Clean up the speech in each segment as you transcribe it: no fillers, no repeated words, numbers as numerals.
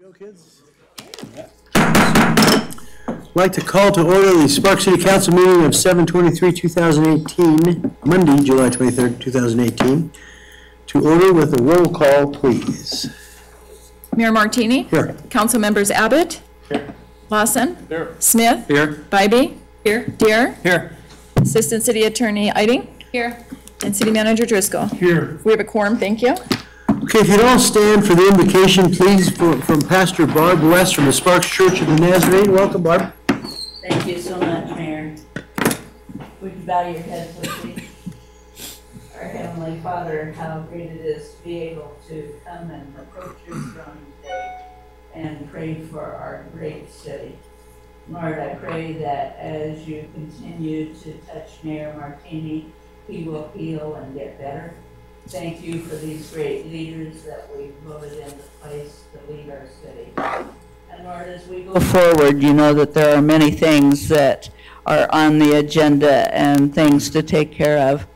Go, kids. I'd like to call to order the Sparks City Council meeting of 7/23/2018, Monday, July 23rd, 2018. To order with a roll call, please. Mayor Martini? Here. Council members Abbott? Here. Lawson? Here. Smith? Here. Bybee? Here. Deere? Here. Assistant City Attorney Eiding? Here. And City Manager Driscoll? Here. We have a quorum, thank you. Okay, if you'd all stand for the invocation, please, from Pastor Barb West from the Sparks Church of the Nazarene. Welcome, Barb. Thank you so much, Mayor. Would you bow your head, please? Our Heavenly Father, how great it is to be able to come and approach your throne today and pray for our great city. Lord, I pray that as you continue to touch Mayor Martini, he will heal and get better. Thank you for these great leaders that we voted into place to lead our city. And Lord, as we go forward, you know that there are many things that are on the agenda and things to take care of.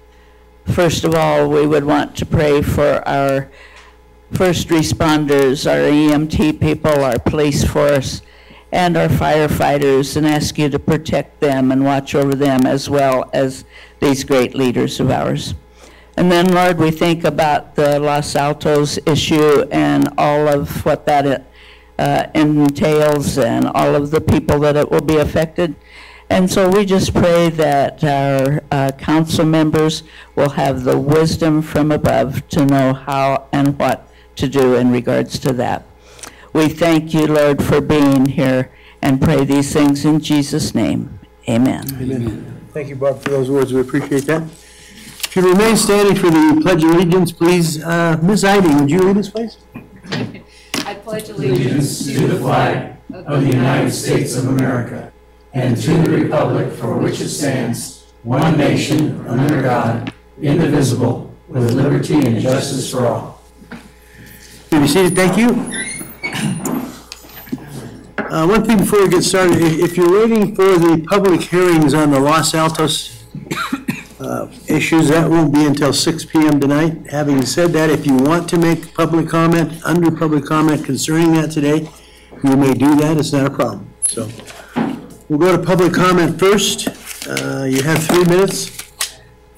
First of all, we would want to pray for our first responders, our EMT people, our police force, and our firefighters, and ask you to protect them and watch over them as well as these great leaders of ours. And then, Lord, we think about the Los Altos issue and all of what that entails and all of the people that it will be affected. And so we just pray that our council members will have the wisdom from above to know how and what to do in regards to that. We thank you, Lord, for being here and pray these things in Jesus' name. Amen. Amen. Thank you, Barb, for those words. We appreciate that. If you remain standing for the Pledge of Allegiance, please. Ms. Eiding, would you lead us, please? I pledge allegiance to the flag of the United States of America and to the republic for which it stands, one nation, under God, indivisible, with liberty and justice for all. You be seated. Thank you. One thing before we get started, if you're waiting for the public hearings on the Los Altos issues, that won't be until 6 p.m. tonight. Having said that, if you want to make public comment, under public comment concerning that today, you may do that. It's not a problem. So we'll go to public comment first. You have 3 minutes.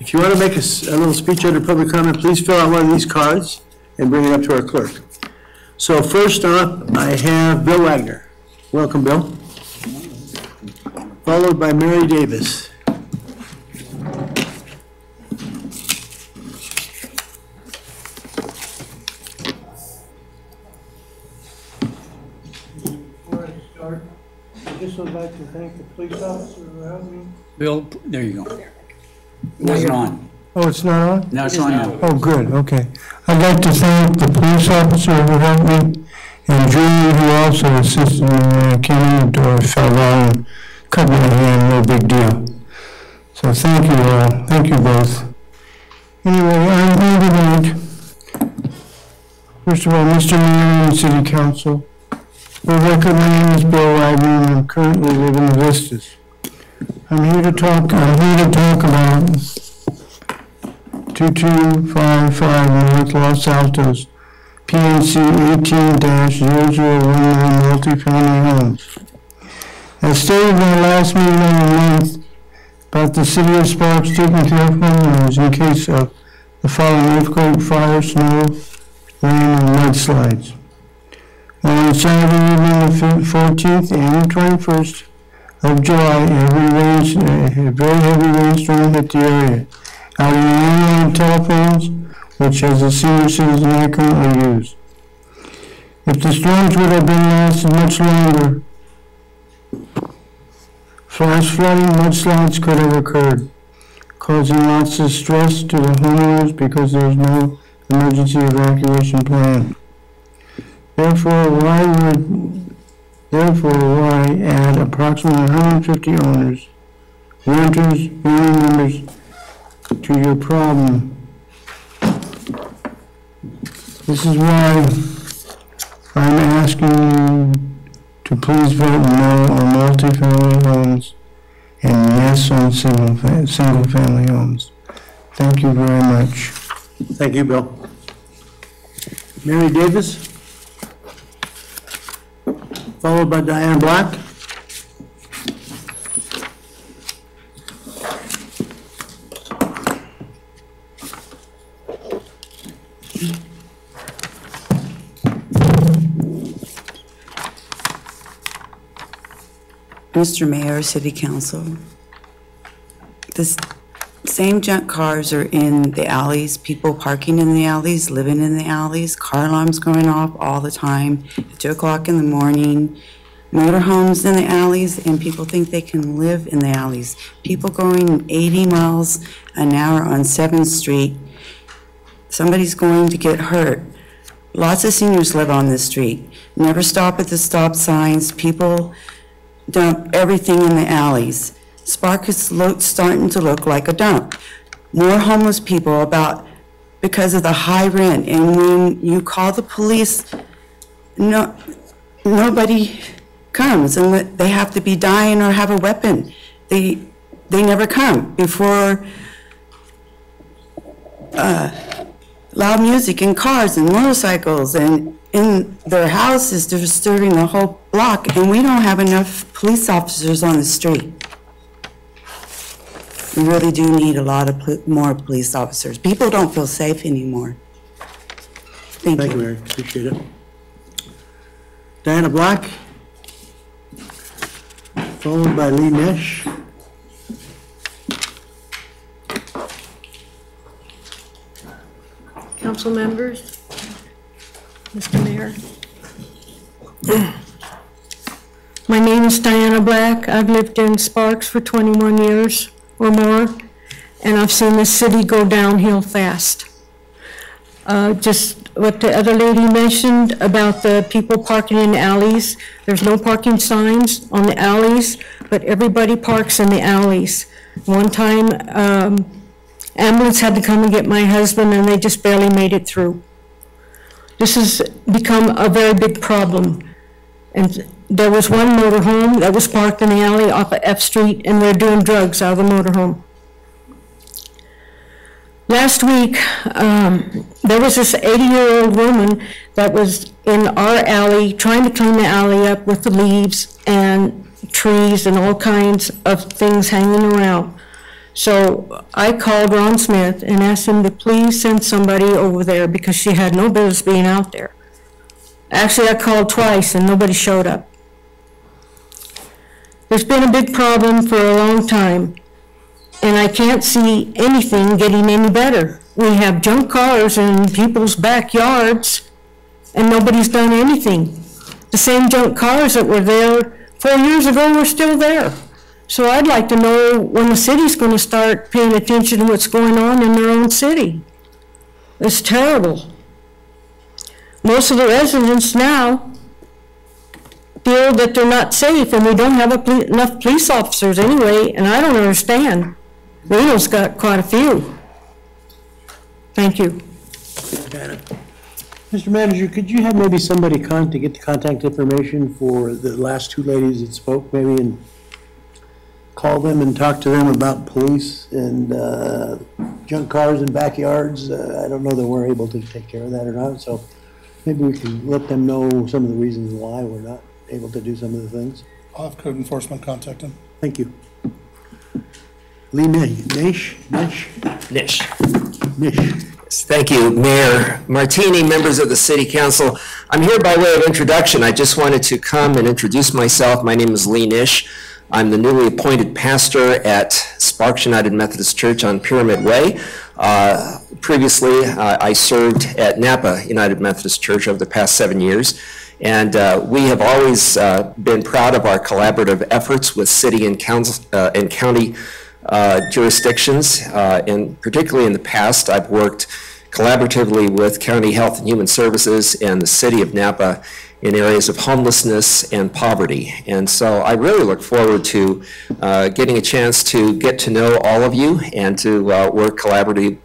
If you want to make a little speech under public comment, please fill out one of these cards and bring it up to our clerk. So first up, I have Bill Wagner. Welcome, Bill. Followed by Mary Davis. I just would like to thank the police officer who helped me. Bill, there you go. Now you're on. Oh, it's not on? Now it's on now. Oh, good, okay. I'd like to thank the police officer who helped me, and Julie, who also assisted me when I came in the door, fell down and cut my hand, no big deal. So thank you all, thank you both. Anyway, I'm here tonight. First of all, Mr. Mayor and City Council, for the record, my name is Bill Wagner, and I currently live in the Vistas. I'm here to talk about 2255 North Los Altos, PNC 18-0019 multifamily homes. As stated in the last meeting on the 9th about the City of Sparks taking care of homeowners in case of the following earthquake, fire, snow, rain, and mudslides. On Saturday evening, the 14th and the 21st of July, a very heavy rainstorm hit the area. Out in the landline telephones, which as a senior citizen I currently use. If the storms would have been lasted much longer, flash flooding, mudslides could have occurred, causing lots of stress to the homeowners because there was no emergency evacuation plan. Therefore, why add approximately 150 owners, renters, family members to your problem? This is why I'm asking you to please vote no on multi-family homes and yes on single-family homes. Thank you very much. Thank you, Bill. Mary Davis. followed by Diane Black. Mr. Mayor, City Council, the same junk cars are in the alleys, people parking in the alleys, living in the alleys, car alarms going off all the time at 2 o'clock in the morning, motorhomes in the alleys, and people think they can live in the alleys. People going 80 miles an hour on 7th Street, somebody's going to get hurt. Lots of seniors live on this street. Never stop at the stop signs. People dump everything in the alleys. Spark is starting to look like a dump. More homeless people because of the high rent. And when you call the police, nobody comes, and they have to be dying or have a weapon. They never come. Before loud music and cars and motorcycles and in their houses, they're disturbing the whole block, and we don't have enough police officers on the street. We really do need a lot of more police officers. People don't feel safe anymore. Thank you. Thank you, Mary. Appreciate it. Diana Black, followed by Lee Nish. Council members, Mr. Mayor. My name is Diana Black. I've lived in Sparks for 21 years or more, and I've seen the city go downhill fast. Just what the other lady mentioned about the people parking in the alleys. There's no parking signs on the alleys, but everybody parks in the alleys. One time, ambulance had to come and get my husband, and they just barely made it through. This has become a very big problem. And there was one motorhome that was parked in the alley off of F Street, and they're doing drugs out of the motorhome. Last week, there was this 80-year-old woman that was in our alley trying to clean the alley up with the leaves and trees and all kinds of things hanging around. So I called Ron Smith and asked him to please send somebody over there because she had no business being out there. Actually, I called twice and nobody showed up. There's been a big problem for a long time, and I can't see anything getting any better. We have junk cars in people's backyards, and nobody's done anything. The same junk cars that were there 4 years ago were still there. So I'd like to know when the city's going to start paying attention to what's going on in their own city. It's terrible. Most of the residents now feel that they're not safe, and we don't have enough police officers anyway, and I don't understand. Reno's got quite a few. Thank you. Mr. Manager, could you have maybe somebody to get the contact information for the last two ladies that spoke, maybe, and call them and talk to them about police and junk cars in backyards? I don't know that we're able to take care of that or not, so maybe we can let them know some of the reasons why we're not able to do some of the things. I'll have code enforcement contact him. Thank you. Lee Nish. Thank you, Mayor Martini, members of the City Council. I'm here by way of introduction. I just wanted to come and introduce myself. My name is Lee Nish. I'm the newly appointed pastor at Sparks United Methodist Church on Pyramid Way. Previously, I served at Napa United Methodist Church over the past 7 years. And we have always been proud of our collaborative efforts with city and county jurisdictions, and particularly in the past, I've worked collaboratively with County Health and Human Services and the City of Napa in areas of homelessness and poverty. And so I really look forward to getting a chance to get to know all of you and to work collaboratively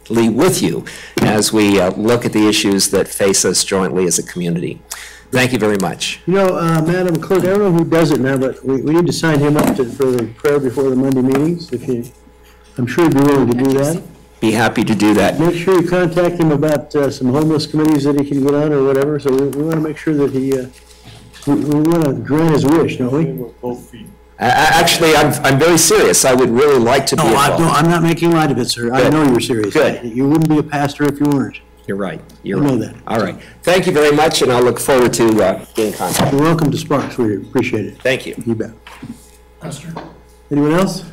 with you as we look at the issues that face us jointly as a community. Thank you very much. You know, Madam Clerk, I don't know who does it now, but we need to sign him up for the prayer before the Monday meetings. I'm sure you'd be willing to do that. Be happy to do that. Make sure you contact him about some homeless committees that he can get on or whatever. So we want to make sure that he We want to grant his wish, don't we? Actually, I'm very serious. I would really like to be No, involved. I'm not making light of it, sir. I Good. know you're serious. Good. You wouldn't be a pastor if you weren't. You're right. You're I know right. that. All right. Thank you very much, and I'll look forward to being in contact. You're welcome to Sparks. We appreciate it. Thank you. You bet. Anyone else?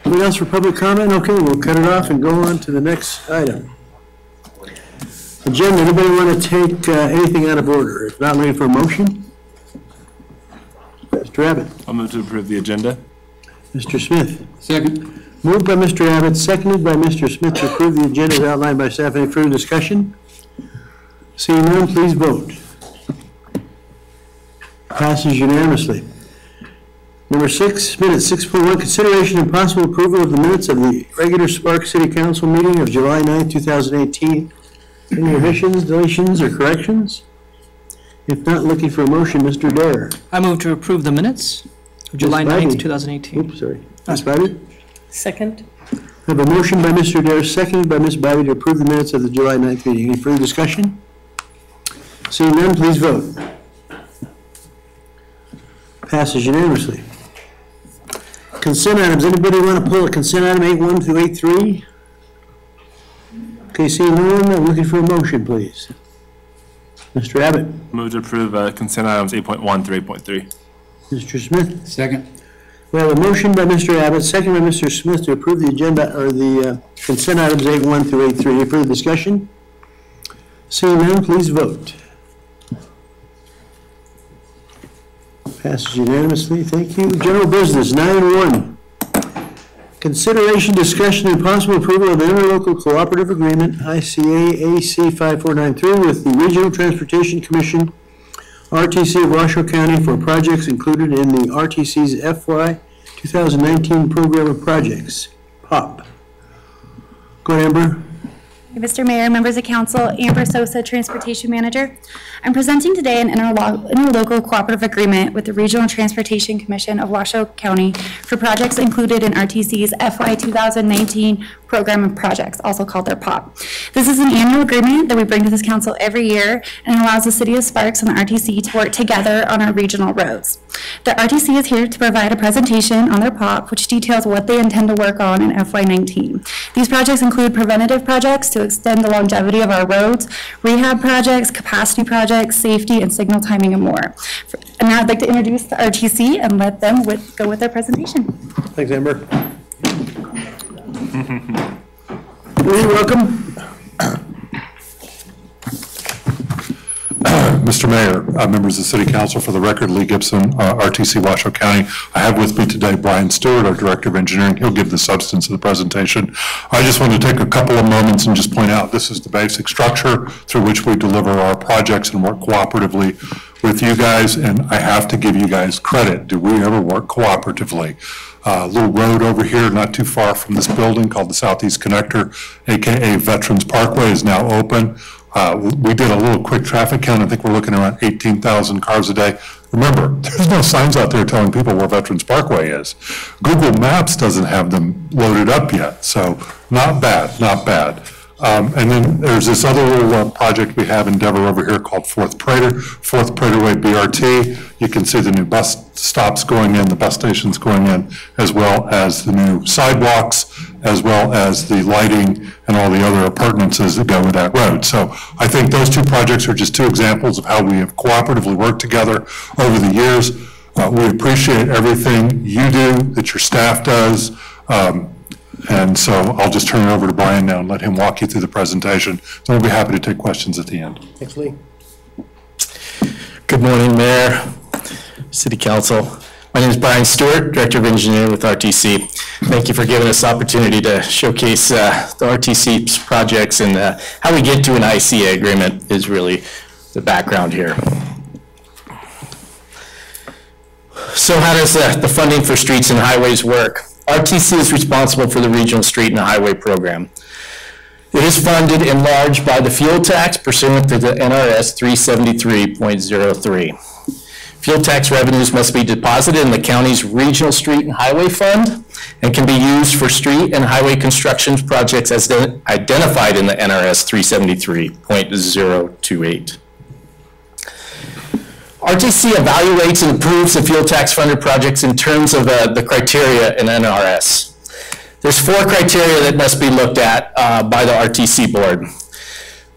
Anyone else for public comment? Okay, we'll cut it off and go on to the next item. Agenda, anybody want to take anything out of order? If not, ready for a motion? Mr. Abbott. I'll move to approve the agenda. Mr. Smith. Second. Moved by Mr. Abbott, seconded by Mr. Smith to approve the agenda as outlined by staff. Any further discussion? Seeing none, please vote. Passes unanimously. Number 6, minutes 6.1, consideration and possible approval of the minutes of the regular Sparks City Council meeting of July 9, 2018. Any additions, deletions, or corrections? If not, looking for a motion, Mr. Dare. I move to approve the minutes of July Ms. 9th, Bybee. 2018. Oops, sorry. Ms. Bybee? Second. I have a motion by Mr. Dare, seconded by Ms. Bybee to approve the minutes of the July 9th meeting. Any further discussion? Seeing none, please vote. Passes unanimously. Consent items. Anybody want to pull a consent item 8.1 through 8.3? Okay, seeing no one, I'm looking for a motion, please. Mr. Abbott. Move to approve consent items 8.1 through 8.3. Mr. Smith. Second. We have a motion by Mr. Abbott, second by Mr. Smith to approve the agenda, or the consent items 8.1 through 8.3. Any further discussion? Seeing none, please vote. Passes unanimously. Thank you. General business, 9.1. Consideration, discussion, and possible approval of the interlocal cooperative agreement, ICA AC 5493, with the Regional Transportation Commission, RTC of Washoe County, for projects included in the RTC's FY 2019 Program of Projects, POP. Go ahead, Amber. Mr. Mayor, members of council, Amber Sosa, Transportation Manager. I'm presenting today an interlocal cooperative agreement with the Regional Transportation Commission of Washoe County for projects included in RTC's FY 2019 Program of Projects, also called their POP. This is an annual agreement that we bring to this council every year and allows the City of Sparks and the RTC to work together on our regional roads. The RTC is here to provide a presentation on their POP, which details what they intend to work on in FY19. These projects include preventative projects to extend the longevity of our roads, rehab projects, capacity projects, safety, and signal timing, and more. And now I'd like to introduce the RTC and let them go with their presentation. Thanks, Amber. Lee, welcome. Mr. Mayor, members of the City Council, for the record, Lee Gibson, RTC Washoe County. I have with me today Brian Stewart, our Director of Engineering. He'll give the substance of the presentation. I just want to take a couple of moments and just point out this is the basic structure through which we deliver our projects and work cooperatively with you guys, and I have to give you guys credit. Do we ever work cooperatively? A little road over here not too far from this building called the Southeast Connector, AKA Veterans Parkway, is now open. We did a little quick traffic count. I think we're looking around 18,000 cars a day. Remember, there's no signs out there telling people where Veterans Parkway is. Google Maps doesn't have them loaded up yet, so not bad, not bad. And then there's this other little project we have endeavor over here called Fourth Prater Way BRT. You can see the new bus stops going in, the bus stations going in, as well as the new sidewalks, as well as the lighting and all the other appurtenances that go with that road. So I think those two projects are just two examples of how we have cooperatively worked together over the years. We appreciate everything you do, that your staff does. And so I'll just turn it over to Brian now and let him walk you through the presentation. So I'll be happy to take questions at the end. Thanks, Lee. Good morning, Mayor, City Council. My name is Brian Stewart, Director of Engineering with RTC. Thank you for giving us the opportunity to showcase the RTC's projects, and how we get to an ICA agreement is really the background here. So how does the funding for streets and highways work? RTC is responsible for the Regional Street and Highway Program. It is funded in large by the fuel tax pursuant to the NRS 373.03. Fuel tax revenues must be deposited in the county's Regional Street and Highway Fund and can be used for street and highway construction projects as identified in the NRS 373.028. RTC evaluates and approves the fuel tax funded projects in terms of the criteria in NRS. There's 4 criteria that must be looked at by the RTC board.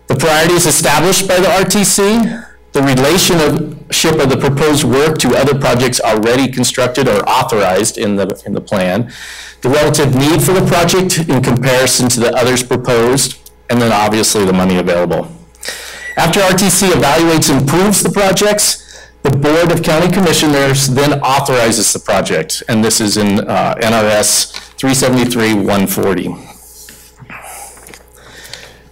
The priorities established by the RTC, the relationship of the proposed work to other projects already constructed or authorized in the plan, the relative need for the project in comparison to the others proposed, and then obviously the money available. After RTC evaluates and approves the projects, the Board of County Commissioners then authorizes the project, and this is in NRS 373-140.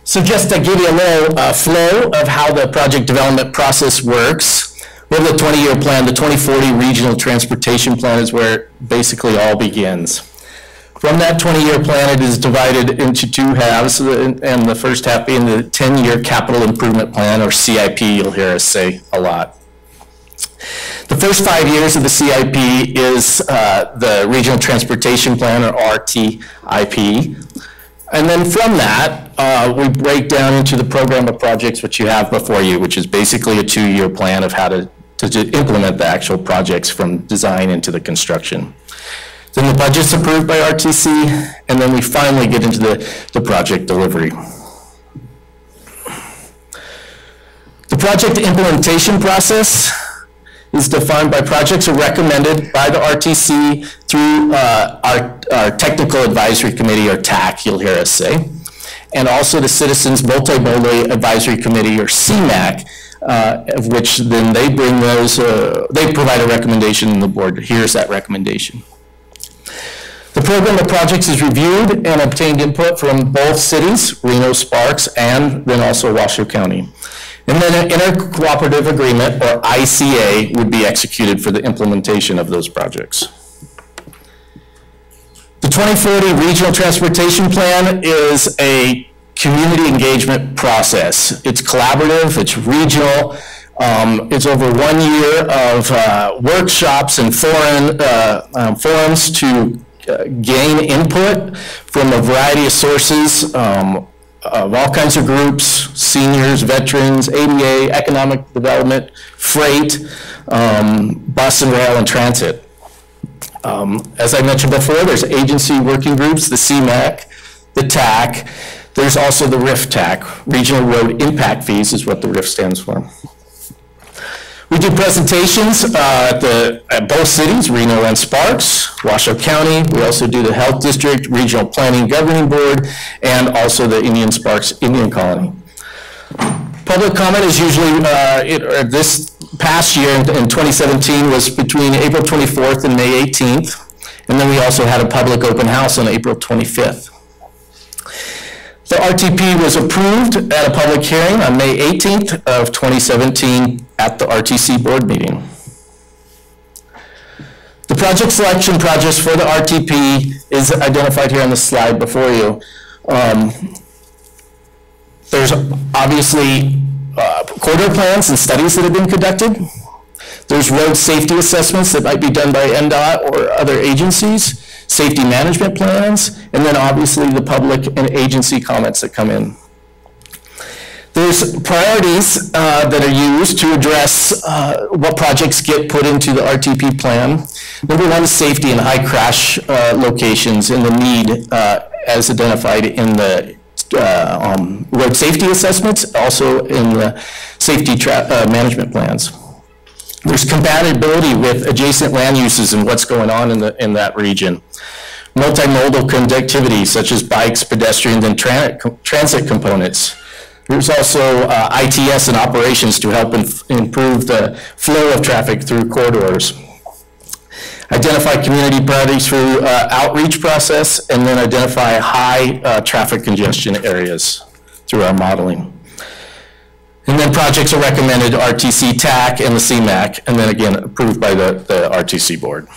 So just to give you a little flow of how the project development process works, we have the 20-year plan. The 2040 Regional Transportation Plan is where it basically all begins. From that 20-year plan, it is divided into 2 halves, and the first half being the 10-year Capital Improvement Plan, or CIP, you'll hear us say a lot. The first 5 years of the CIP is the Regional Transportation Plan, or RTIP. And then from that, we break down into the program of projects which you have before you, which is basically a 2-year plan of how to implement the actual projects from design into the construction. Then the budget's approved by RTC, and then we finally get into the project delivery. The project implementation process is defined by projects are recommended by the RTC through our Technical Advisory Committee, or TAC, you'll hear us say, and also the Citizens Multimodal Advisory Committee, or CMAC, of which then they bring those, they provide a recommendation and the board hears that recommendation. The program of projects is reviewed and obtained input from both cities, Reno, Sparks, and then also Washoe County. And then an intercooperative agreement, or ICA, would be executed for the implementation of those projects. The 2040 Regional Transportation Plan is a community engagement process. It's collaborative, it's regional, it's over 1 year of workshops and forums to gain input from a variety of sources, of all kinds of groups, seniors, veterans, ADA, economic development, freight, bus and rail and transit. As I mentioned before, there's agency working groups, the CMAC, the TAC. There's also the RIF-TAC, Regional Road Impact Fees is what the RIF stands for. We do presentations at both cities, Reno and Sparks, Washoe County. We also do the Health District, Regional Planning Governing Board, and also the Indian Sparks Indian Colony. Public comment is usually, this past year in 2017 was between April 24th and May 18th. And then we also had a public open house on April 25th. The RTP was approved at a public hearing on May 18th of 2017 at the RTC board meeting. The project selection process for the RTP is identified here on the slide before you. There's obviously corridor plans and studies that have been conducted. There's road safety assessments that might be done by NDOT or other agencies, safety management plans, and then obviously the public and agency comments that come in. There's priorities that are used to address what projects get put into the RTP plan. Number one is safety and high crash locations and the need as identified in the road safety assessments, also in the safety management plans. There's compatibility with adjacent land uses and what's going on in that region. Multimodal connectivity, such as bikes, pedestrians, and transit components. There's also ITS and operations to help improve the flow of traffic through corridors. Identify community priorities through outreach process, and then identify high traffic congestion areas through our modeling. And then projects are recommended to RTC, TAC, and the CMAC, and then again approved by the RTC board.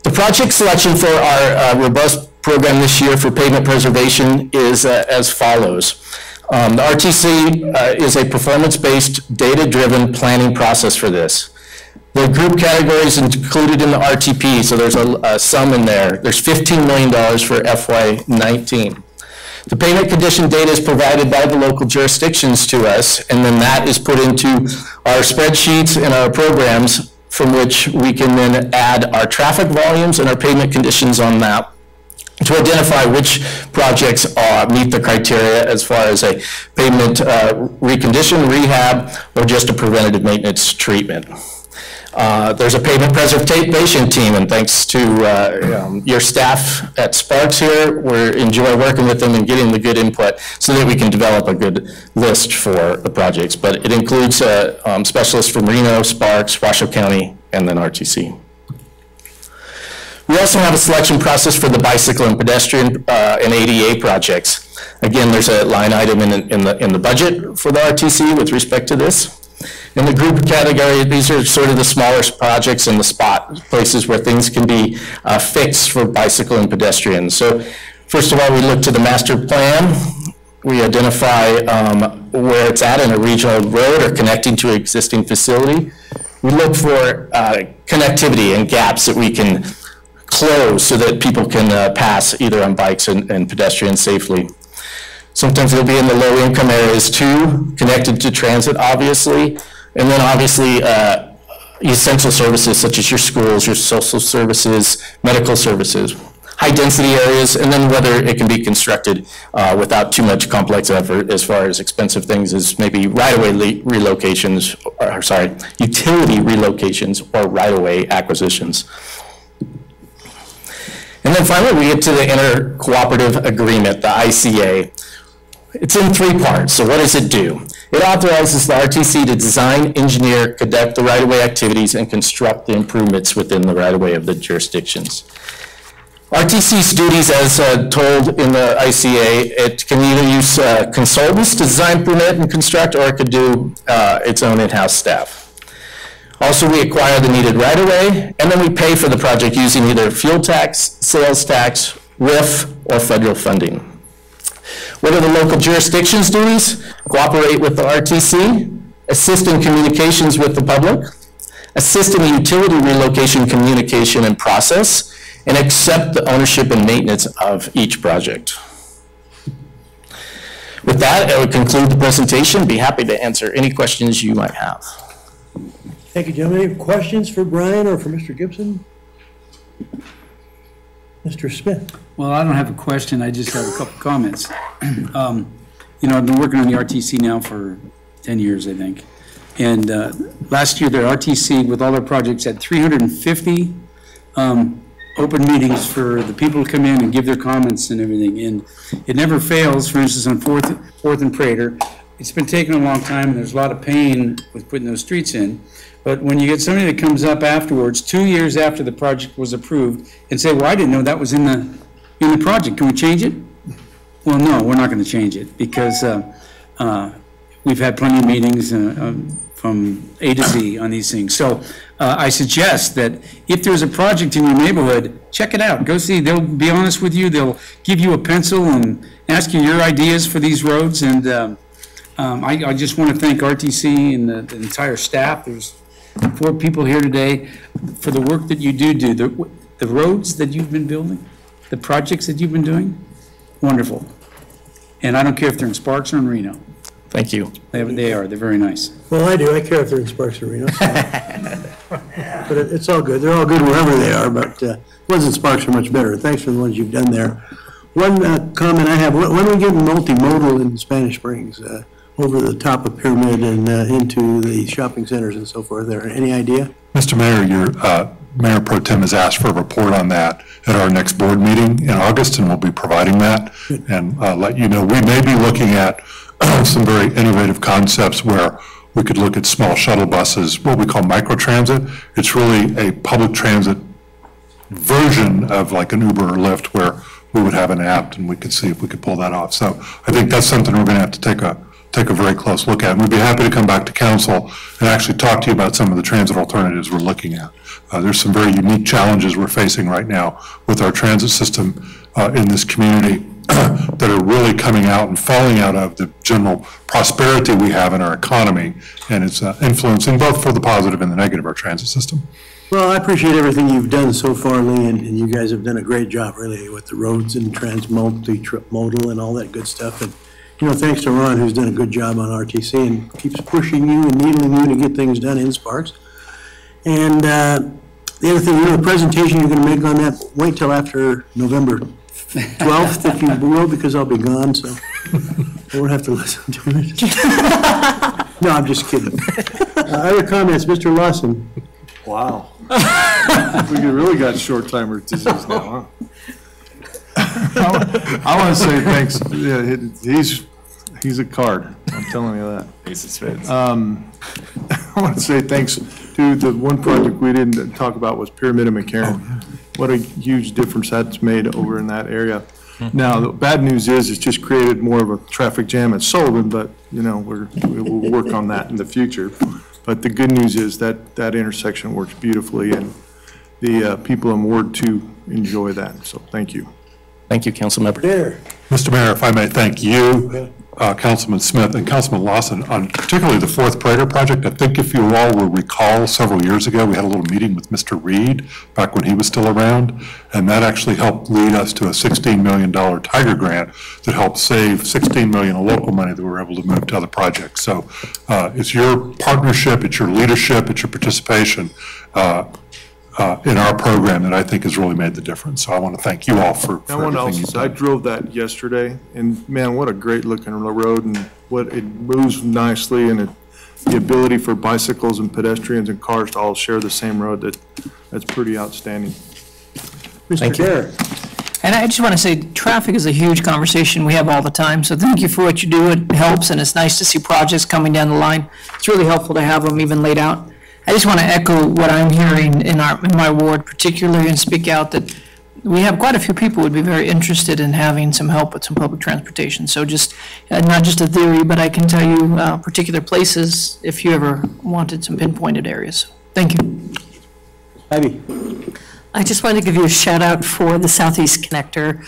The project selection for our robust program this year for pavement preservation is as follows. The RTC is a performance-based, data-driven planning process for this. The group categories included in the RTP, so there's a sum in there. There's $15 million for FY19. The payment condition data is provided by the local jurisdictions to us, and then that is put into our spreadsheets and our programs from which we can then add our traffic volumes and our payment conditions on that to identify which projects meet the criteria as far as a pavement recondition, rehab, or just a preventative maintenance treatment. There's a pavement preservation team, and thanks to your staff at Sparks here, we enjoy working with them and getting the good input so that we can develop a good list for the projects. But it includes specialists from Reno, Sparks, Washoe County, and then RTC. We also have a selection process for the bicycle and pedestrian and ADA projects. Again, there's a line item in the budget for the RTC with respect to this. In the group category, these are sort of the smaller projects in the spot, places where things can be fixed for bicycle and pedestrians. So first of all, we look to the master plan. We identify where it's at in a regional road or connecting to an existing facility. We look for connectivity and gaps that we can close so that people can pass either on bikes and pedestrians safely. Sometimes they'll be in the low income areas too, connected to transit obviously, and then obviously essential services such as your schools, your social services, medical services, high density areas, and then whether it can be constructed without too much complex effort as far as expensive things as maybe right-of-way relocations, or sorry, utility relocations or right-of-way acquisitions. And then finally, we get to the Inter-Cooperative Agreement, the ICA. It's in 3 parts, so what does it do? It authorizes the RTC to design, engineer, conduct the right-of-way activities, and construct the improvements within the right-of-way of the jurisdictions. RTC's duties, as told in the ICA, it can either use consultants to design, permit, and construct, or it could do its own in-house staff. Also, we acquire the needed right-of-way, and then we pay for the project using either fuel tax, sales tax, RIF, or federal funding. What are the local jurisdictions' duties? Cooperate with the RTC, assist in communications with the public, assist in the utility relocation communication and process, and accept the ownership and maintenance of each project. With that, I would conclude the presentation. Be happy to answer any questions you might have. Thank you, gentlemen. Any questions for Brian or for Mr. Gibson? Mr. Smith. Well, I don't have a question. I just have a couple comments. You know, I've been working on the RTC now for 10 years, I think. And last year, the RTC, with all their projects, had 350 open meetings for the people to come in and give their comments and everything. And it never fails. For instance, on 4th and Prater, it's been taking a long time, and there's a lot of pain with putting those streets in. But when you get somebody that comes up afterwards, 2 years after the project was approved, and say, well, I didn't know that was in the project. Can we change it? Well, no, we're not going to change it, because we've had plenty of meetings from A to Z on these things. So I suggest that if there's a project in your neighborhood, check it out. Go see. They'll be honest with you. They'll give you a pencil and ask you your ideas for these roads. And I just want to thank RTC and the entire staff. There's 4 people here today for the work that you do. The roads that you've been building, the projects that you've been doing, wonderful. And I don't care if they're in Sparks or in Reno. Thank you. They are. They're very nice. Well, I do. I care if they're in Sparks or Reno. But it's all good. They're all good wherever they are, but ones in Sparks are much better. Thanks for the ones you've done there. One comment I have, when are we getting multimodal in Spanish Springs? Over the top of Pyramid and into the shopping centers and so forth there. Any idea? Mr. Mayor, your Mayor Pro Tem has asked for a report on that at our next board meeting in August, and we'll be providing that and let you know. We may be looking at some very innovative concepts where we could look at small shuttle buses, what we call microtransit. It's really a public transit version of like an Uber or Lyft, where we would have an app and we could see if we could pull that off. So I think that's something we're going to have to take a very close look at. And we'd be happy to come back to council and actually talk to you about some of the transit alternatives we're looking at. There's some very unique challenges we're facing right now with our transit system in this community that are really coming out and falling out of the general prosperity we have in our economy, and it's influencing both for the positive and the negative our transit system. Well, I appreciate everything you've done so far, Lee, and you guys have done a great job, really, with the roads and multi-modal and all that good stuff. And, you know, thanks to Ron, who's done a good job on RTC and keeps pushing you and needling you to get things done in Sparks. And the other thing, you know, the presentation you're gonna make on that, wait till after November 12th, if you will, because I'll be gone, so I won't have to listen to it. No, I'm just kidding. Other comments, Mr. Lawson? Wow. We really got short-timer disease now, huh? I want to say thanks. Yeah, he's a card. I'm telling you that. Ace of spades. I want to say thanks to the one project we didn't talk about was Pyramid and McCarran. What a huge difference that's made over in that area. Now, the bad news is it's just created more of a traffic jam at Sullivan, but, you know, we'll work on that in the future. But the good news is that that intersection works beautifully, and the people in Ward 2 enjoy that, so thank you. Thank you, Councilmember. There. Mr. Mayor, if I may thank you, Councilman Smith and Councilman Lawson on particularly the Fourth Prater project. I think if you all will recall, several years ago, we had a little meeting with Mr. Reed back when he was still around, and that actually helped lead us to a $16 million Tiger grant that helped save $16 million of local money that we were able to move to other projects. So it's your partnership, it's your leadership, it's your participation in our program that I think has really made the difference. So I want to thank you all for everything you've done. I drove that yesterday, and man, what a great looking road, and what it moves nicely, and the ability for bicycles and pedestrians and cars to all share the same road, that's pretty outstanding. Mr. Dare. And I just want to say, traffic is a huge conversation we have all the time, so thank you for what you do. It helps, and it's nice to see projects coming down the line. It's really helpful to have them even laid out. I just want to echo what I'm hearing in my ward particularly, and speak out that we have quite a few people who would be very interested in having some help with some public transportation. So just, not just a theory, but I can tell you particular places if you ever wanted some pinpointed areas. Thank you. Ivy. I just wanted to give you a shout out for the Southeast Connector.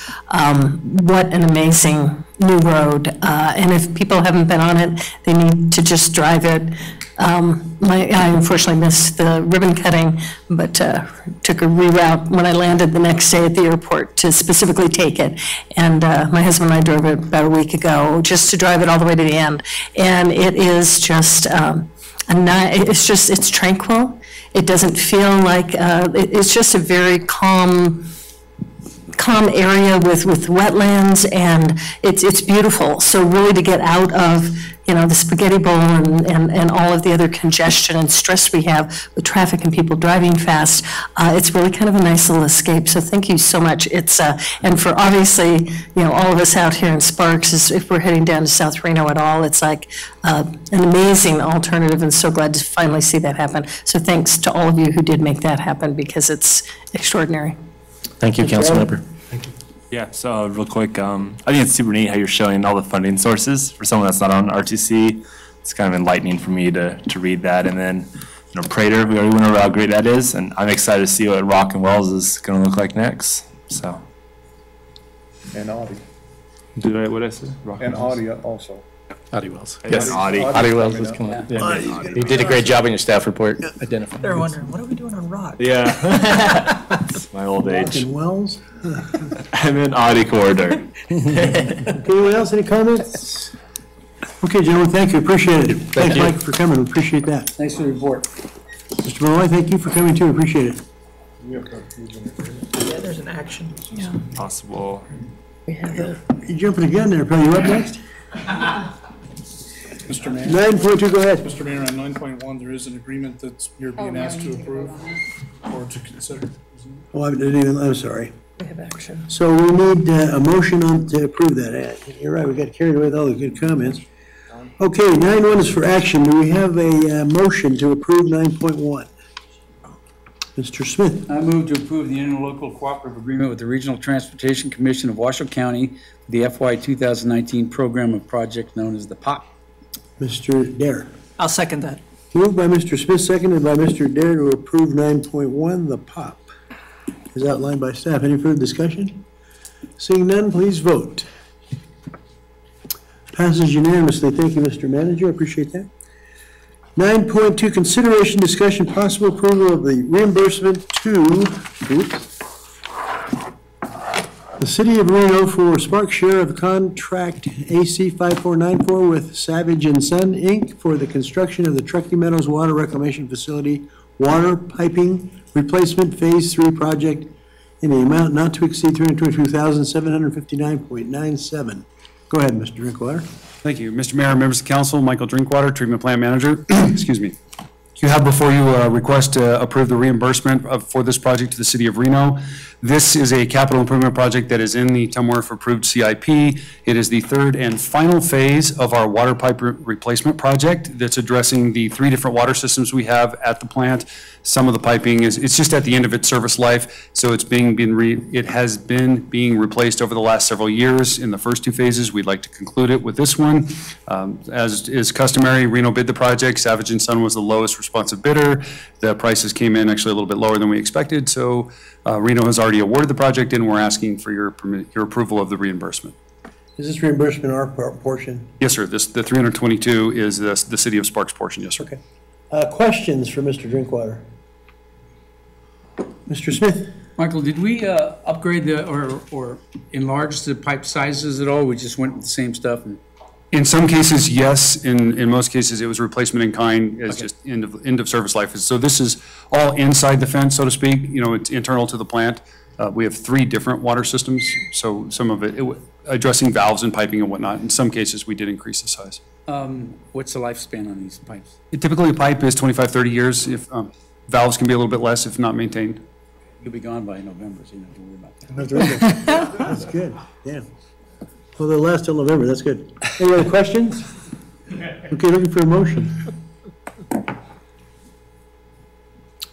What an amazing new road. And if people haven't been on it, they need to just drive it. I unfortunately missed the ribbon cutting, but took a reroute when I landed the next day at the airport to specifically take it. And my husband and I drove it about a week ago just to drive it all the way to the end. And it is just it's tranquil. It doesn't feel like it's just a very calm area with wetlands, and it's beautiful. So really to get out of, you know, the spaghetti bowl and all of the other congestion and stress we have with traffic and people driving fast, it's really kind of a nice little escape. So thank you so much. It's and for obviously, you know, all of us out here in Sparks, if we're heading down to South Reno at all, it's like an amazing alternative, and so glad to finally see that happen. So thanks to all of you who did make that happen, because it's extraordinary. Thank you, Councilmember. Yeah, so real quick, I think it's super neat how you're showing all the funding sources for someone that's not on RTC. It's kind of enlightening for me to read that. And then, you know, Prater, we already went over how great that is, and I'm excited to see what Rock and Wells is going to look like next. So. And Audi. What did I say? Rock and Audi also. Audi Wells. Yes, Audi. Audi Wells is coming up. Yeah. You did a great job in your staff report identifying. They're wondering, what are we doing on Rock? Yeah. It's my old age. Rock and Wells. I'm in Audi corridor. Anyone else, any comments? Okay, gentlemen, thank you, appreciate it. Thanks, Mike, for coming, appreciate that. Thanks for the report. Mr. Malloy, thank you for coming too, appreciate it. Yeah, there's an action. Yeah. Possible. You're jumping again there, Bill, you up next? Mr. Mayor. 9.2, go ahead. Mr. Mayor, on 9.1, there is an agreement that you're being asked to approve or to consider. Oh, I didn't even, I'm sorry. We have action. So we need a motion to approve that. You're right, we got carried away with all the good comments. Okay, 9.1 is for action. Do we have a motion to approve 9.1? Mr. Smith. I move to approve the interlocal cooperative agreement with the Regional Transportation Commission of Washoe County, the FY 2019 program of project known as the POP. Mr. Dare. I'll second that. Moved by Mr. Smith, seconded by Mr. Dare to approve 9.1, the POP. As outlined by staff. Any further discussion? Seeing none, please vote. Passes unanimously. Thank you, Mr. Manager. I appreciate that. 9.2, consideration, discussion, possible approval of the reimbursement to the City of Reno for Spark share of contract AC 5494 with Savage and Son, Inc. for the construction of the Truckee Meadows Water Reclamation Facility water piping replacement Phase 3 project in the amount not to exceed $322,759.97. Go ahead, Mr. Drinkwater. Thank you. Mr. Mayor, members of council, Michael Drinkwater, Treatment Plant Manager. Excuse me. You have before you a request to approve the reimbursement for this project to the City of Reno. This is a capital improvement project that is in the Tumworth approved CIP. It is the third and final phase of our water pipe replacement project that's addressing the 3 different water systems we have at the plant. Some of the piping it's just at the end of its service life, so it has been being replaced over the last several years. In the first 2 phases, we'd like to conclude it with this one. As is customary, Reno bid the project. Savage and Son was the lowest responsive bidder. The prices came in actually a little bit lower than we expected, so Reno has already awarded the project, and we're asking for your approval of the reimbursement. Is this reimbursement our portion? Yes, sir. The 322 is the City of Sparks portion. Yes, sir. Okay. Questions for Mr. Drinkwater? Mr. Smith? Michael, did we upgrade or enlarge the pipe sizes at all? We just went with the same stuff? In some cases, yes. In most cases, it was replacement in kind as just end of service life. So this is all inside the fence, so to speak. You know, it's internal to the plant. We have 3 different water systems, so some of it addressing valves and piping and whatnot. In some cases, we did increase the size. What's the lifespan on these pipes? Typically, a pipe is 25, 30 years. If valves can be a little bit less if not maintained. You'll be gone by November, so you don't have to worry about that. That's good. Yeah. Well, they'll last till November. That's good. Any other questions? Okay, looking for a motion.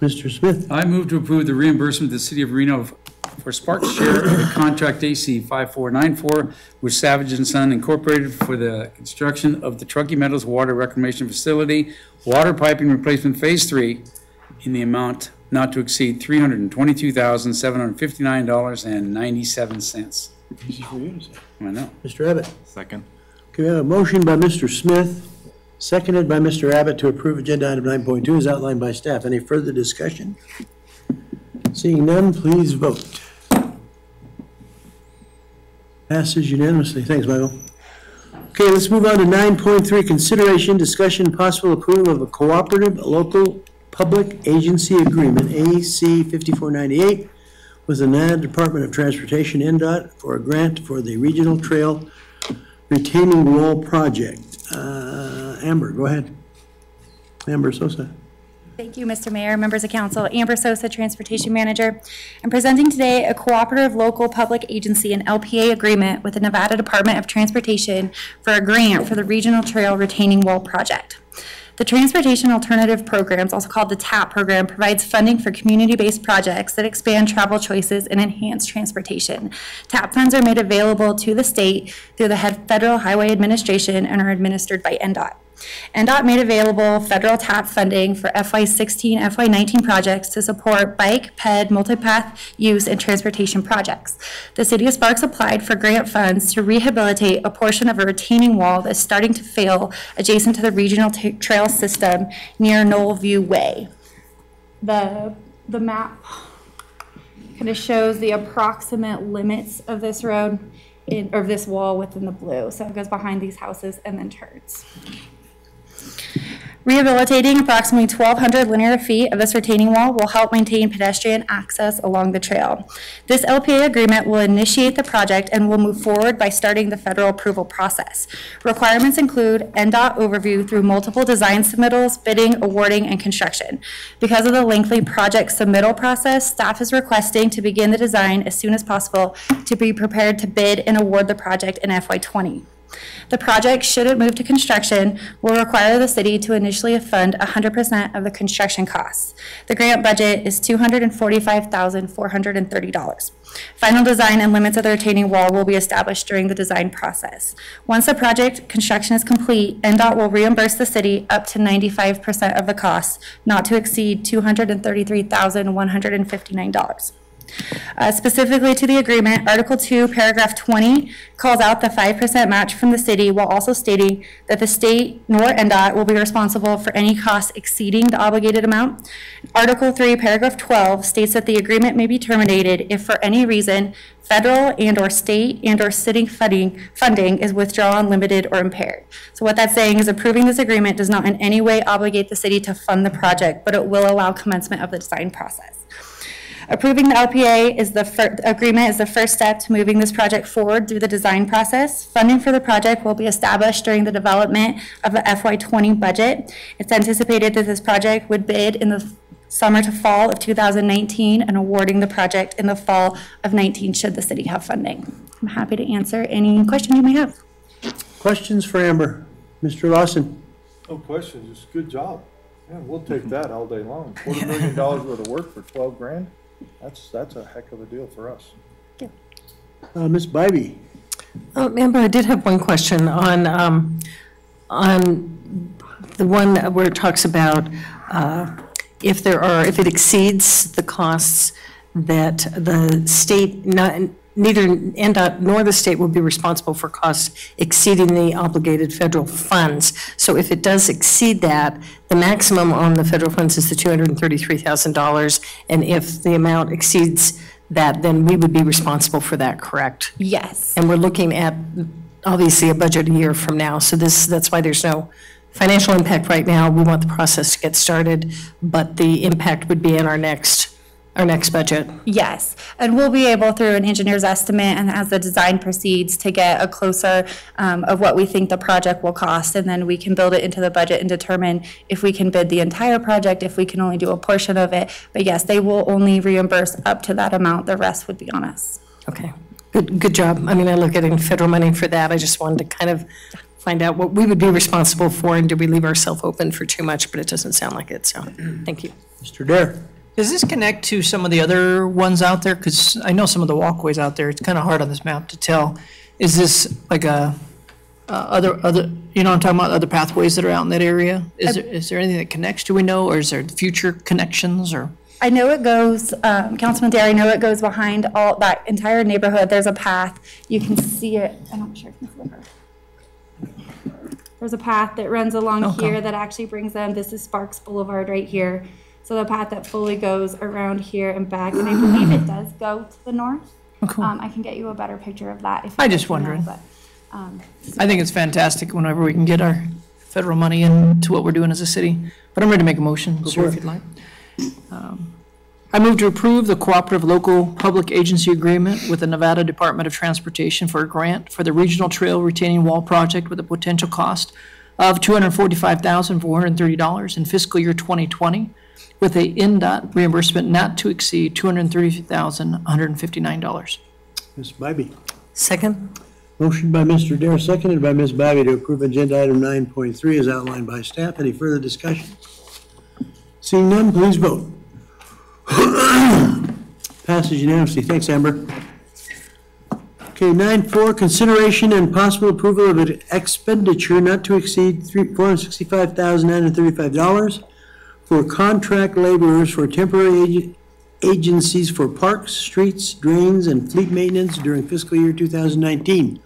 Mr. Smith. I move to approve the reimbursement to the City of Reno for Sparks share of the contract AC 5494 with Savage and Son Incorporated for the construction of the Truckee Meadows Water Reclamation Facility, water piping replacement Phase 3 in the amount not to exceed $322,759.97. Easy for you to say. I know. Mr. Abbott. Second. Okay, we have a motion by Mr. Smith, seconded by Mr. Abbott to approve agenda item 9.2 as outlined by staff. Any further discussion? Seeing none, please vote. Passes unanimously. Thanks, Michael. Okay, let's move on to 9.3, consideration, discussion, possible approval of a cooperative local public agency agreement, AC 5498, with the Nevada Department of Transportation, NDOT, for a grant for the Regional Trail Retaining Wall Project. Amber, go ahead. Amber Sosa. Thank you, Mr. Mayor, members of council. Amber Sosa, Transportation Manager. I'm presenting today a cooperative local public agency and LPA agreement with the Nevada Department of Transportation for a grant for the Regional Trail Retaining Wall Project. The Transportation Alternative Programs, also called the TAP program, provides funding for community-based projects that expand travel choices and enhance transportation. TAP funds are made available to the state through the Federal Highway Administration and are administered by NDOT. NDOT made available federal TAP funding for FY16, FY19 projects to support bike, ped, multipath use, and transportation projects. The City of Sparks applied for grant funds to rehabilitate a portion of a retaining wall that's starting to fail adjacent to the regional trail system near Knoll View Way. The map kind of shows the approximate limits of this road, or this wall within the blue. So it goes behind these houses and then turns. Rehabilitating approximately 1,200 linear feet of this retaining wall will help maintain pedestrian access along the trail. This LPA agreement will initiate the project and will move forward by starting the federal approval process. Requirements include NDOT overview through multiple design submittals, bidding, awarding, and construction. Because of the lengthy project submittal process, staff is requesting to begin the design as soon as possible to be prepared to bid and award the project in FY20. The project, should it move to construction, will require the city to initially fund 100% of the construction costs. The grant budget is $245,430. Final design and limits of the retaining wall will be established during the design process. Once the project construction is complete, NDOT will reimburse the city up to 95% of the costs, not to exceed $233,159. Specifically to the agreement, Article 2, Paragraph 20 calls out the 5% match from the city while also stating that the state nor NDOT will be responsible for any costs exceeding the obligated amount. Article 3, Paragraph 12 states that the agreement may be terminated if for any reason federal and/or state and/or city funding is withdrawn, limited, or impaired. So what that's saying is approving this agreement does not in any way obligate the city to fund the project, but it will allow commencement of the design process. Approving the LPA agreement is the first step to moving this project forward through the design process. Funding for the project will be established during the development of the FY20 budget. It's anticipated that this project would bid in the summer to fall of 2019 and awarding the project in the fall of 19 should the city have funding. I'm happy to answer any questions you may have. Questions for Amber? Mr. Lawson? No questions, just good job. Yeah, we'll take that all day long. $250 million worth of work for 12 grand. That's a heck of a deal for us. Ms. Bybee? Amber, I did have one question on the one where it talks about if it exceeds the costs that the state, neither NDOT nor the state will be responsible for costs exceeding the obligated federal funds. So if it does exceed that, the maximum on the federal funds is the $233,000, and if the amount exceeds that, then we would be responsible for that, correct? Yes. And we're looking at, obviously, a budget a year from now, so that's why there's no financial impact right now. We want the process to get started, but the impact would be in our next budget. Yes, and we'll be able through an engineer's estimate and as the design proceeds to get a closer of what we think the project will cost, and then we can build it into the budget and determine if we can bid the entire project, if we can only do a portion of it. But yes, they will only reimburse up to that amount. The rest would be on us. Okay, good job. I mean, I love getting federal money for that. I just wanted to kind of find out what we would be responsible for, and do we leave ourselves open for too much, but it doesn't sound like it, so thank you. Mr. Dare? Does this connect to some of the other ones out there? Because I know some of the walkways out there, it's kind of hard on this map to tell. Is this like other, you know what I'm talking about, other pathways that are out in that area? Is there anything that connects, do we know, or is there future connections, or? I know it goes, Councilman Dare, I know it goes behind all that entire neighborhood. There's a path. You can see it. I'm not sure if you can flip her. There's a path that runs along here that actually brings them. This is Sparks Boulevard right here. So the path that fully goes around here and back, and I believe it does go to the north. Oh, cool. I can get you a better picture of that. If I just wondering. I think it's fantastic whenever we can get our federal money into what we're doing as a city. But I'm ready to make a motion, sir, if you'd like. I move to approve the cooperative local public agency agreement with the Nevada Department of Transportation for a grant for the Regional Trail Retaining Wall Project with a potential cost of $245,430 in fiscal year 2020, with a NDOT reimbursement not to exceed $230,159. Ms. Bybee? Second. Motion by Mr. Dare, seconded by Ms. Bybee to approve agenda item 9.3 as outlined by staff. Any further discussion? Seeing none, please vote. Passes unanimously. Thanks, Amber. Okay, 9.4, consideration and possible approval of an expenditure not to exceed $465,935 for contract laborers for temporary agencies for parks, streets, drains, and fleet maintenance during fiscal year 2019.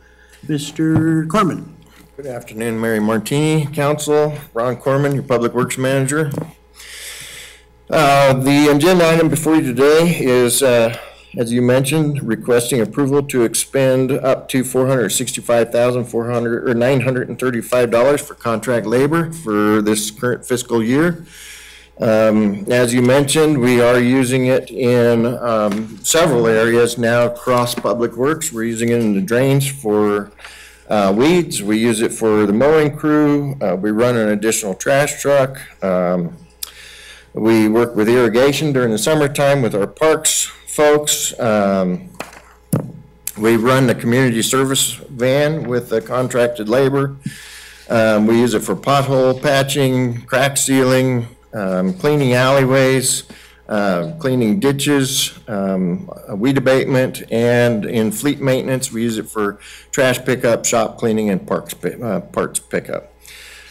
Mr. Corman. Good afternoon, Mary Martini, Council, Ron Corman, your Public Works Manager. The agenda item before you today is, as you mentioned, requesting approval to expend up to $935 for contract labor for this current fiscal year. As you mentioned, we are using it in several areas now across Public Works. We're using it in the drains for weeds. We use it for the mowing crew. We run an additional trash truck. We work with irrigation during the summertime with our parks folks. We run the community service van with the contracted labor. We use it for pothole patching, crack sealing, cleaning alleyways, cleaning ditches, weed abatement, and in fleet maintenance, we use it for trash pickup, shop cleaning, and parts pickup.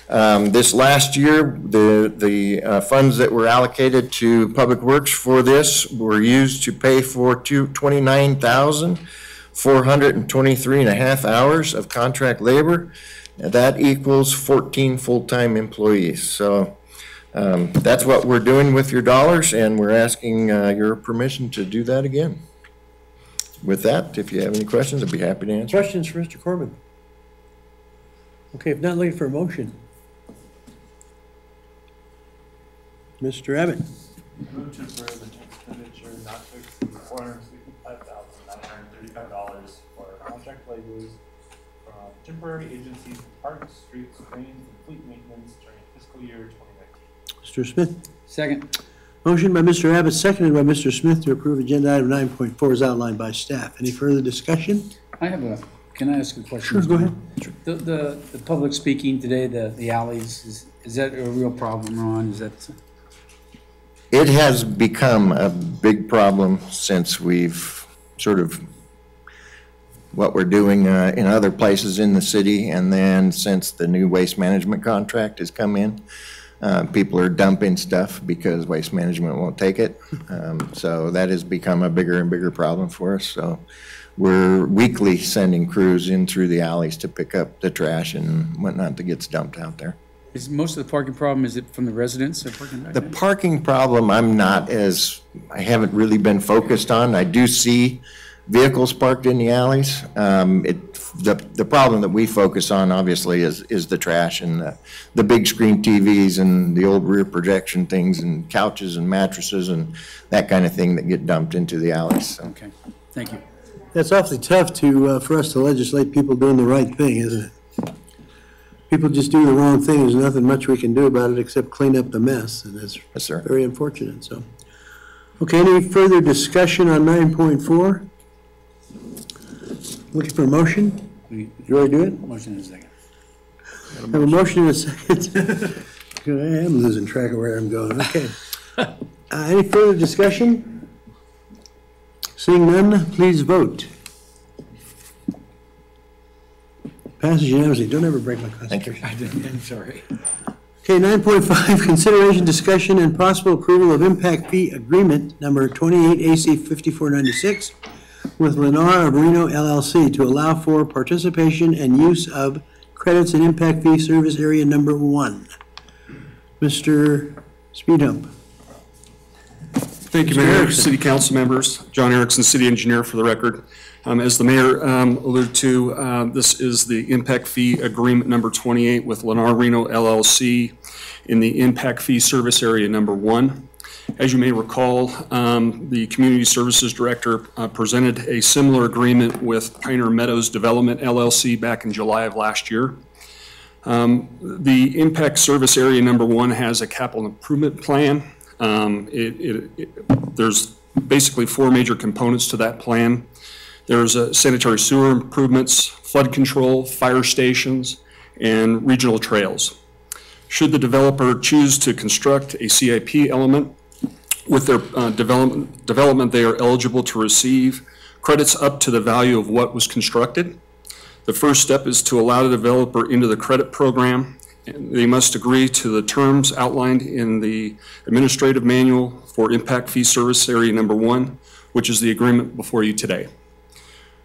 This last year, the funds that were allocated to Public Works for this were used to pay for 29,423 and a half hours of contract labor. That equals 14 full-time employees. So that's what we're doing with your dollars, and we're asking your permission to do that again. With that, if you have any questions, I'd be happy to answer. Questions for Mr. Corbin? Okay, if not, looking for a motion. Mr. Abbott. Move to approve an expenditure not to exceed $465,935 for contract laborers from temporary agencies for parks, streets, drains, and fleet maintenance during fiscal year 2019. Mr. Smith. Second. Motion by Mr. Abbott, seconded by Mr. Smith to approve agenda item 9.4 as outlined by staff. Any further discussion? Can I ask a question? Sure, go ahead. The public speaking today, the alleys, is that a real problem, Ron? Is that? It has become a big problem since we've sort of, what we're doing in other places in the city, and then since the new waste management contract has come in. People are dumping stuff because waste management won't take it. So that has become a bigger and bigger problem for us. So we're weekly sending crews in through the alleys to pick up the trash and whatnot that gets dumped out there. Is most of the parking problem, is it from the residents? The parking problem, I haven't really been focused on. I do see vehicles parked in the alleys. The problem that we focus on, obviously, is the trash and the big screen TVs and the old rear projection things and couches and mattresses and that kind of thing that get dumped into the alleys. So. Okay, thank you. That's awfully tough for us to legislate people doing the right thing, isn't it? People just do the wrong thing. There's nothing much we can do about it except clean up the mess, and that's very unfortunate. So, okay, any further discussion on 9.4? Looking for a motion? You already do it? Motion in a second. Have a motion in a second. I am losing track of where I'm going. Okay. Any further discussion? Seeing none, please vote. Passes unanimously. Don't ever break my concentration. I didn't, I'm sorry. Okay, 9.5, consideration, discussion, and possible approval of impact fee agreement number 28 AC 5496 with Lennar of Reno LLC to allow for participation and use of credits in impact fee service area number 1. Mr. Speedhump. Thank you, Mayor, City Council members. John Erickson, City Engineer, for the record. As the Mayor alluded to, this is the impact fee agreement number 28 with Lennar Reno LLC in the impact fee service area number 1. As you may recall, the Community Services Director presented a similar agreement with Pioneer Meadows Development LLC back in July of last year. The impact service area number 1 has a capital improvement plan. There's basically 4 major components to that plan. There's sanitary sewer improvements, flood control, fire stations, and regional trails. Should the developer choose to construct a CIP element with their development, they are eligible to receive credits up to the value of what was constructed. The first step is to allow the developer into the credit program. They must agree to the terms outlined in the administrative manual for impact fee service area number 1, which is the agreement before you today.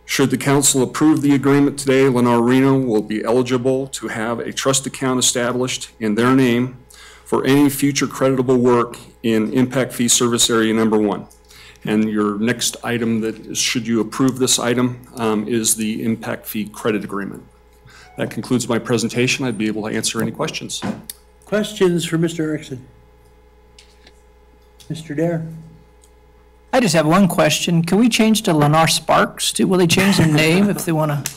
Should the council approve the agreement today, Lennar Reno will be eligible to have a trust account established in their name for any future creditable work in impact fee service area number 1. And your next item, that should you approve this item, is the impact fee credit agreement. That concludes my presentation. I'd be able to answer any questions. Questions for Mr. Erickson? Mr. Dare? I just have one question. Can we change to Lennar Sparks? Will they change their name if they want to?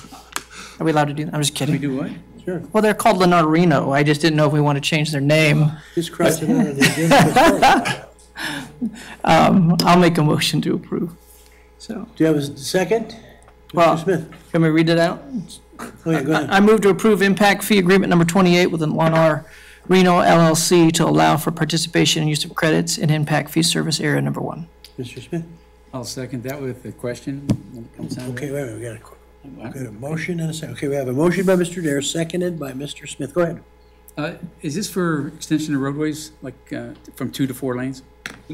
Are we allowed to do that? I'm just kidding. We do what? Sure. Well, they're called Lennar Reno. I just didn't know if we want to change their name. Just cross it out of the agenda. I'll make a motion to approve. So. Do you have a second? Well, Mr. Smith? Can we read it out? Oh, yeah, go ahead. I move to approve impact fee agreement number 28 with Lennar Reno LLC to allow for participation and use of credits in impact fee service area number 1. Mr. Smith? I'll second that with a question. Okay, wait a minute, we got a motion and a second. Okay, we have a motion by Mr. Dare, seconded by Mr. Smith. Go ahead. Is this for extension of roadways, like from 2 to 4 lanes?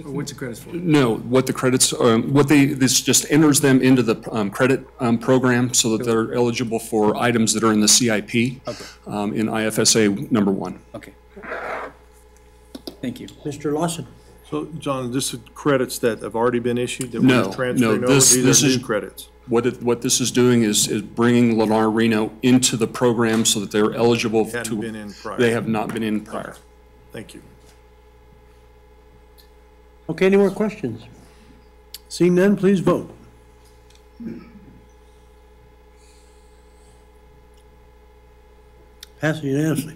Or what's the credits for? No, what the credits, this just enters them into the credit program so that they're eligible for items that are in the CIP in IFSA number 1. Okay. Thank you. Mr. Lawson? So, John, this is credits that have already been issued that No, we're transferring no, over? this These are is new credits? What this is doing is bringing Lennar Reno into the program so that they're eligible to. Hadn't been in prior. They have not been in prior. Thank you. Okay, any more questions? Seeing none, please vote. Passes unanimously.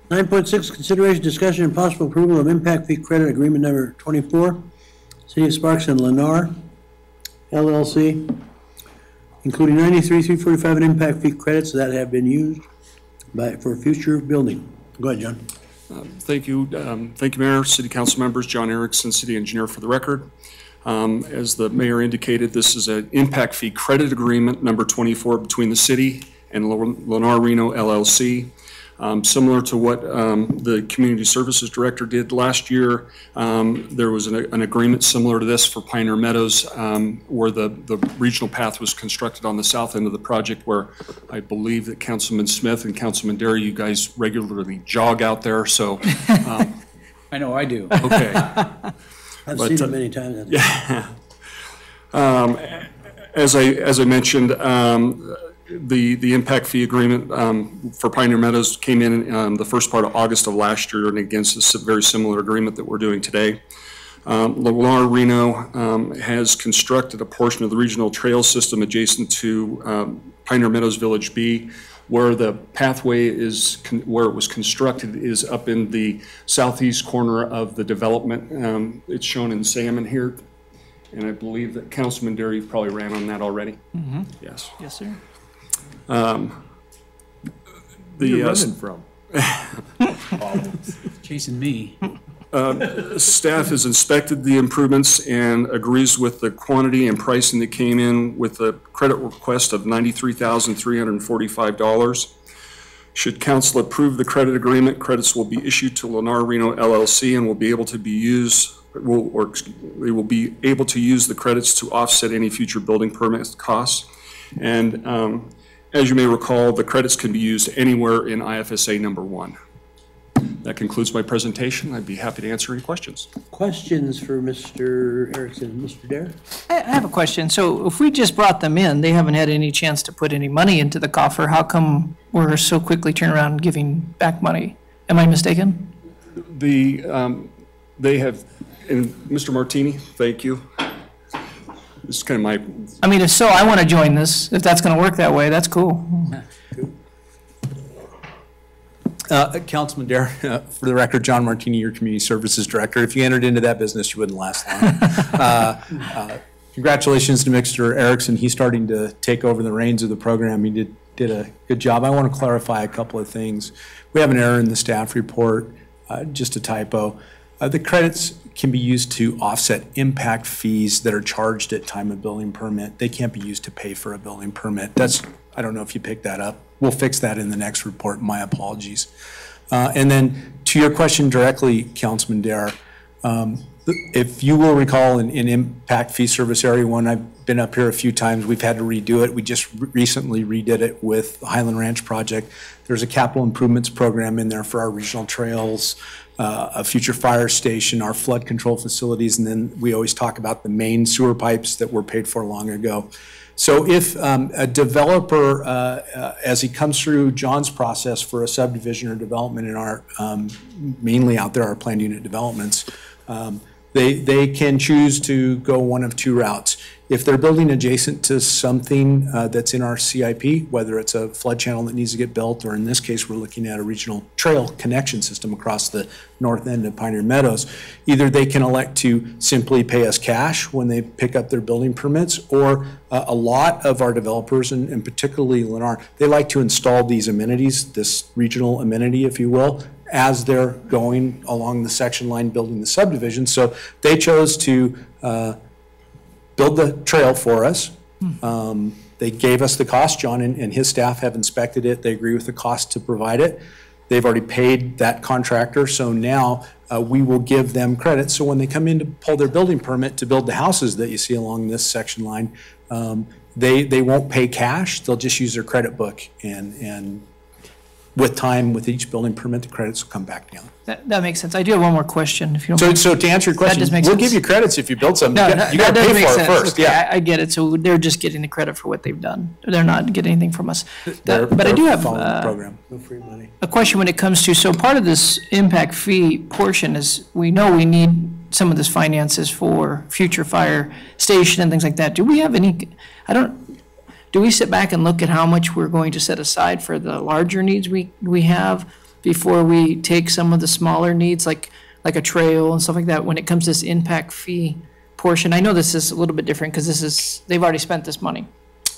9.6, consideration, discussion, and possible approval of impact fee credit agreement number 24, City of Sparks and Lennar LLC, including 93,345 in impact fee credits that have been used for future building. Go ahead, John. Thank you. Thank you, Mayor, City Council members, John Erickson, City Engineer for the record. As the Mayor indicated, this is an impact fee credit agreement number 24 between the city and Lennar Reno LLC. Similar to what the Community Services Director did last year, there was an agreement similar to this for Pioneer Meadows where the regional path was constructed on the south end of the project, where I believe that Councilman Smith and Councilman Derry, you guys regularly jog out there, so. I know I do. Okay. I've seen it many times. Yeah. As I mentioned, the impact fee agreement for Pioneer Meadows came in the first part of August of last year, and against a very similar agreement that we're doing today. Lennar Reno has constructed a portion of the regional trail system adjacent to Pioneer Meadows Village B, where the pathway is, where it was constructed is up in the southeast corner of the development. It's shown in salmon here, and I believe that Councilman Derry probably ran on that already. Mm-hmm. Yes. Yes, sir. Where you running from? Chasing me. Staff has inspected the improvements and agrees with the quantity and pricing that came in with a credit request of $93,345. Should council approve the credit agreement, credits will be issued to Lennar Reno LLC and will be able to be used, they will be able to use the credits to offset any future building permit costs. And as you may recall, the credits can be used anywhere in IFSA number 1. That concludes my presentation. I'd be happy to answer any questions. Questions for Mr. Erickson? Mr. Dare? I have a question. So if we just brought them in, they haven't had any chance to put any money into the coffer. How come we're so quickly turning around and giving back money? Am I mistaken? They have, and Mr. Martini, thank you. This is kind of my... I mean, if so, I want to join this. If that's going to work that way, that's cool. Councilman Dare, for the record, John Martini, your Community Services Director. If you entered into that business, you wouldn't last long. Congratulations to Mr. Erickson. He's starting to take over the reins of the program. He did a good job. I want to clarify a couple of things. We have an error in the staff report, just a typo. The credits can be used to offset impact fees that are charged at time of building permit. They can't be used to pay for a building permit. That's, I don't know if you picked that up. We'll fix that in the next report. My apologies. And then to your question directly, Councilman Dare, if you will recall in Impact Fee Service Area 1, I've been up here a few times. We've had to redo it. We just recently redid it with the Highland Ranch project. There's a capital improvements program in there for our regional trails, a future fire station, our flood control facilities, and then we always talk about the main sewer pipes that were paid for long ago. So if a developer, as he comes through John's process for a subdivision or development in our, mainly out there, our planned unit developments, they can choose to go one of two routes. If they're building adjacent to something that's in our CIP, whether it's a flood channel that needs to get built, or in this case, we're looking at a regional trail connection system across the north end of Pioneer Meadows, either they can elect to simply pay us cash when they pick up their building permits, or a lot of our developers, and particularly Lennar, they like to install these amenities, this regional amenity, if you will, as they're going along the section line building the subdivision. So they chose to build the trail for us. They gave us the cost. John and his staff have inspected it. They agree with the cost to provide it. They've already paid that contractor, so now we will give them credit. So when they come in to pull their building permit to build the houses that you see along this section line, they won't pay cash, they'll just use their credit book, and with time, with each building permit, the credits will come back down. That makes sense. I do have one more question, if you don't mind. So to answer your question, does make we'll sense. give you credits if you build something. No, You that gotta does pay make for it sense. first, Okay, yeah. I get it. So they're just getting the credit for what they've done. They're not getting anything from us. But I do have Following the program. No free money. a question when it comes to, so part of this impact fee portion is, we know we need some of this finances for future fire station and things like that. Do we have any, do we sit back and look at how much we're going to set aside for the larger needs we have before we take some of the smaller needs, like a trail and stuff like that, when it comes to this impact fee portion? I know this is a little bit different because they've already spent this money.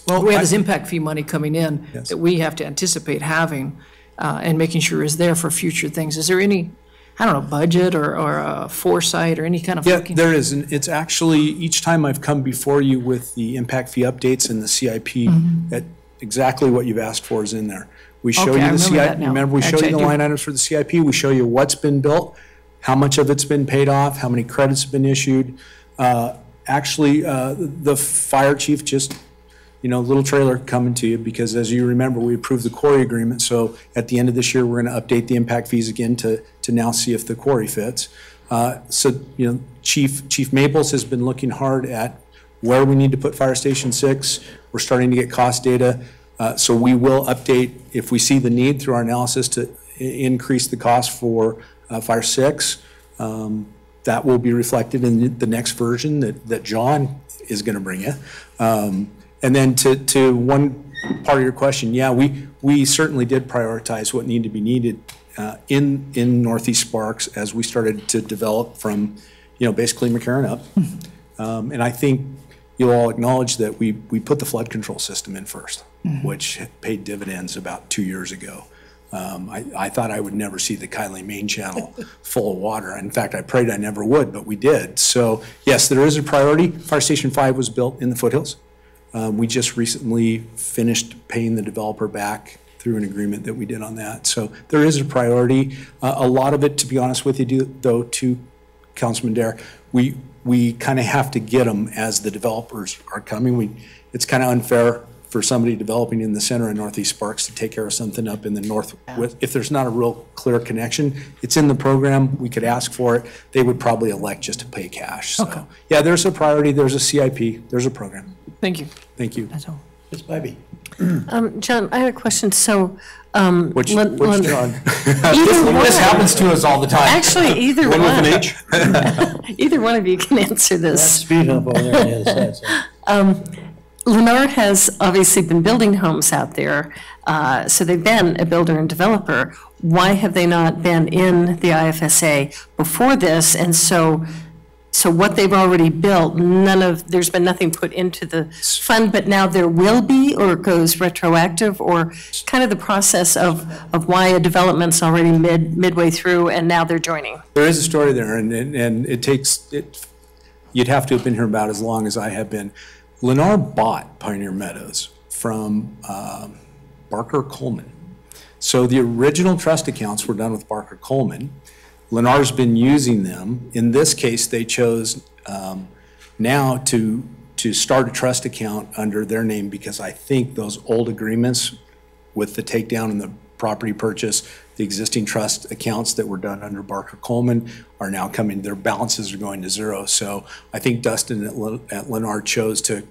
Well, We have this impact fee money coming in Yes. that we have to anticipate having and making sure is there for future things. Is there any, I don't know, budget or a foresight or any kind of Yeah, looking? there is, and it's actually, each time I've come before you with the impact fee updates and the CIP, that exactly what you've asked for is in there. We show Okay, I you the remember that CIP, now. remember, we show Actually, you the I do. line items for the CIP, we show you what's been built, how much of it's been paid off, how many credits have been issued. Actually, the fire chief just, little trailer coming to you, because as you remember, we approved the quarry agreement, so at the end of this year, we're gonna update the impact fees again to now see if the quarry fits. Chief Maples has been looking hard at where we need to put Fire Station 6. We're starting to get cost data, so we will update if we see the need through our analysis to increase the cost for Fire 6. That will be reflected in the next version that John is gonna bring you. And then to one part of your question, yeah, we certainly did prioritize what needed to be needed in Northeast Sparks as we started to develop from, basically McCarran up. And I think you'll all acknowledge that we put the flood control system in first, which paid dividends about 2 years ago. I thought I would never see the Kylie main channel full of water. In fact, I prayed I never would, but we did. So yes, there is a priority. Fire Station 5 was built in the foothills. We just recently finished paying the developer back through an agreement that we did on that. So there is a priority. A lot of it, to be honest with you, though, to Councilman Dare, we kind of have to get them as the developers are coming. It's kind of unfair for somebody developing in the center of Northeast Sparks to take care of something up in the north. If there's not a real clear connection, it's in the program, we could ask for it. They would probably elect just to pay cash. So, yeah, there's a priority, there's a CIP, there's a program. Thank you. Thank you. That's all. Ms. Bybee. John, I had a question. So, Which John? This happens to us all the time. Actually, either One one. with an H? Either one of you can answer this. Speed hump over there on the other side. Lennar has obviously been building homes out there, so they've been a builder and developer. Why have they not been in the IFSA before this? And so what they've already built, there's been nothing put into the fund, but now there will be, or it goes retroactive, or kind of the process of why a development's already midway through and now they're joining. There is a story there, and you'd have to have been here about as long as I have been. Lennar bought Pioneer Meadows from Barker Coleman. So the original trust accounts were done with Barker Coleman. Lennar's been using them. In this case, they chose now to start a trust account under their name, because I think those old agreements with the takedown and the property purchase, the existing trust accounts that were done under Barker Coleman are now coming, their balances are going to zero. So I think Dustin at Lennar chose to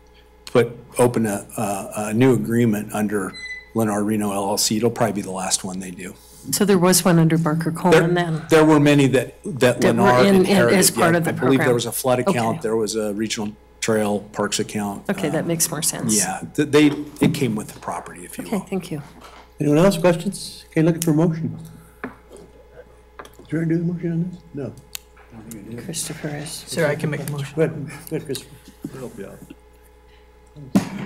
open a new agreement under Lennar Reno LLC. It'll probably be the last one they do. So there was one under Barker Coleman then? There were many that Lennar were inherited. as part of the I believe there program. was a flood account, Okay. there was a regional trail parks account. Okay, that makes more sense. Yeah, it came with the property, if you will. Okay, thank you. Anyone else, questions? Okay, looking for a motion. Did you already do the motion on this? No. Christopher is. Sir, I can make a motion. Go ahead, Christopher. Help you out.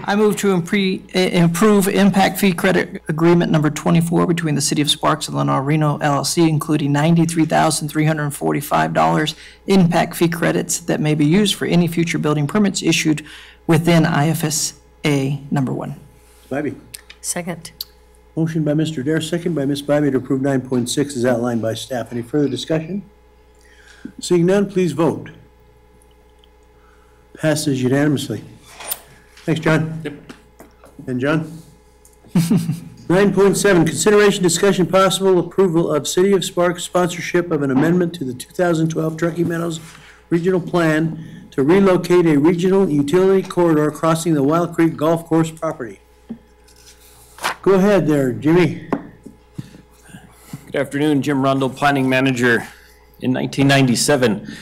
I move to improve impact fee credit agreement number 24 between the City of Sparks and Lennar Reno LLC, including $93,345 impact fee credits that may be used for any future building permits issued within IFSA number 1. Bybee. Second. Motion by Mr. Dare, second by Ms. Bybee to approve 9.6 is outlined by staff. Any further discussion? Seeing none, please vote. Passes unanimously. Thanks, John. Yep. And John? 9.7, consideration, discussion, possible approval of City of Sparks sponsorship of an amendment to the 2012 Truckee Meadows Regional Plan to relocate a regional utility corridor crossing the Wild Creek Golf Course property. Go ahead there, Jimmy. Good afternoon, Jim Rundle, Planning Manager. In 1997,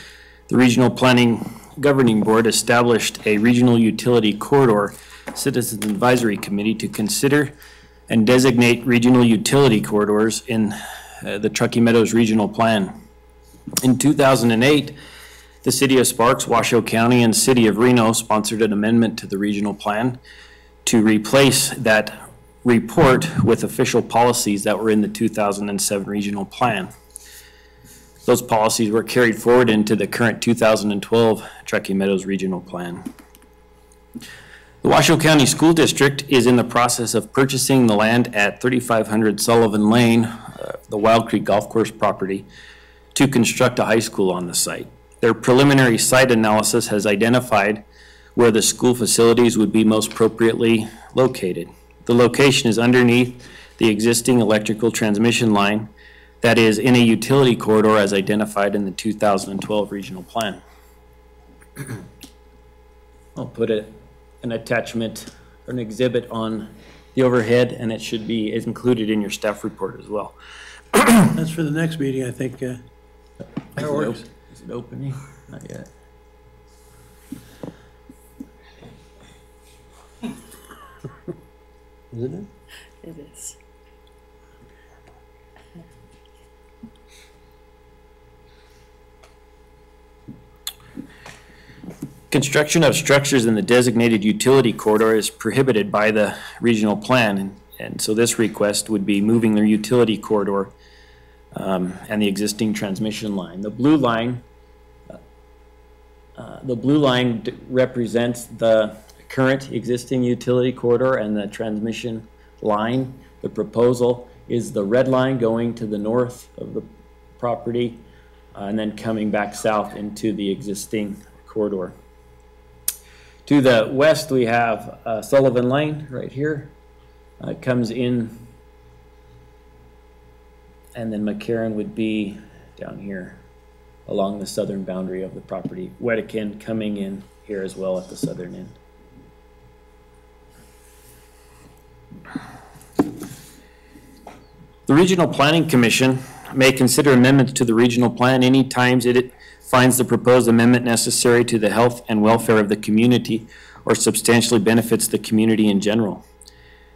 the Regional Planning Governing Board established a Regional Utility Corridor Citizens Advisory Committee to consider and designate regional utility corridors in the Truckee Meadows Regional Plan. In 2008, the City of Sparks, Washoe County, and City of Reno sponsored an amendment to the regional plan to replace that report with official policies that were in the 2007 regional plan. Those policies were carried forward into the current 2012 Truckee Meadows Regional Plan. The Washoe County School District is in the process of purchasing the land at 3500 Sullivan Lane, the Wild Creek Golf Course property, to construct a high school on the site. Their preliminary site analysis has identified where the school facilities would be most appropriately located. The location is underneath the existing electrical transmission line that is in a utility corridor as identified in the 2012 regional plan. I'll put an attachment or an exhibit on the overhead, and it should be included in your staff report as well. That's for the next meeting, I think. That works. Is it opening? Not yet. Isn't it? It is. Construction of structures in the designated utility corridor is prohibited by the regional plan, and so this request would be moving the utility corridor and the existing transmission line. The blue line represents the current existing utility corridor and the transmission line. The proposal is the red line going to the north of the property and then coming back south into the existing corridor. To the west, we have Sullivan Lane right here. It comes in, and then McCarran would be down here along the southern boundary of the property. Wedekind coming in here as well at the southern end. The Regional Planning Commission may consider amendments to the regional plan any times it finds the proposed amendment necessary to the health and welfare of the community or substantially benefits the community in general.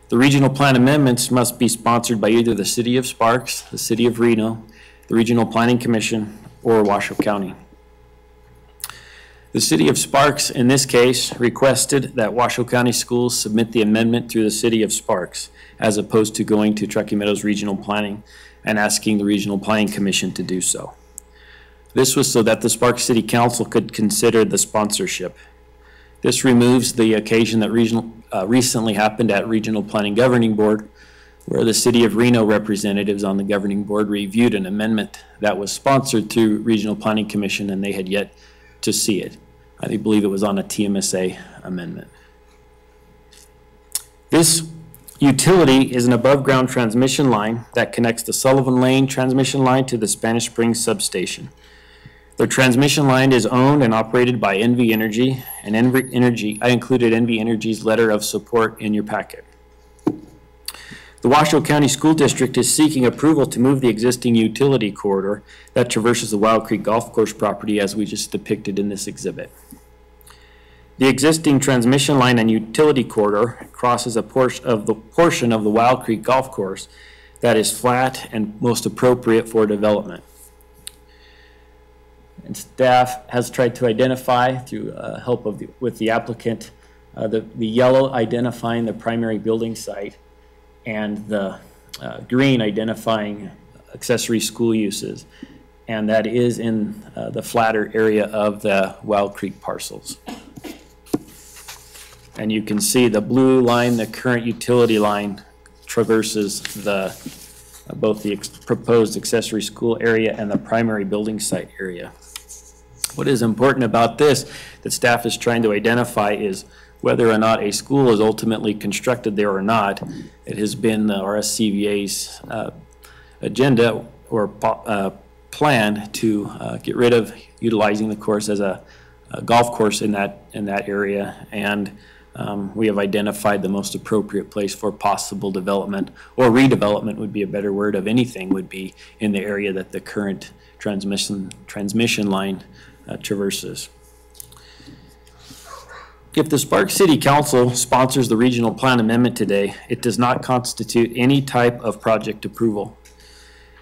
The regional plan amendments must be sponsored by either the City of Sparks, the City of Reno, the Regional Planning Commission, or Washoe County. The City of Sparks, in this case, requested that Washoe County Schools submit the amendment through the City of Sparks, as opposed to going to Truckee Meadows Regional Planning and asking the Regional Planning Commission to do so. This was so that the Sparks City Council could consider the sponsorship. This removes the occasion that recently happened at Regional Planning Governing Board, where the City of Reno representatives on the governing board reviewed an amendment that was sponsored through Regional Planning Commission, and they had yet to see it. I believe it was on a TMSA amendment. This utility is an above-ground transmission line that connects the Sullivan Lane transmission line to the Spanish Springs substation. The transmission line is owned and operated by NV Energy, and NV Energy, I included NV Energy's letter of support in your packet. The Washoe County School District is seeking approval to move the existing utility corridor that traverses the Wild Creek Golf Course property as we just depicted in this exhibit. The existing transmission line and utility corridor crosses a portion of the Wild Creek Golf Course that is flat and most appropriate for development. And staff has tried to identify through help with the applicant the yellow identifying the primary building site and the green identifying accessory school uses, and that is in the flatter area of the Wild Creek parcels. And you can see the blue line, the current utility line, traverses both the proposed accessory school area and the primary building site area. What is important about this that staff is trying to identify is whether or not a school is ultimately constructed there or not. It has been the RSCVA's agenda or plan to get rid of utilizing the course as a golf course in that area, and we have identified the most appropriate place for possible development, or redevelopment would be a better word of anything, would be in the area that the current transmission line traverses. If the Sparks City Council sponsors the regional plan amendment today, it does not constitute any type of project approval.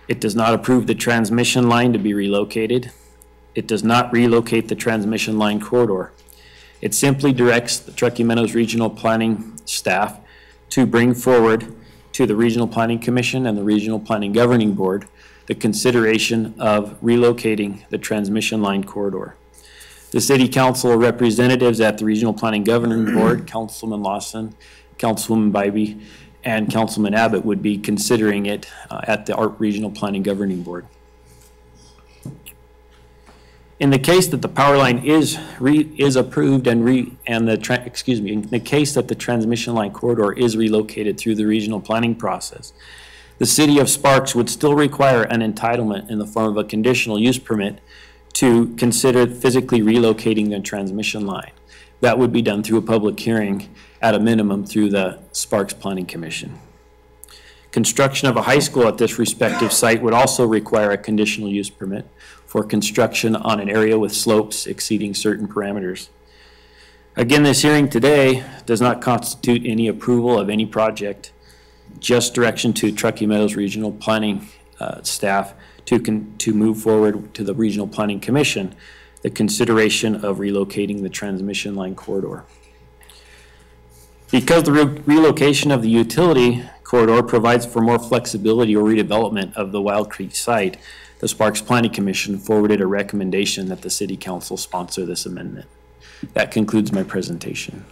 It does not approve the transmission line to be relocated. It does not relocate the transmission line corridor. It simply directs the Truckee Meadows Regional Planning staff to bring forward to the Regional Planning Commission and the Regional Planning Governing Board the consideration of relocating the transmission line corridor. The City Council representatives at the Regional Planning Governing Board, Councilman Lawson, Councilwoman Bybee, and Councilman Abbott would be considering it at the Regional Planning Governing Board. In the case that the power line is approved in the case that the transmission line corridor is relocated through the regional planning process, the City of Sparks would still require an entitlement in the form of a conditional use permit to consider physically relocating the transmission line. That would be done through a public hearing at a minimum through the Sparks Planning Commission. Construction of a high school at this respective site would also require a conditional use permit for construction on an area with slopes exceeding certain parameters. Again, this hearing today does not constitute any approval of any project, just direction to Truckee Meadows Regional Planning staff to move forward to the Regional Planning Commission the consideration of relocating the transmission line corridor. Because the relocation of the utility corridor provides for more flexibility or redevelopment of the Wild Creek site, the Sparks Planning Commission forwarded a recommendation that the City Council sponsor this amendment. That concludes my presentation.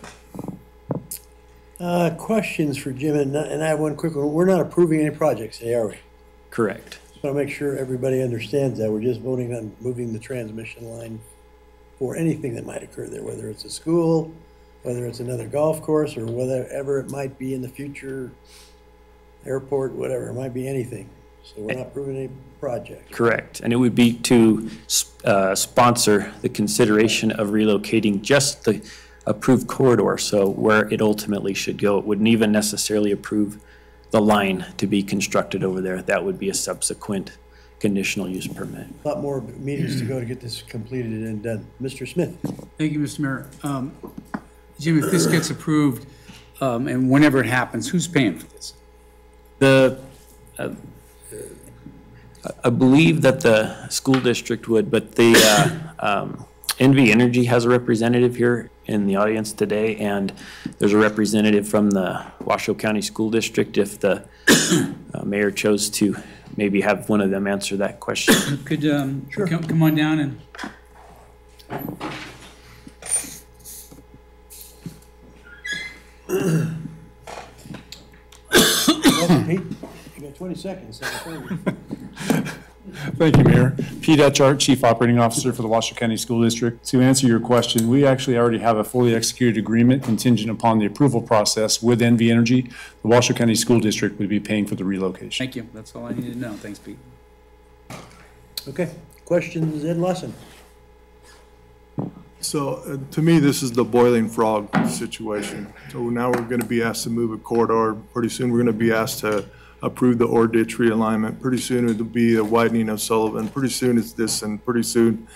Questions for Jim, and I have one quick one. We're not approving any projects today, are we? Correct. Just want to make sure everybody understands that. We're just voting on moving the transmission line for anything that might occur there, whether it's a school, whether it's another golf course, or whatever it might be in the future, airport, whatever, it might be anything. So we're not approving any project. Correct, and it would be to sponsor the consideration of relocating just the approved corridor, so where it ultimately should go. It wouldn't even necessarily approve the line to be constructed over there. That would be a subsequent conditional use permit. A lot more meetings to go to get this completed and done. Mr. Smith. Thank you, Mr. Mayor. Jim, if this gets approved, and whenever it happens, who's paying for this? I believe that the school district would, but the NV Energy has a representative here in the audience today, and there's a representative from the Washoe County School District if the mayor chose to maybe have one of them answer that question. Could sure. Come on down and. Welcome, Pete. You got 20 seconds. Thank you, Mayor. Pete Etchart, Chief Operating Officer for the Washoe County School District. To answer your question, we actually already have a fully executed agreement contingent upon the approval process with NV Energy. The Washoe County School District would be paying for the relocation. Thank you. That's all I needed to know. Thanks, Pete. Okay. Questions, Ed Lawson? So to me, this is the boiling frog situation. So now we're going to be asked to move a corridor. Pretty soon we're going to be asked to approve the ore ditch realignment. Pretty soon it'll be a widening of Sullivan. Pretty soon it's this, and pretty soon,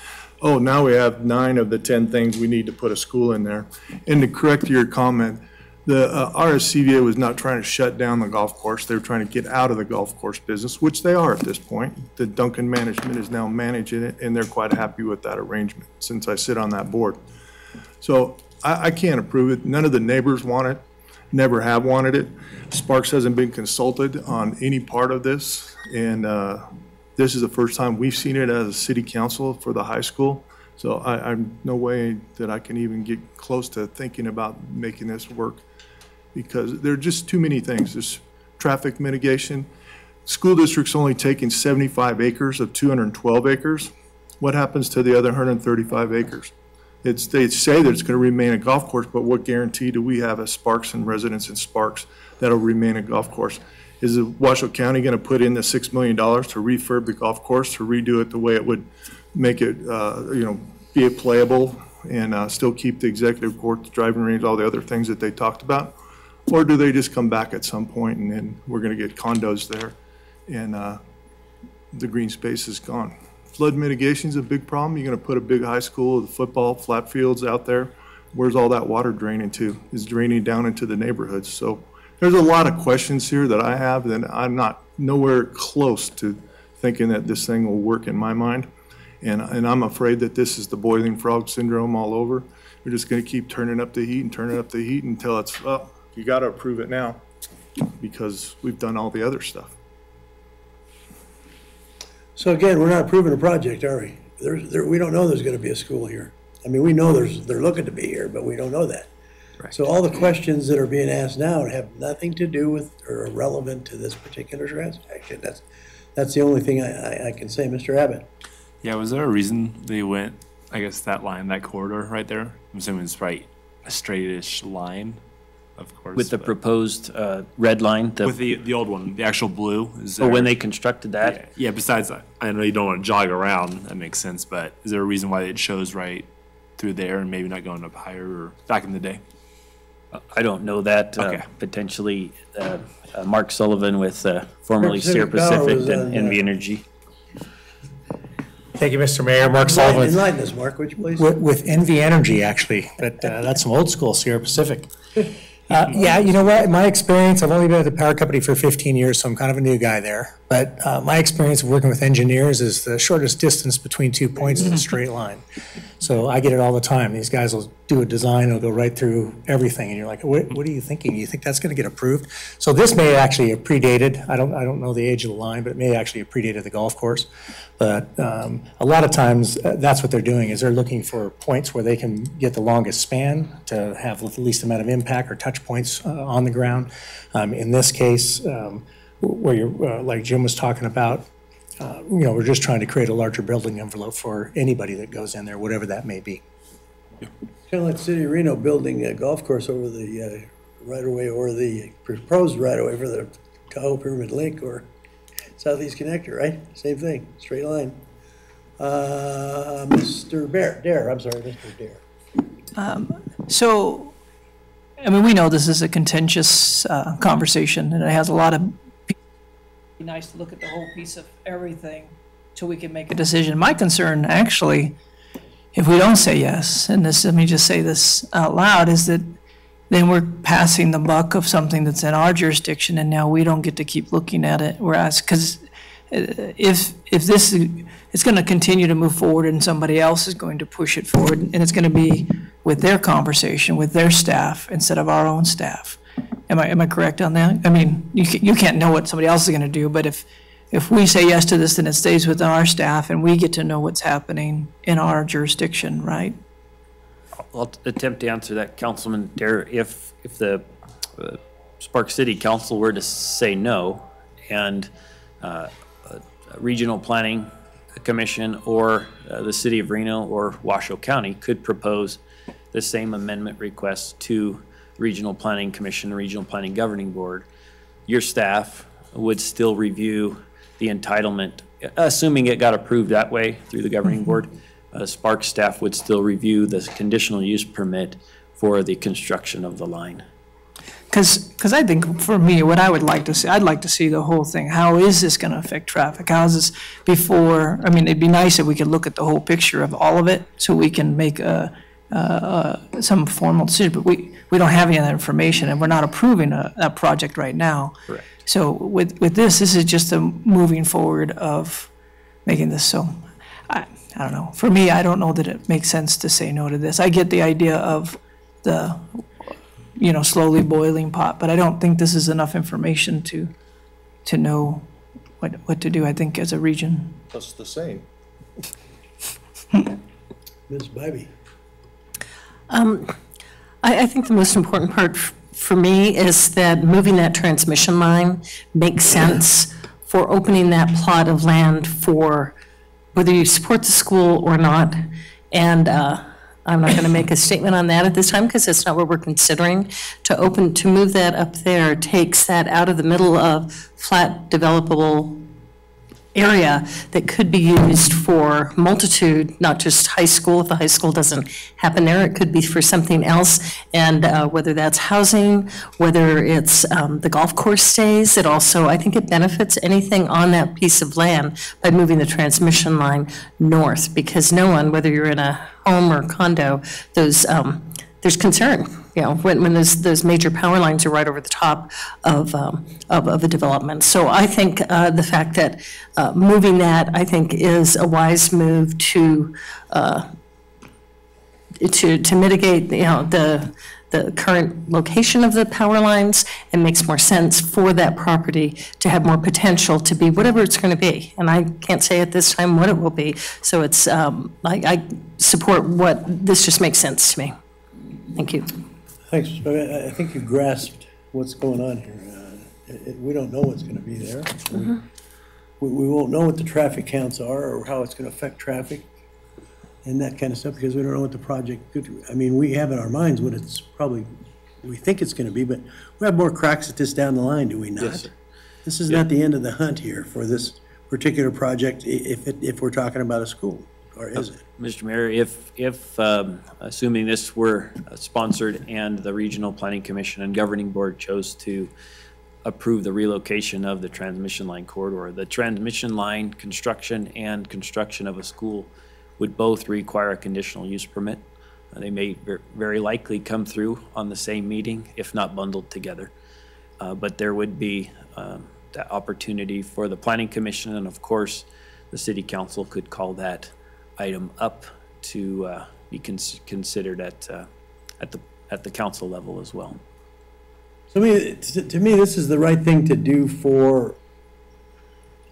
oh, now we have 9 of the 10 things we need to put a school in there. And to correct your comment, the RSCVA was not trying to shut down the golf course. They were trying to get out of the golf course business, which they are at this point. The Duncan management is now managing it, and they're quite happy with that arrangement since I sit on that board. So I can't approve it. None of the neighbors want it, never have wanted it. Sparks hasn't been consulted on any part of this, and this is the first time we've seen it as a city council for the high school. So I'm no way that I can even get close to thinking about making this work, because there are just too many things. There's traffic mitigation. School district's only taking 75 acres of 212 acres. What happens to the other 135 acres? They say that it's going to remain a golf course, but what guarantee do we have as Sparks and residents in Sparks that'll remain a golf course? Is Washoe County going to put in the $6 million to refurb the golf course, to redo it the way it would make it, be playable and still keep the executive court, the driving range, all the other things that they talked about? Or do they just come back at some point and then we're going to get condos there and the green space is gone? Flood mitigation is a big problem. You're going to put a big high school, the football, flat fields out there. Where's all that water draining to? It's draining down into the neighborhoods. So there's a lot of questions here that I have that I'm not nowhere close to thinking that this thing will work in my mind. And I'm afraid that this is the boiling frog syndrome all over. We're just going to keep turning up the heat and turning up the heat until it's, oh, you got to approve it now because we've done all the other stuff. So again, we're not approving a project, are we? We don't know there's going to be a school here. I mean, we know they're looking to be here, but we don't know that. Right. So all the questions that are being asked now have nothing to do with or are relevant to this particular transaction. That's the only thing I can say, Mr. Abbott. Yeah, was there a reason they went, I guess, that line, that corridor right there? I'm assuming it's right, a straightish line, of course. With the proposed red line? With the old one, the actual blue? Is there, when they constructed that? Yeah, besides, I know you don't want to jog around, that makes sense, but is there a reason why it shows right through there and maybe not going up higher or back in the day? I don't know that. Okay. Potentially Mark Sullivan with formerly Sierra Pacific and NV Energy. Thank you, Mr. Mayor. Mark Sullivan. Enlighten us, Mark, would you please? With NV Energy, actually, but that's some old school Sierra Pacific. Yeah, you know what, in my experience, I've only been at the power company for 15 years, so I'm kind of a new guy there. But my experience of working with engineers is the shortest distance between 2 points is a straight line. So I get it all the time. These guys will do a design, it'll go right through everything, and you're like, what are you thinking? You think that's going to get approved? So this may actually have predated, I don't know the age of the line, but it may actually have predated the golf course. But a lot of times, that's what they're doing, is they're looking for points where they can get the longest span to have the least amount of impact or touch points on the ground. In this case, where you're, like Jim was talking about, we're just trying to create a larger building envelope for anybody that goes in there, whatever that may be. Kind of like the City of Reno building a golf course over the right-of-way or the proposed right-of-way for the Tahoe Pyramid Lake or Southeast Connector, right? Same thing, straight line. Mr. Dare, I'm sorry, Mr. Dare. So, I mean, we know this is a contentious conversation, and it has a lot of. It'd be nice to look at the whole piece of everything so we can make a decision. My concern, actually, if we don't say yes, and this, let me just say this out loud, is that then we're passing the buck of something that's in our jurisdiction, and now we don't get to keep looking at it. Whereas, because if this is, it's going to continue to move forward, and somebody else is going to push it forward, and it's going to be with their conversation, with their staff, instead of our own staff. Am I correct on that? I mean, you can't know what somebody else is going to do, but if we say yes to this, then it stays within our staff, and we get to know what's happening in our jurisdiction, right? I'll attempt to answer that, Councilman Dare. If the Spark City Council were to say no, and Regional Planning Commission or the City of Reno or Washoe County could propose the same amendment request to Regional Planning Commission, Regional Planning Governing Board, your staff would still review the entitlement, assuming it got approved that way through the governing board. Spark staff would still review the conditional use permit for the construction of the line. Because I think for me, what I would like to see, I'd like to see the whole thing. How is this going to affect traffic? How is this before? I mean, it'd be nice if we could look at the whole picture of all of it so we can make some formal decision. But we don't have any of that information, and we're not approving a project right now. Correct. So with this is just a moving forward of making this so. I don't know. For me, I don't know that it makes sense to say no to this. I get the idea of the, slowly boiling pot, but I don't think this is enough information to know what to do, I think, as a region. That's the same. Ms. Bybee. I think the most important part for me is that moving that transmission line makes sense for opening that plot of land for whether you support the school or not. And I'm not going to make a statement on that at this time because that's not what we're considering. To move that up there takes that out of the middle of flat developable area that could be used for multitude, not just high school. If the high school doesn't happen there, it could be for something else. And whether that's housing, whether it's the golf course stays, it also, I think it benefits anything on that piece of land by moving the transmission line north, because no one, whether you're in a home or condo, there's concern, when those major power lines are right over the top of a development. So I think the fact that moving that, I think, is a wise move to mitigate, the current location of the power lines, and makes more sense for that property to have more potential to be whatever it's going to be. And I can't say at this time what it will be. So it's, I support this just makes sense to me. Thank you. Thanks. I think you grasped what's going on here. We don't know what's going to be there. We won't know what the traffic counts are or how it's going to affect traffic and that kind of stuff because we don't know what the project could. I mean, we have in our minds what it's probably, we think it's going to be, but we have more cracks at this down the line, do we not? Yes, sir. This is not the end of the hunt here for this particular project if we're talking about a school, or is it? Mr. Mayor, if assuming this were sponsored and the Regional Planning Commission and Governing Board chose to approve the relocation of the transmission line corridor, the transmission line construction and construction of a school would both require a conditional use permit. They may very likely come through on the same meeting, if not bundled together. But there would be that opportunity for the Planning Commission, and of course, the City Council could call that item up to be considered at the council level as well. So to me, this is the right thing to do for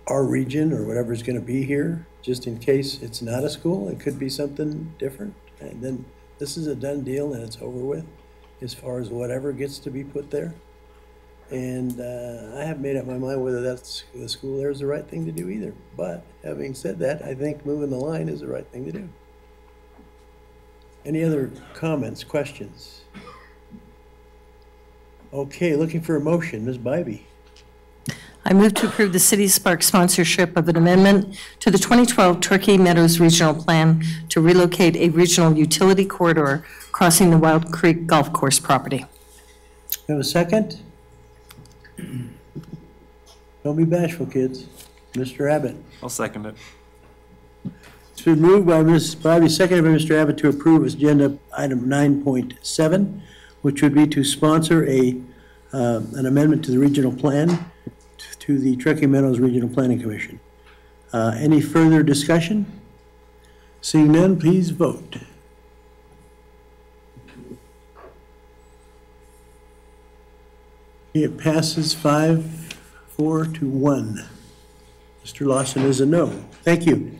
our region or whatever's going to be here, just in case it's not a school. It could be something different. And then this is a done deal and it's over with as far as whatever gets to be put there. And I haven't made up my mind whether that's the school there is the right thing to do either. But having said that, I think moving the line is the right thing to do. Any other comments, questions? Okay, looking for a motion. Ms. Bybee. I move to approve the City of Sparks sponsorship of an amendment to the 2012 Turkey Meadows Regional Plan to relocate a regional utility corridor crossing the Wild Creek Golf Course property. Have a second? Don't be bashful, kids. Mr. Abbott. I'll second it. It's been moved by Ms. Bybee, seconded by Mr. Abbott to approve agenda item 9.7, which would be to sponsor an amendment to the regional plan to the Truckee Meadows Regional Planning Commission. Any further discussion? Seeing none, please vote. It passes 5-4 to 1. Mr. Lawson is a no. Thank you.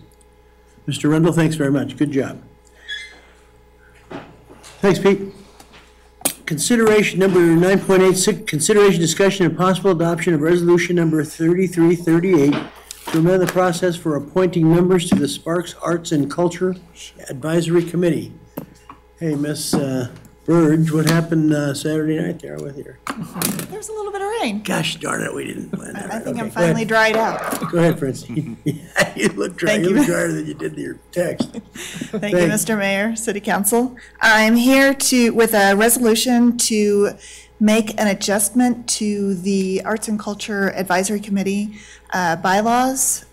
Mr. Rundle, thanks very much. Good job. Thanks, Pete. Consideration number 9.86, consideration, discussion, and possible adoption of resolution number 3338 to amend the process for appointing members to the Sparks Arts and Culture Advisory Committee. Hey, Miss Burge, what happened Saturday night there with you? There was a little bit of rain. Gosh darn it, we didn't plan that. I think Okay, I'm finally dried out. Go ahead, Francine. Yeah, you look dry. Thank You you. look drier than you did in your text. Thank you, Mr. Mayor, City Council. I'm here with a resolution to make an adjustment to the Arts and Culture Advisory Committee bylaws.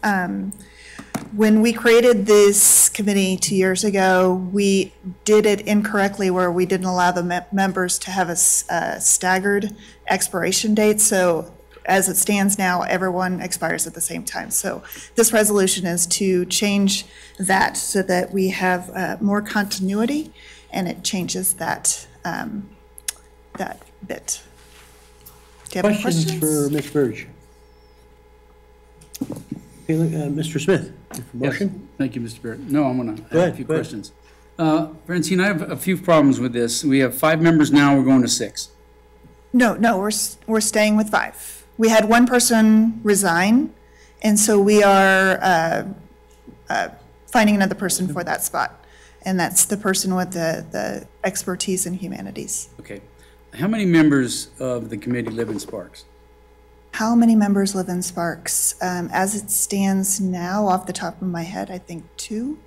When we created this committee 2 years ago, we did it incorrectly where we didn't allow the members to have a staggered expiration date. So as it stands now, everyone expires at the same time. So this resolution is to change that so that we have more continuity, and it changes that, that bit. Do you have any Questions questions? for Ms. Burge? Okay, Mr. Smith, motion? Thank you, Mr. Barrett. No, I'm going to Go add ahead, a few go ahead. questions. Francine, I have a few problems with this. We have 5 members now, we're going to 6. No, we're staying with 5. We had one person resign, and so we are finding another person for that spot. And that's the person with the expertise in humanities. Okay. How many members of the committee live in Sparks? How many members live in Sparks? As it stands now, off the top of my head, I think 2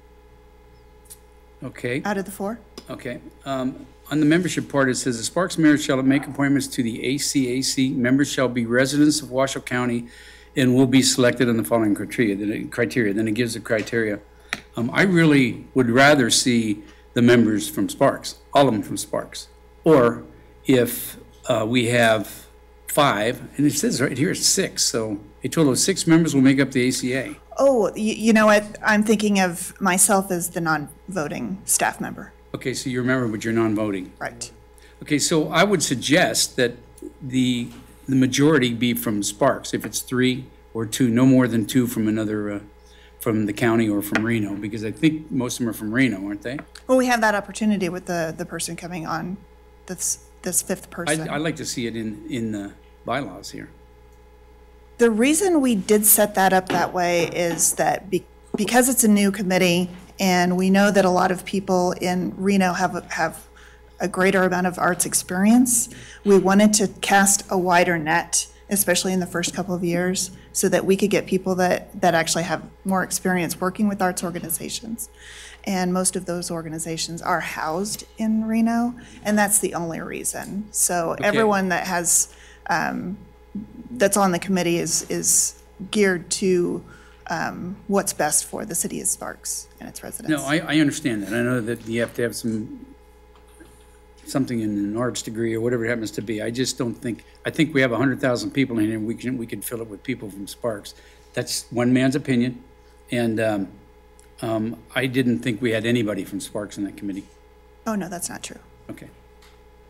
Okay. out of the 4. Okay. On the membership part, it says, the Sparks mayor shall make appointments to the ACAC. Members shall be residents of Washoe County and will be selected on the following criteria. Then it gives the criteria. I really would rather see the members from Sparks, all of them from Sparks. Or if we have 5, and it says right here it's 6, so a total of 6 members will make up the ACA. Oh, you know what? I'm thinking of myself as the non-voting staff member. Okay, so you're a member, but you're non-voting. Right. Okay, so I would suggest that the majority be from Sparks. If it's 3 or 2, no more than 2 from another, from the county or from Reno, because I think most of them are from Reno, aren't they? Well, we have that opportunity with the person coming on, this 5th person. I'd like to see it in the bylaws here. The reason we did set that up that way is that because it's a new committee, and we know that a lot of people in Reno have a greater amount of arts experience, we wanted to cast a wider net, especially in the first couple of years, so that we could get people that actually have more experience working with arts organizations. And most of those organizations are housed in Reno, and that's the only reason. So everyone that has, that's on the committee is geared to what's best for the city of Sparks and its residents. No, I understand that. I know that you have to have something in an arts degree or whatever it happens to be. I just don't think, I think we have 100,000 people in here, and we can fill it with people from Sparks. That's one man's opinion, and I didn't think we had anybody from Sparks in that committee. Oh, no, that's not true. Okay.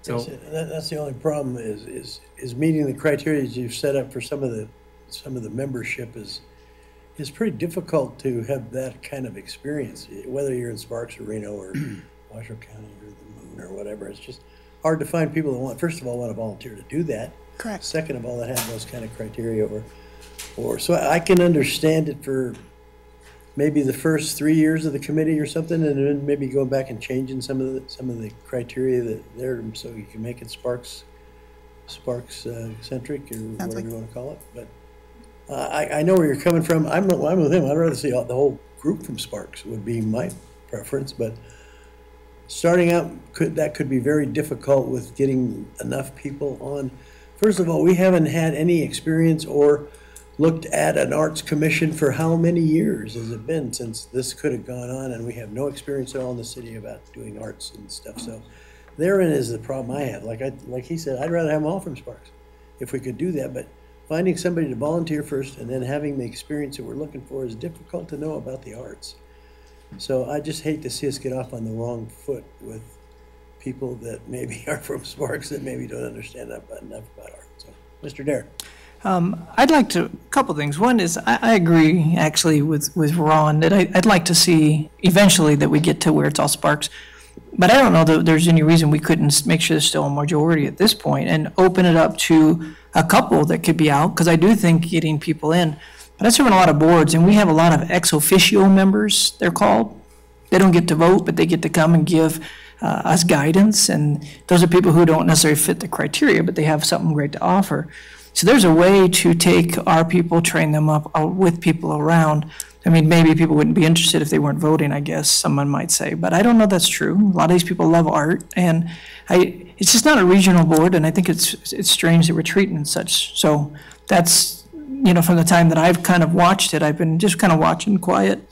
So that's the only problem is meeting the criteria you've set up for some of the membership is pretty difficult to have that kind of experience, whether you're in Sparks or Reno or Washoe County or the Moon or whatever. It's just hard to find people that want, first of all, want to volunteer to do that. Correct. Second of all, that have those kind of criteria or so I can understand it for maybe the first 3 years of the committee or something, and then maybe going back and changing some of the criteria that there, so you can make it Sparks centric or whatever you want to call it. But I know where you're coming from. I'm with him. I'd rather see the whole group from Sparks would be my preference, but starting out that could be very difficult with getting enough people on. First of all, we haven't had any experience or looked at an arts commission for how many years has it been since this could have gone on, and we have no experience at all in the city about doing arts and stuff. So therein is the problem I have. Like he said, I'd rather have them all from Sparks if we could do that, but finding somebody to volunteer first and then having the experience that we're looking for is difficult to know about the arts. So I just hate to see us get off on the wrong foot with people that maybe are from Sparks that maybe don't understand enough about art. So, Mr. Dare. I'd like to, a couple things. One is, I agree actually with Ron that I'd like to see eventually that we get to where it's all Sparks. But I don't know that there's any reason we couldn't make sure there's still a majority at this point and open it up to a couple that could be out, because I do think getting people in. But I serve on a lot of boards, and we have a lot of ex officio members, they're called. They don't get to vote, but they get to come and give us guidance. And those are people who don't necessarily fit the criteria, but they have something great to offer. So there's a way to take our people, train them up with people around. I mean, maybe people wouldn't be interested if they weren't voting, I guess, someone might say. But I don't know that's true. A lot of these people love art, and it's just not a regional board, and I think it's strange that we're treating it such. So that's, from the time that I've kind of watched it, I've been just kind of watching quiet.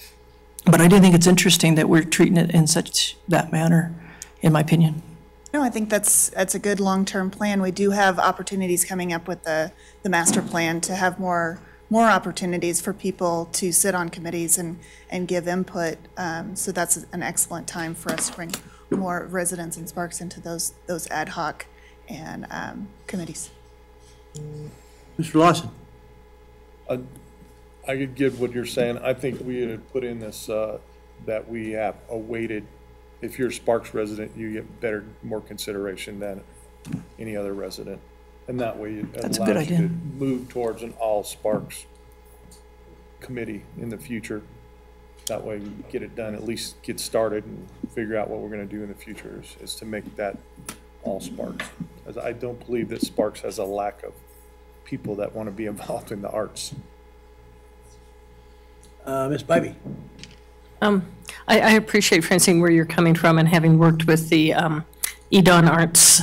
But I do think it's interesting that we're treating it in that manner, in my opinion. No, I think that's a good long-term plan. We do have opportunities coming up with the master plan to have more opportunities for people to sit on committees and give input. So that's an excellent time for us to bring more residents and Sparks into those ad hoc and committees. Mr. Lawson. I could get what you're saying. I think we had put in this, that we have a weighted, if you're a Sparks resident, you get more consideration than any other resident. And that way it That's a good allows you idea. to move towards an all Sparks committee in the future. That way we get it done, at least get started and figure out what we're gonna do in the future is to make that all Sparks. As I don't believe that Sparks has a lack of people that want to be involved in the arts. Ms. Bybee? I appreciate, Francine, where you're coming from, and having worked with the EDON Arts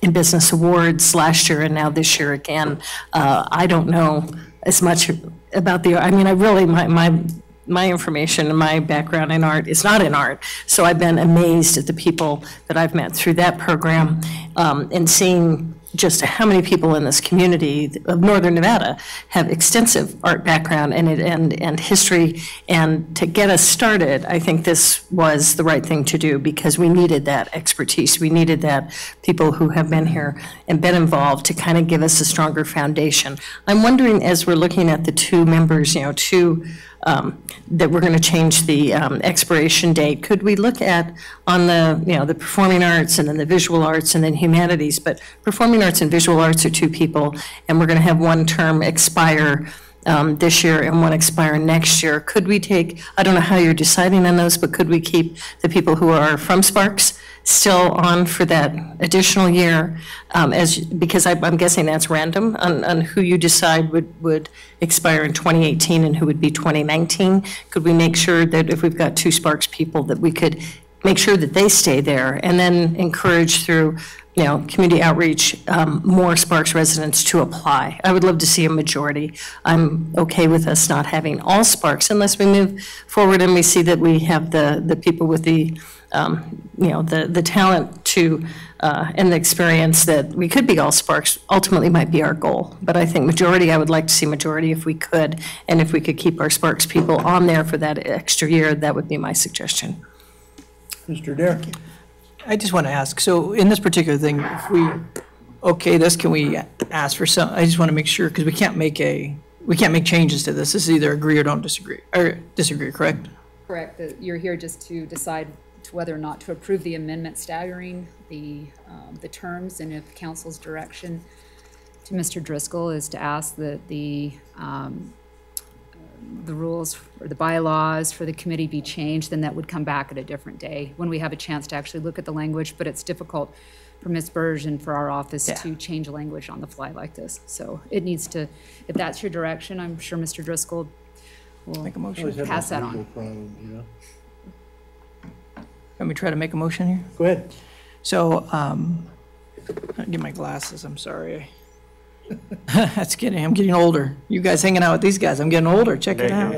in Business Awards last year and now this year again, I don't know as much about I mean, I really, my information and my background in art is not in art, so I've been amazed at the people that I've met through that program, and seeing just how many people in this community of Northern Nevada have extensive art background and history. And to get us started, I think this was the right thing to do, because we needed that expertise. We needed that people who have been here and been involved to kind of give us a stronger foundation. I'm wondering, as we're looking at the two members, that we're going to change the expiration date, could we look at on the performing arts and then the visual arts and then humanities? But performing arts and visual arts are two people, and we're going to have one term expire this year and one expire next year. Could we take, I don't know how you're deciding on those, but could we keep the people who are from Sparks still on for that additional year, because I'm guessing that's random on who you decide would expire in 2018 and who would be 2019. Could we make sure that if we've got two Sparks people, that we could make sure that they stay there, and then encourage through community outreach, more Sparks residents to apply? I would love to see a majority. I'm okay with us not having all Sparks unless we move forward and we see that we have the people with the talent to, and the experience that we could be all Sparks, ultimately might be our goal. But I think majority, I would like to see majority if we could, and if we could keep our Sparks people on there for that extra year, that would be my suggestion. Mr. Dare? I just want to ask, so in this particular thing, if we okay this, can we ask for some, I just want to make sure, because we can't make changes to this. This is either agree or don't disagree, correct? Correct. You're here just to decide whether or not to approve the amendment staggering the terms, and if council's direction to Mr. Driscoll is to ask that the rules or the bylaws for the committee be changed, then that would come back at a different day when we have a chance to actually look at the language. But it's difficult for Ms. Burge and for our office to change language on the fly like this. So it needs to, if that's your direction, I'm sure Mr. Driscoll will make a motion, pass that on. Let me try to make a motion here. Go ahead. So, I'll get my glasses, I'm sorry. I'm getting older. You guys hanging out with these guys, I'm getting older, check it out.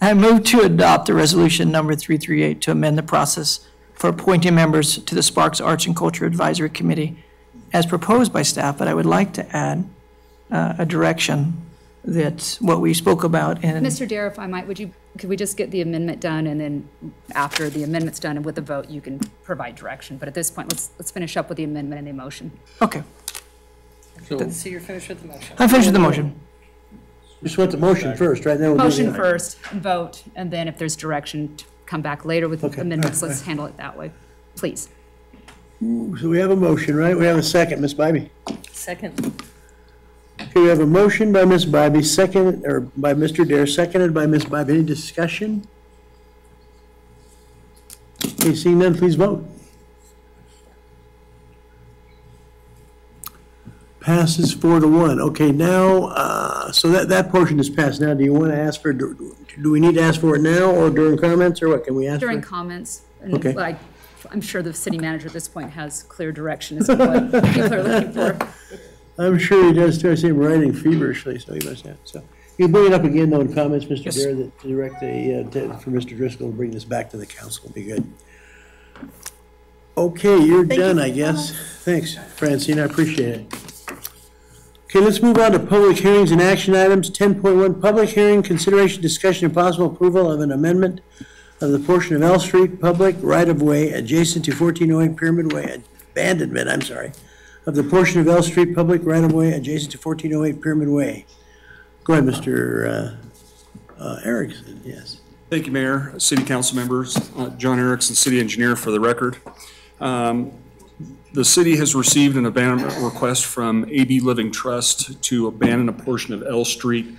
I move to adopt the resolution number 338 to amend the process for appointing members to the Sparks Arts and Culture Advisory Committee as proposed by staff, but I would like to add a direction that what we spoke about in. Mr. Dare, if I might, could we just get the amendment done, and then after the amendment's done and with the vote, you can provide direction. But at this point, let's finish up with the amendment and the motion. Okay. So you're finished with the motion? I'm finished with the motion. Just want the motion first, right? Then we'll do Motion the- first, vote, and then if there's direction, to come back later with amendments. Let's handle it that way, please. So we have a motion, right? We have a second, Ms. Bybee. Second. Okay, we have a motion by Ms. Bybee, second, or by Mr. Dare, seconded by Ms. Bybee. Any discussion? Okay, seeing none, please vote. Passes 4-1. Okay, now, so that portion is passed. Now, do you want to ask for, do we need to ask for it now or during comments, or what? Can we ask for? During comments, and Okay. I'm sure the city manager at this point has clear direction as to what people are looking for. I'm sure he does too. I see him writing feverishly, so he must have. So you bring it up again, though, in comments, Mr. Yes. Dare, that to direct for Mr. Driscoll to bring this back to the council would be good. Okay, you're done, I guess. Thanks, Francine, I appreciate it. Okay, let's move on to public hearings and action items. 10.1, public hearing, consideration, discussion, and possible approval of an amendment of the portion of L Street public right-of-way adjacent to 1408 Pyramid Way, abandonment, of the portion of L Street public right-of-way adjacent to 1408 Pyramid Way. Go ahead, Mr. Erickson, yes. Thank you, Mayor, City Council members, John Erickson, City Engineer for the record. The city has received an abandonment request from AB Living Trust to abandon a portion of L Street.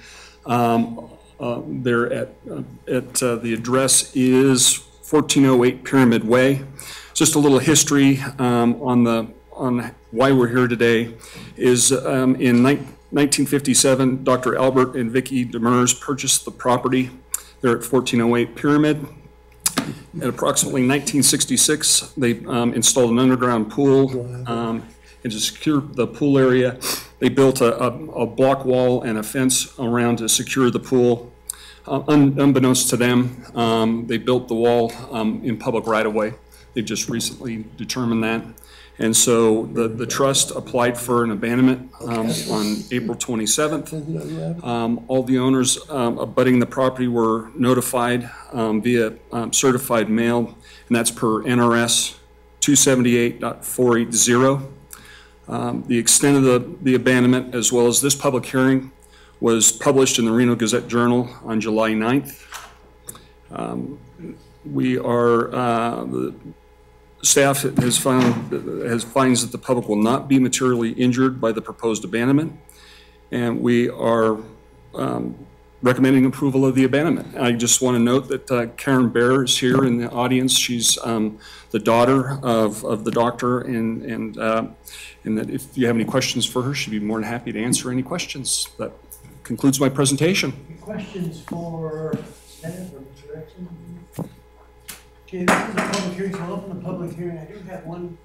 There the address is 1408 Pyramid Way. Just a little history on why we're here today is in 1957, Dr. Albert and Vicki Demers purchased the property there at 1408 Pyramid. At approximately 1966, they installed an underground pool, and to secure the pool area, they built a block wall and a fence around to secure the pool. Unbeknownst to them, they built the wall in public right-of-way. They just recently determined that. And so the trust applied for an abandonment on April 27th. All the owners abutting the property were notified via certified mail, and that's per NRS 278.480. The extent of the abandonment, as well as this public hearing, was published in the Reno Gazette-Journal on July 9th. The staff finds that the public will not be materially injured by the proposed abandonment, and we are recommending approval of the abandonment. I just want to note that Karen Bear is here in the audience. She's the daughter of the doctor, and that if you have any questions for her, she'd be more than happy to answer any questions. That concludes my presentation. Questions for staff or direction? Okay, this is a public hearing, so I'll open the public hearing. I do have one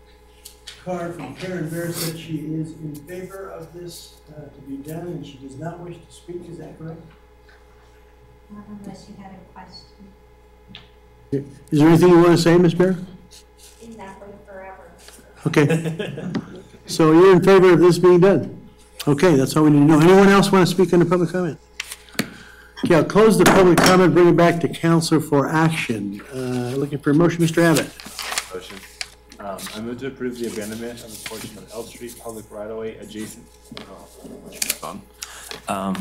card from Karen Bear that she is in favor of this to be done, and she does not wish to speak. Is that correct? Not unless you had a question. Is there anything you want to say, Ms. Bear? Exactly, forever. Okay. So you're in favor of this being done? Okay, that's all we need to know. Anyone else want to speak on the public comment? Okay, I'll close the public comment, bring it back to council for action. Looking for a motion, Mr. Abbott. Motion. I move to approve the abandonment of a portion of L Street public right-of-way adjacent. I'm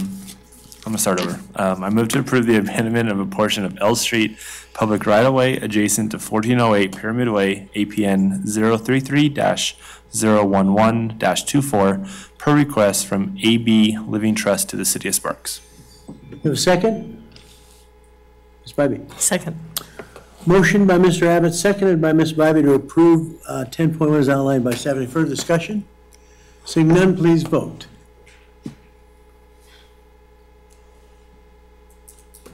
gonna start over. I move to approve the abandonment of a portion of L Street public right-of-way adjacent to 1408 Pyramid Way, APN 033-011-24, per request from AB Living Trust to the City of Sparks. You have a second? Ms. Bybee. Second. Motion by Mr. Abbott, seconded by Ms. Bybee to approve 10.1 as outlined by staff. Any further discussion? Seeing none, please vote.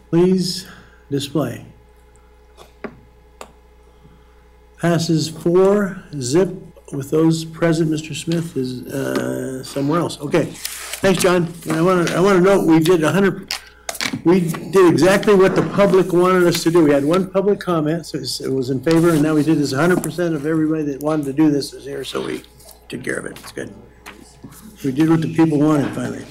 Please display. Passes 4-0 with those present. Mr. Smith is somewhere else. Okay, thanks, John. And I want to note we did exactly what the public wanted us to do. We had one public comment, so it was in favor, and now we did this. 100% of everybody that wanted to do this is here, so we took care of it. It's good. We did what the people wanted finally.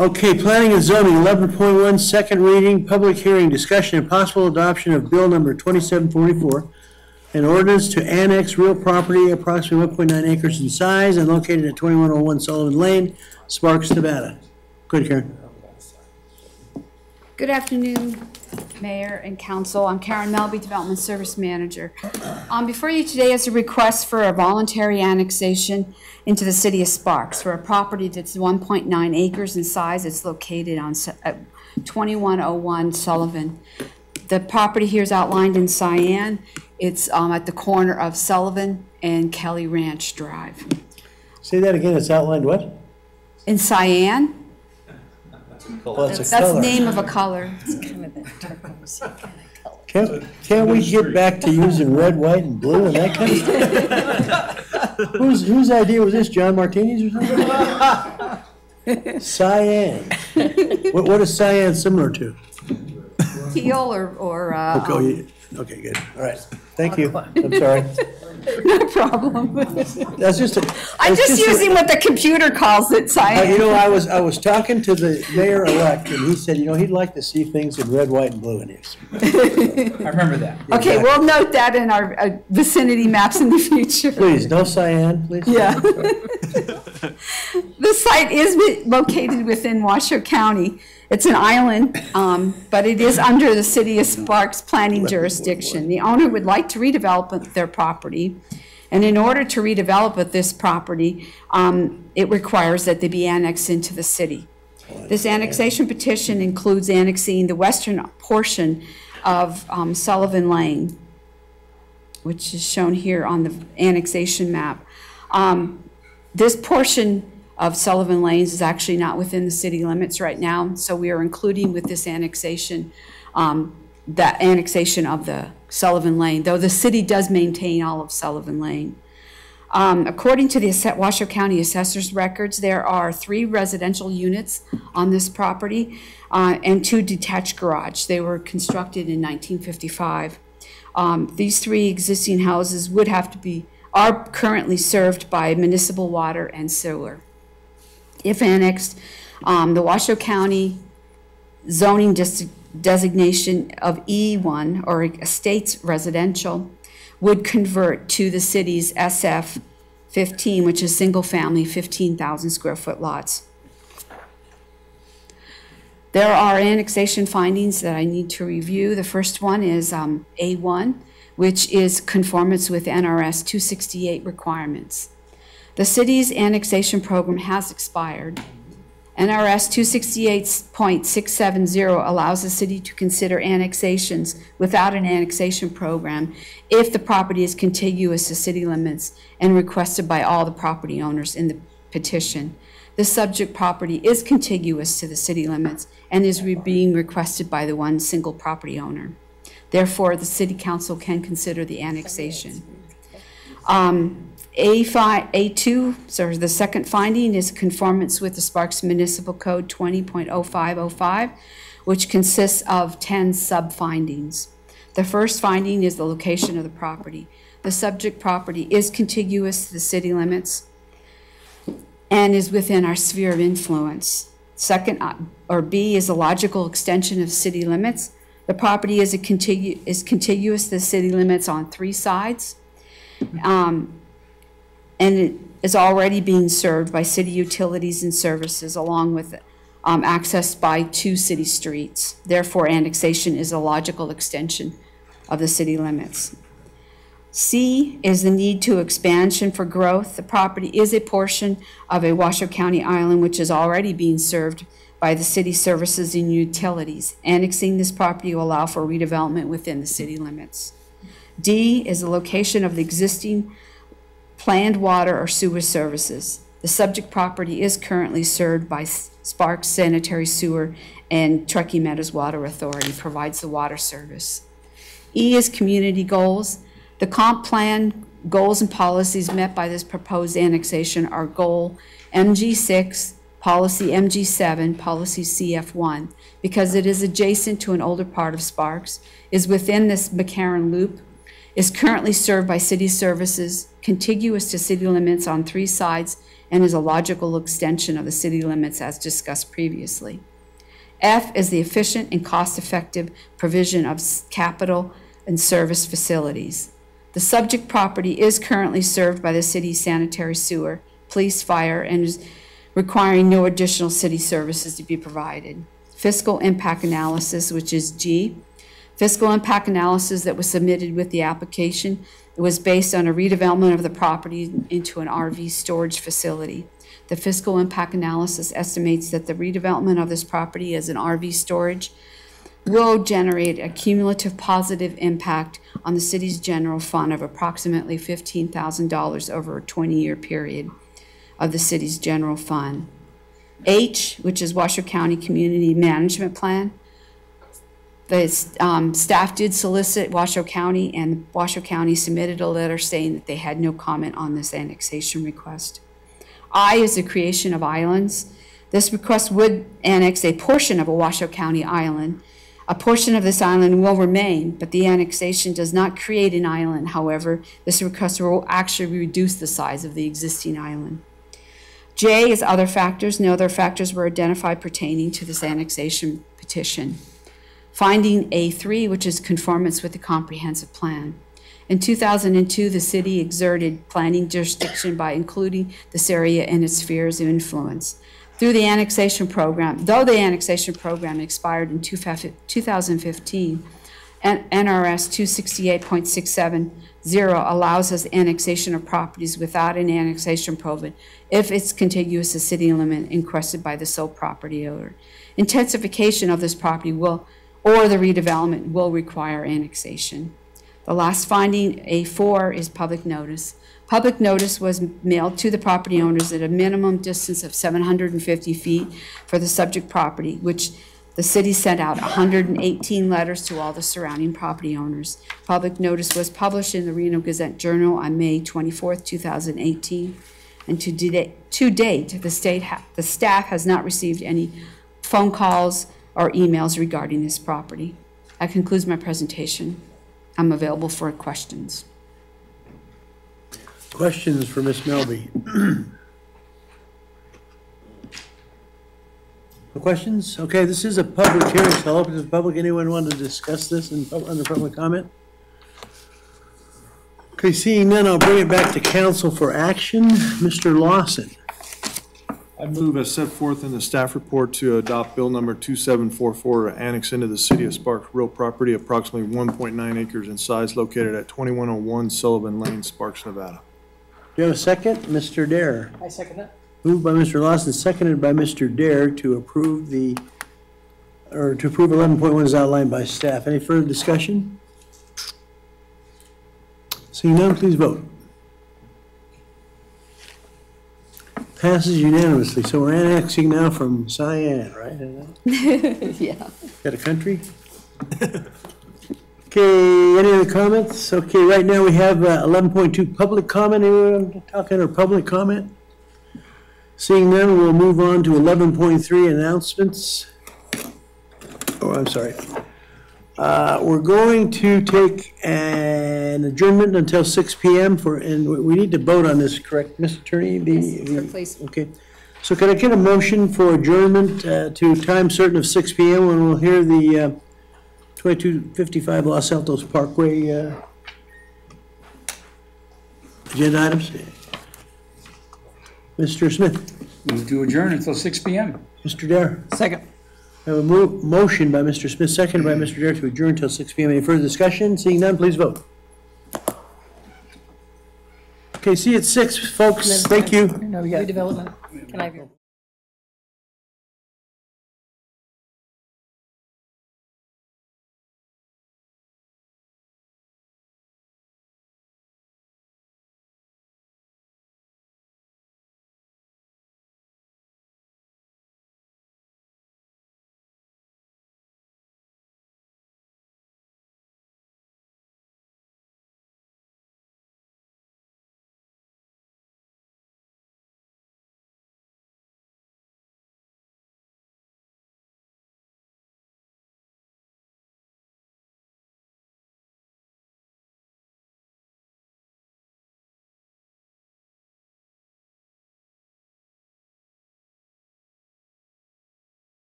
Okay, planning and zoning, 11.1, second reading, public hearing, discussion and possible adoption of bill number 2744, an ordinance to annex real property approximately 1.9 acres in size and located at 2101 Sullivan Lane, Sparks, Nevada. Go ahead, Karen. Good afternoon, Mayor and Council. I'm Karen Melby, Development Service Manager. Before you today is a request for a voluntary annexation into the City of Sparks for a property that's 1.9 acres in size. It's located on 2101 Sullivan. The property here is outlined in cyan. It's at the corner of Sullivan and Kelly Ranch Drive. Say that again. It's outlined what? In cyan. Oh, it's a That's color. the name of a color. It's kind of a turquoise kind of color. Can't we get back to using red, white, and blue and that kind of stuff? Whose idea was this? John Martini's or something? Cyan. What is cyan similar to? Teal or Okay, good. All right. Thank you. I'm sorry. No problem. That's just I'm just using what the computer calls it, cyan. You know, I was talking to the mayor-elect, and he said, you know, he'd like to see things in red, white, and blue in use. I remember that. Okay, we'll note that in our vicinity maps in the future. Please, no cyan, please. Yeah. The site is located within Washoe County, It's an island, but it is under the City of Sparks planning jurisdiction. The owner would like to redevelop their property, and in order to redevelop this property, it requires that they be annexed into the city. This annexation petition includes annexing the western portion of Sullivan Lane, which is shown here on the annexation map. This portion of Sullivan Lanes is actually not within the city limits right now, so we are including with this annexation, that annexation of the Sullivan Lane, though the city does maintain all of Sullivan Lane. According to the Washoe County Assessor's records, there are 3 residential units on this property and 2 detached garages. They were constructed in 1955. These 3 existing houses are currently served by municipal water and sewer. If annexed, the Washoe County zoning designation of E1, or estates residential, would convert to the city's SF 15, which is single family 15,000 square foot lots. There are annexation findings that I need to review. The first one is A1, which is conformance with NRS 268 requirements. The city's annexation program has expired. NRS 268.670 allows the city to consider annexations without an annexation program if the property is contiguous to city limits and requested by all the property owners in the petition. The subject property is contiguous to the city limits and is being requested by the one single property owner. Therefore, the city council can consider the annexation. A2, so the second finding, is conformance with the Sparks Municipal Code 20.0505, which consists of 10 sub-findings. The first finding is the location of the property. The subject property is contiguous to the city limits and is within our sphere of influence. Second, or B, is a logical extension of city limits. The property is contiguous to the city limits on 3 sides. And it is already being served by city utilities and services, along with access by 2 city streets. Therefore, annexation is a logical extension of the city limits. C is the need to expansion for growth. The property is a portion of a Washoe County island which is already being served by the city services and utilities. Annexing this property will allow for redevelopment within the city limits. D is the location of the existing planned water or sewer services. The subject property is currently served by Sparks Sanitary Sewer, and Truckee Meadows Water Authority provides the water service. E is community goals. The comp plan goals and policies met by this proposed annexation are goal MG6, policy MG7, policy CF1. Because it is adjacent to an older part of Sparks, is within this McCarran Loop, is currently served by city services, contiguous to city limits on 3 sides, and is a logical extension of the city limits as discussed previously. F is the efficient and cost-effective provision of capital and service facilities. The subject property is currently served by the city's sanitary sewer, police, fire, and is requiring no additional city services to be provided. Fiscal impact analysis, which is G. Fiscal impact analysis that was submitted with the application was based on a redevelopment of the property into an RV storage facility. The fiscal impact analysis estimates that the redevelopment of this property as an RV storage will generate a cumulative positive impact on the city's general fund of approximately $15,000 over a 20-year period of the city's general fund. H, which is Washoe County Community Management Plan. The staff did solicit Washoe County, and Washoe County submitted a letter saying that they had no comment on this annexation request. I is the creation of islands. This request would annex a portion of a Washoe County island. A portion of this island will remain, but the annexation does not create an island. However, this request will actually reduce the size of the existing island. J is other factors. No other factors were identified pertaining to this annexation petition. Finding A3, which is conformance with the comprehensive plan. In 2002, the city exerted planning jurisdiction by including this area in its spheres of influence. through the annexation program. Though the annexation program expired in 2015, and NRS 268.670 allows us annexation of properties without an annexation provision if it's contiguous to city limit and requested by the sole property owner. Intensification of this property will, or the redevelopment will require annexation. The last finding, A4, is public notice. Public notice was mailed to the property owners at a minimum distance of 750 feet for the subject property, which the city sent out 118 letters to all the surrounding property owners. Public notice was published in the Reno Gazette-Journal on May 24th, 2018. And to date, the staff has not received any phone calls or emails regarding this property. That concludes my presentation. I'm available for questions. Questions for Ms. Melby? No questions? Okay, this is a public hearing, so I'll open to the public. Anyone want to discuss this under public comment? Okay, seeing none, I'll bring it back to council for action. Mr. Lawson. I move as set forth in the staff report to adopt bill number 2744, annex into the city of Sparks real property approximately 1.9 acres in size located at 2101 Sullivan Lane, Sparks, Nevada. Do you have a second? Mr. Dare. I second that. Moved by Mr. Lawson, seconded by Mr. Dare to approve 11.1 as outlined by staff. Any further discussion? Seeing none, please vote. Passes unanimously. So we're annexing now from Cheyenne, right? Yeah. Got a country? Okay, any other comments? Okay, right now we have 11.2 public comment. Anyone talking or public comment? Seeing none, we'll move on to 11.3 announcements. Oh, I'm sorry. We're going to take an adjournment until 6 p.m. and we need to vote on this, correct, Mr. Attorney? Yes, sir, please. Okay. So can I get a motion for adjournment to time certain of 6 p.m. when we'll hear the 2255 Los Altos Parkway agenda items? Mr. Smith. Move to adjourn until 6 p.m. Mr. Dare. Second. I have a motion by Mr. Smith, seconded by Mr. Dare to adjourn until 6 p.m. Any further discussion? Seeing none, please vote. Okay, see you at 6, folks. Thank you. No, we got redevelopment. Can I have your?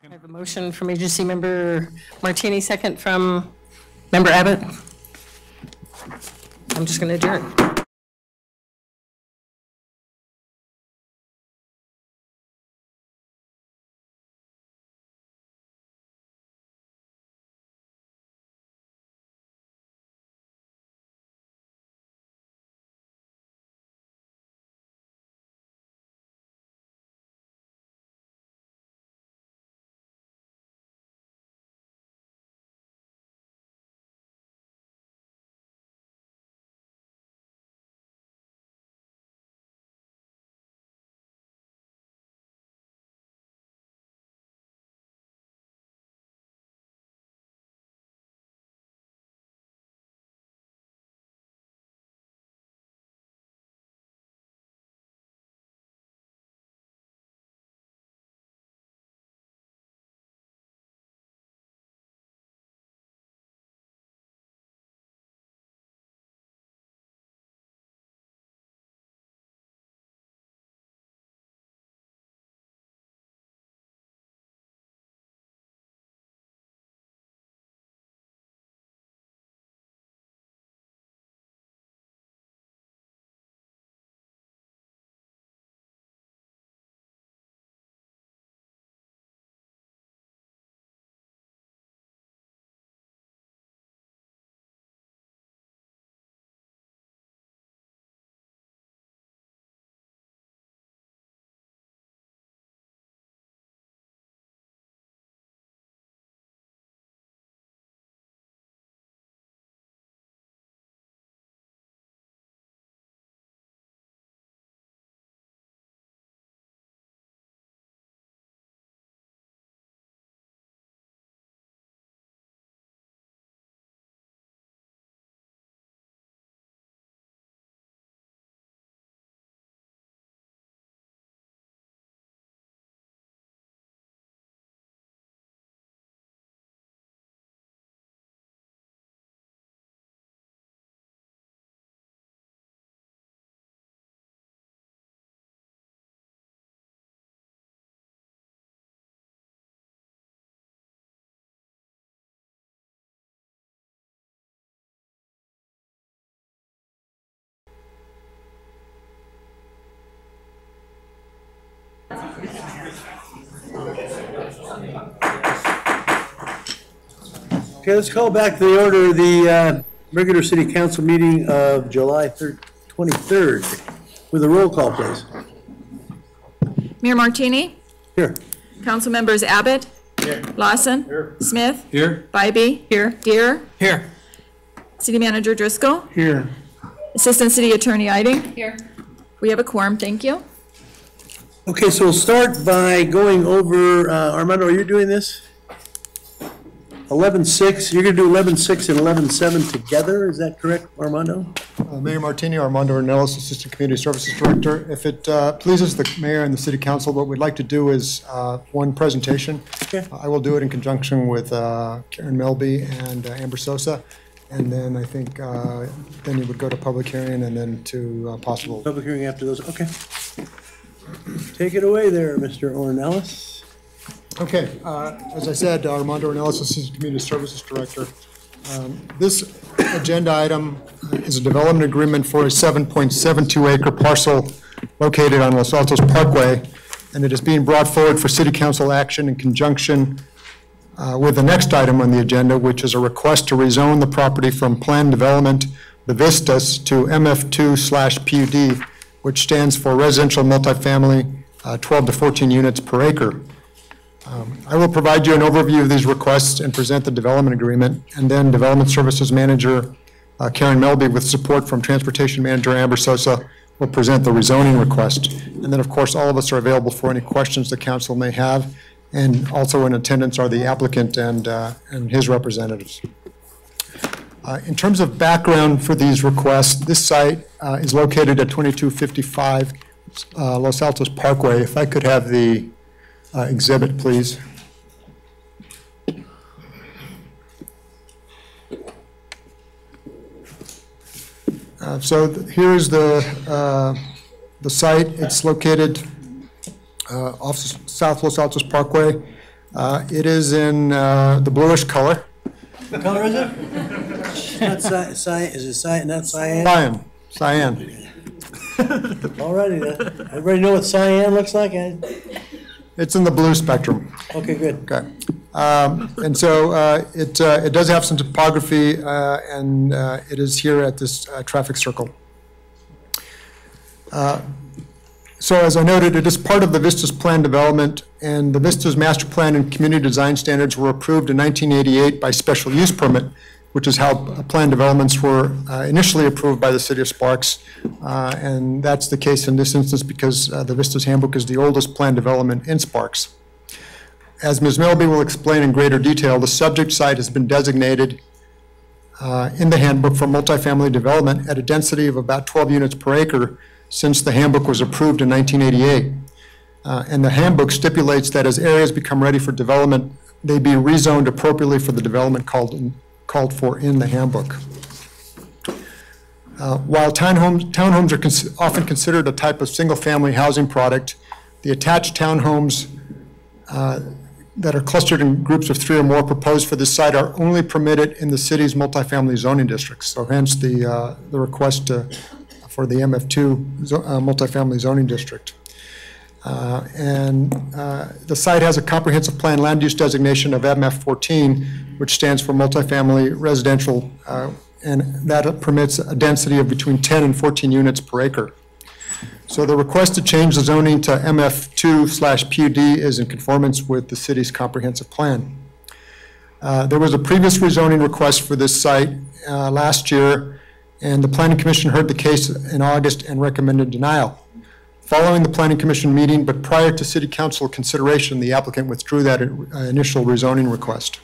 I have a motion from agency member Martini, second from member Abbott. I'm just going to adjourn. Okay, let's call back to the order of the regular city council meeting of July 23rd with a roll call, please. Mayor Martini? Here. Council members Abbott? Here. Lawson? Here. Smith? Here. Bybee? Here. Deere? Here. City Manager Driscoll? Here. Assistant City Attorney Eiding? Here. We have a quorum, thank you. Okay, so we'll start by going over, Armando, are you doing this? 11-6, you're gonna do 11-6 and 11-7 together, is that correct, Armando? Mayor Martini, Armando Ornelas, Assistant Community Services Director. If it pleases the mayor and the city council, what we'd like to do is one presentation. Okay. I will do it in conjunction with Karen Melby and Amber Sosa. And then I think then you would go to public hearing and then to possible. Public hearing after those, okay. Take it away there, Mr. Ornelas. Okay, as I said, Armando Ornelas, Assistant Community Services Director. This agenda item is a development agreement for a 7.72 acre parcel located on Los Altos Parkway, and it is being brought forward for city council action in conjunction with the next item on the agenda, which is a request to rezone the property from planned development, the Vistas, to MF2/PUD, which stands for residential multifamily, 12 to 14 units per acre. I will provide you an overview of these requests and present the development agreement, and then Development Services Manager Karen Melby, with support from Transportation Manager Amber Sosa, will present the rezoning request. And then, of course, all of us are available for any questions the council may have, and also in attendance are the applicant and his representatives. In terms of background for these requests, this site is located at 2255 Los Altos Parkway. If I could have the exhibit, please. Here is the site. It's located off South Los Altos Parkway. It is in the bluish color. What color is it? not is it cyan, not cyan? Cyan. Alrighty then. Everybody know what cyan looks like? It's in the blue spectrum. Okay, good. Okay. And so it does have some topography, and it is here at this traffic circle. So as I noted, it is part of the Vistas plan development, and the Vistas master plan and community design standards were approved in 1988 by special use permit, which is how plan developments were initially approved by the city of Sparks. And that's the case in this instance because the Vistas handbook is the oldest plan development in Sparks. As Ms. Melby will explain in greater detail, the subject site has been designated in the handbook for multifamily development at a density of about 12 units per acre since the handbook was approved in 1988. And the handbook stipulates that as areas become ready for development, they be rezoned appropriately for the development called for in the handbook. While townhomes are often considered a type of single-family housing product, the attached townhomes that are clustered in groups of 3 or more proposed for this site are only permitted in the city's multifamily zoning districts. So hence the request for the MF2 multifamily zoning district. The site has a comprehensive plan land use designation of MF14, which stands for multifamily residential, and that permits a density of between 10 and 14 units per acre. So the request to change the zoning to MF2/PUD is in conformance with the city's comprehensive plan. There was a previous rezoning request for this site last year, and the Planning Commission heard the case in August and recommended denial. Following the Planning Commission meeting, but prior to City Council consideration, the applicant withdrew that initial rezoning request.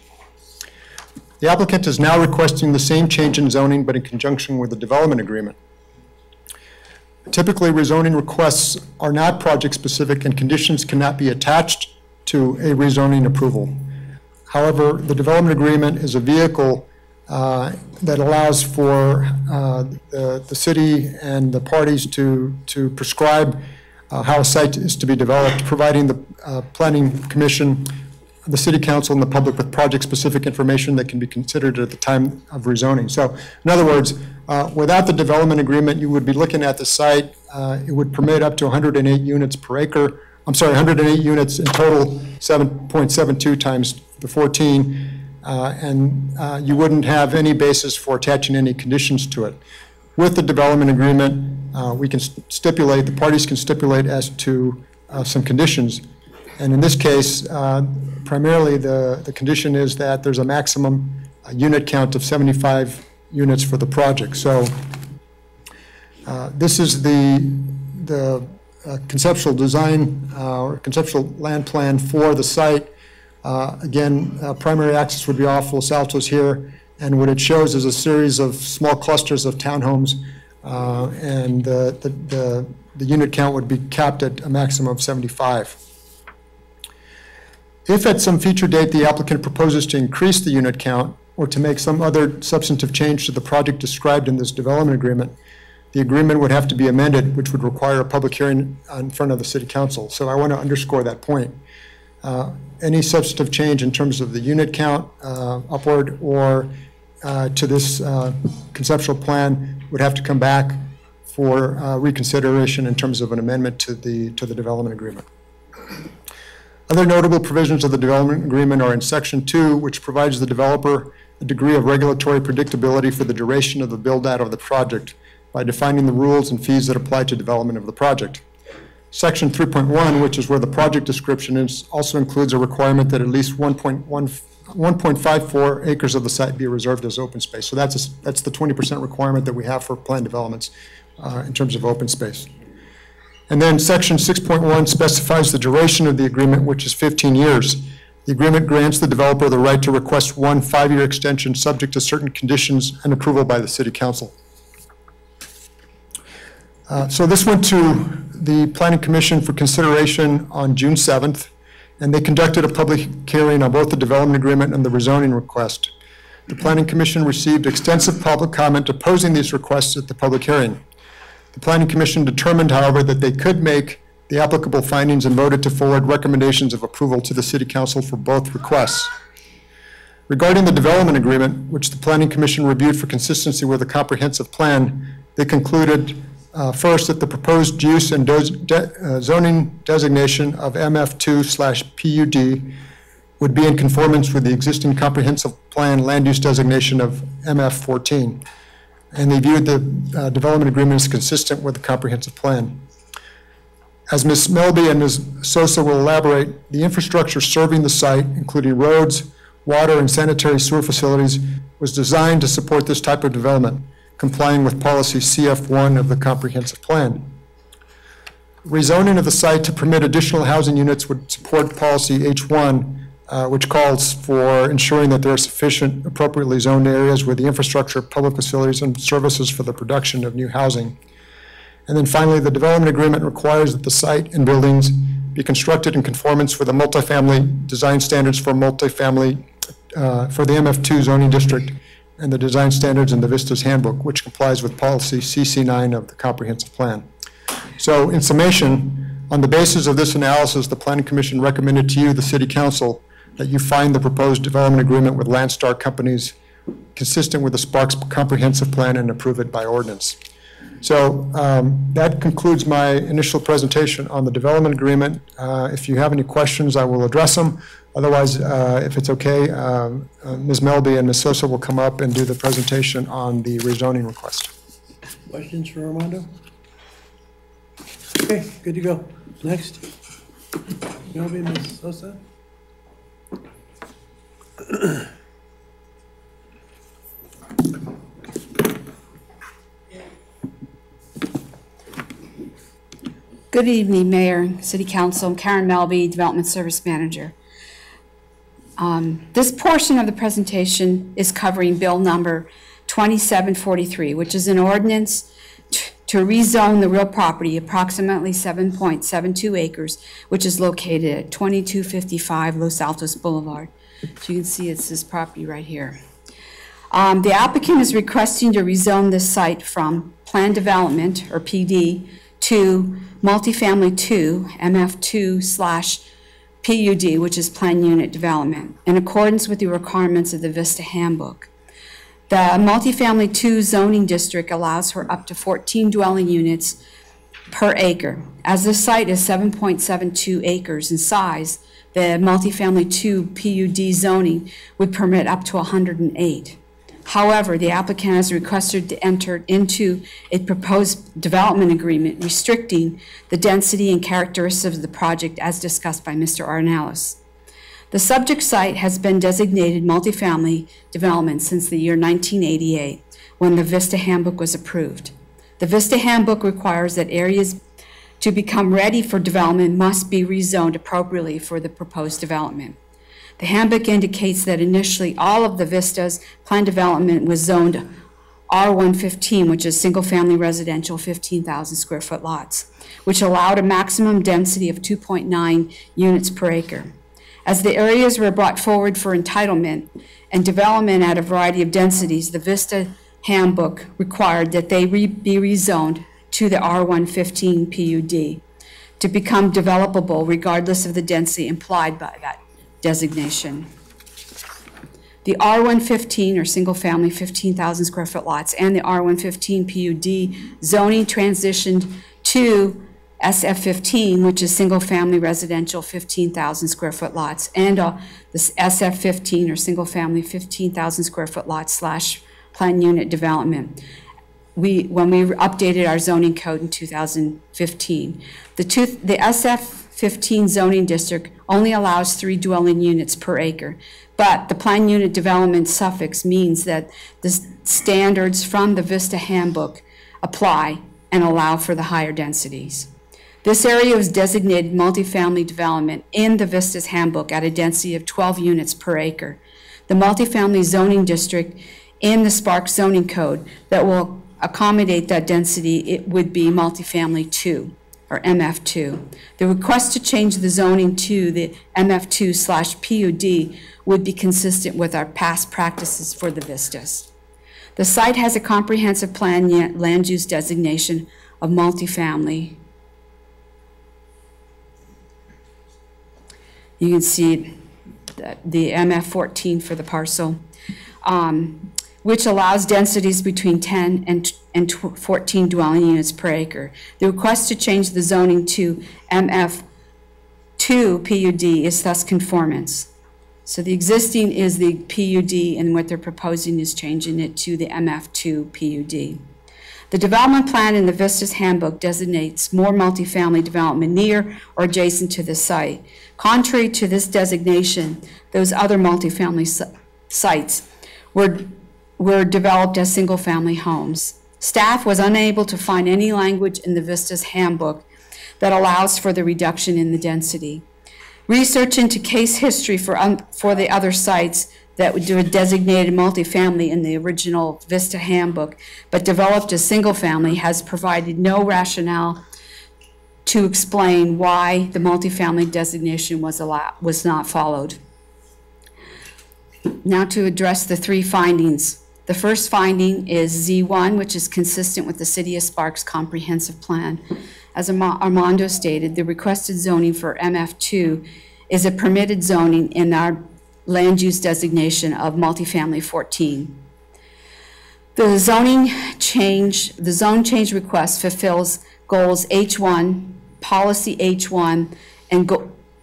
The applicant is now requesting the same change in zoning, but in conjunction with the development agreement. Typically, rezoning requests are not project-specific and conditions cannot be attached to a rezoning approval. However, the development agreement is a vehicle that allows for the city and the parties to prescribe how a site is to be developed, providing the Planning Commission, the City Council, and the public with project-specific information that can be considered at the time of rezoning. So, in other words, without the development agreement, you would be looking at the site. It would permit up to 108 units per acre. I'm sorry, 108 units in total, 7.72 times the 14. And you wouldn't have any basis for attaching any conditions to it. With the development agreement, we can stipulate, the parties can stipulate as to some conditions. And in this case, primarily the condition is that there's a maximum unit count of 75 units for the project. So this is the conceptual design or conceptual land plan for the site. Again, primary access would be off Los Altos here, and what it shows is a series of small clusters of townhomes, and the unit count would be capped at a maximum of 75. If at some future date the applicant proposes to increase the unit count or to make some other substantive change to the project described in this development agreement, the agreement would have to be amended, which would require a public hearing in front of the City Council. So I want to underscore that point. Any substantive change in terms of the unit count upward or to this conceptual plan would have to come back for reconsideration in terms of an amendment to the development agreement. Other notable provisions of the development agreement are in Section 2, which provides the developer a degree of regulatory predictability for the duration of the build-out of the project by defining the rules and fees that apply to development of the project. Section 3.1, which is where the project description is, also includes a requirement that at least 1.54 acres of the site be reserved as open space. So that's the 20% requirement that we have for planned developments in terms of open space. And then Section 6.1 specifies the duration of the agreement, which is 15 years. The agreement grants the developer the right to request one 5-year extension subject to certain conditions and approval by the City Council. So this went to the Planning Commission for consideration on June 7th, and they conducted a public hearing on both the development agreement and the rezoning request. The Planning Commission received extensive public comment opposing these requests at the public hearing. The Planning Commission determined, however, that they could make the applicable findings and voted to forward recommendations of approval to the City Council for both requests. Regarding the development agreement, which the Planning Commission reviewed for consistency with the comprehensive plan, they concluded first that the proposed use and zoning designation of MF2/PUD would be in conformance with the existing comprehensive plan land use designation of MF14. And they viewed the development agreement as consistent with the comprehensive plan. As Ms. Melby and Ms. Sosa will elaborate, the infrastructure serving the site, including roads, water, and sanitary sewer facilities, was designed to support this type of development, complying with policy CF1 of the comprehensive plan. Rezoning of the site to permit additional housing units would support policy H1, which calls for ensuring that there are sufficient appropriately zoned areas with the infrastructure, public facilities, and services for the production of new housing. And then finally, the development agreement requires that the site and buildings be constructed in conformance with the multifamily design standards for multifamily, for the MF2 zoning district and the design standards in the Vistas Handbook, which complies with policy CC9 of the comprehensive plan. So in summation, on the basis of this analysis, the Planning Commission recommended to you, the City Council, that you find the proposed development agreement with Landstar Companies consistent with the Sparks comprehensive plan and approve it by ordinance. So that concludes my initial presentation on the development agreement. If you have any questions, I will address them. Otherwise, if it's okay, Ms. Melby and Ms. Sosa will come up and do the presentation on the rezoning request. Questions for Armando? Okay, good to go. Next. Melby, Ms. Sosa? Good evening, Mayor, City Council. I'm Karen Melby, Development Service Manager. This portion of the presentation is covering Bill number 2743, which is an ordinance to rezone the real property, approximately 7.72 acres, which is located at 2255 Los Altos Boulevard. So you can see it's this property right here. The applicant is requesting to rezone this site from planned development, or PD, to multifamily 2, MF2/PUD, which is planned unit development, in accordance with the requirements of the Vista Handbook. The multifamily 2 zoning district allows for up to 14 dwelling units per acre. As the site is 7.72 acres in size, the multifamily 2 PUD zoning would permit up to 108. However, the applicant has requested to enter into a proposed development agreement restricting the density and characteristics of the project as discussed by Mr. Arnellis. The subject site has been designated multifamily development since the year 1988, when the Vista Handbook was approved. The Vista Handbook requires that areas to become ready for development must be rezoned appropriately for the proposed development. The handbook indicates that initially all of the Vista's planned development was zoned R115, which is single-family residential 15,000 square foot lots, which allowed a maximum density of 2.9 units per acre. As the areas were brought forward for entitlement and development at a variety of densities, the Vista Handbook required that they be rezoned to the R115 PUD to become developable regardless of the density implied by that designation. The R115, or single-family 15,000 square foot lots, and the R115 PUD zoning transitioned to SF15, which is single-family residential 15,000 square foot lots, and this SF15, or single-family 15,000 square foot lots / planned unit development. When we updated our zoning code in 2015, the SF15 zoning district only allows 3 dwelling units per acre, but the planned unit development suffix means that the standards from the Vista Handbook apply and allow for the higher densities. This area was designated multifamily development in the Vista's Handbook at a density of 12 units per acre. The multifamily zoning district in the Sparks zoning code that will accommodate that density, it would be multifamily 2, or MF2. The request to change the zoning to the MF2/PUD would be consistent with our past practices for the Vistas. The site has a comprehensive plan land use designation of multifamily. You can see the MF14 for the parcel, which allows densities between 10 and 14 dwelling units per acre. The request to change the zoning to MF2 PUD is thus conformance. So the existing is the PUD, and what they're proposing is changing it to the MF2 PUD. The development plan in the Vistas Handbook designates more multifamily development near or adjacent to the site. Contrary to this designation, those other multifamily sites were developed as single-family homes. Staff was unable to find any language in the Vistas Handbook that allows for the reduction in the density. Research into case history for the other sites that would do a designated multifamily in the original Vista Handbook, but developed as single-family, has provided no rationale to explain why the multifamily designation was not followed. Now to address the three findings. The first finding is Z1, which is consistent with the City of Sparks comprehensive plan. As Armando stated, the requested zoning for MF2 is a permitted zoning in our land use designation of multifamily 14. The zone change request fulfills goals H1, policy H1, and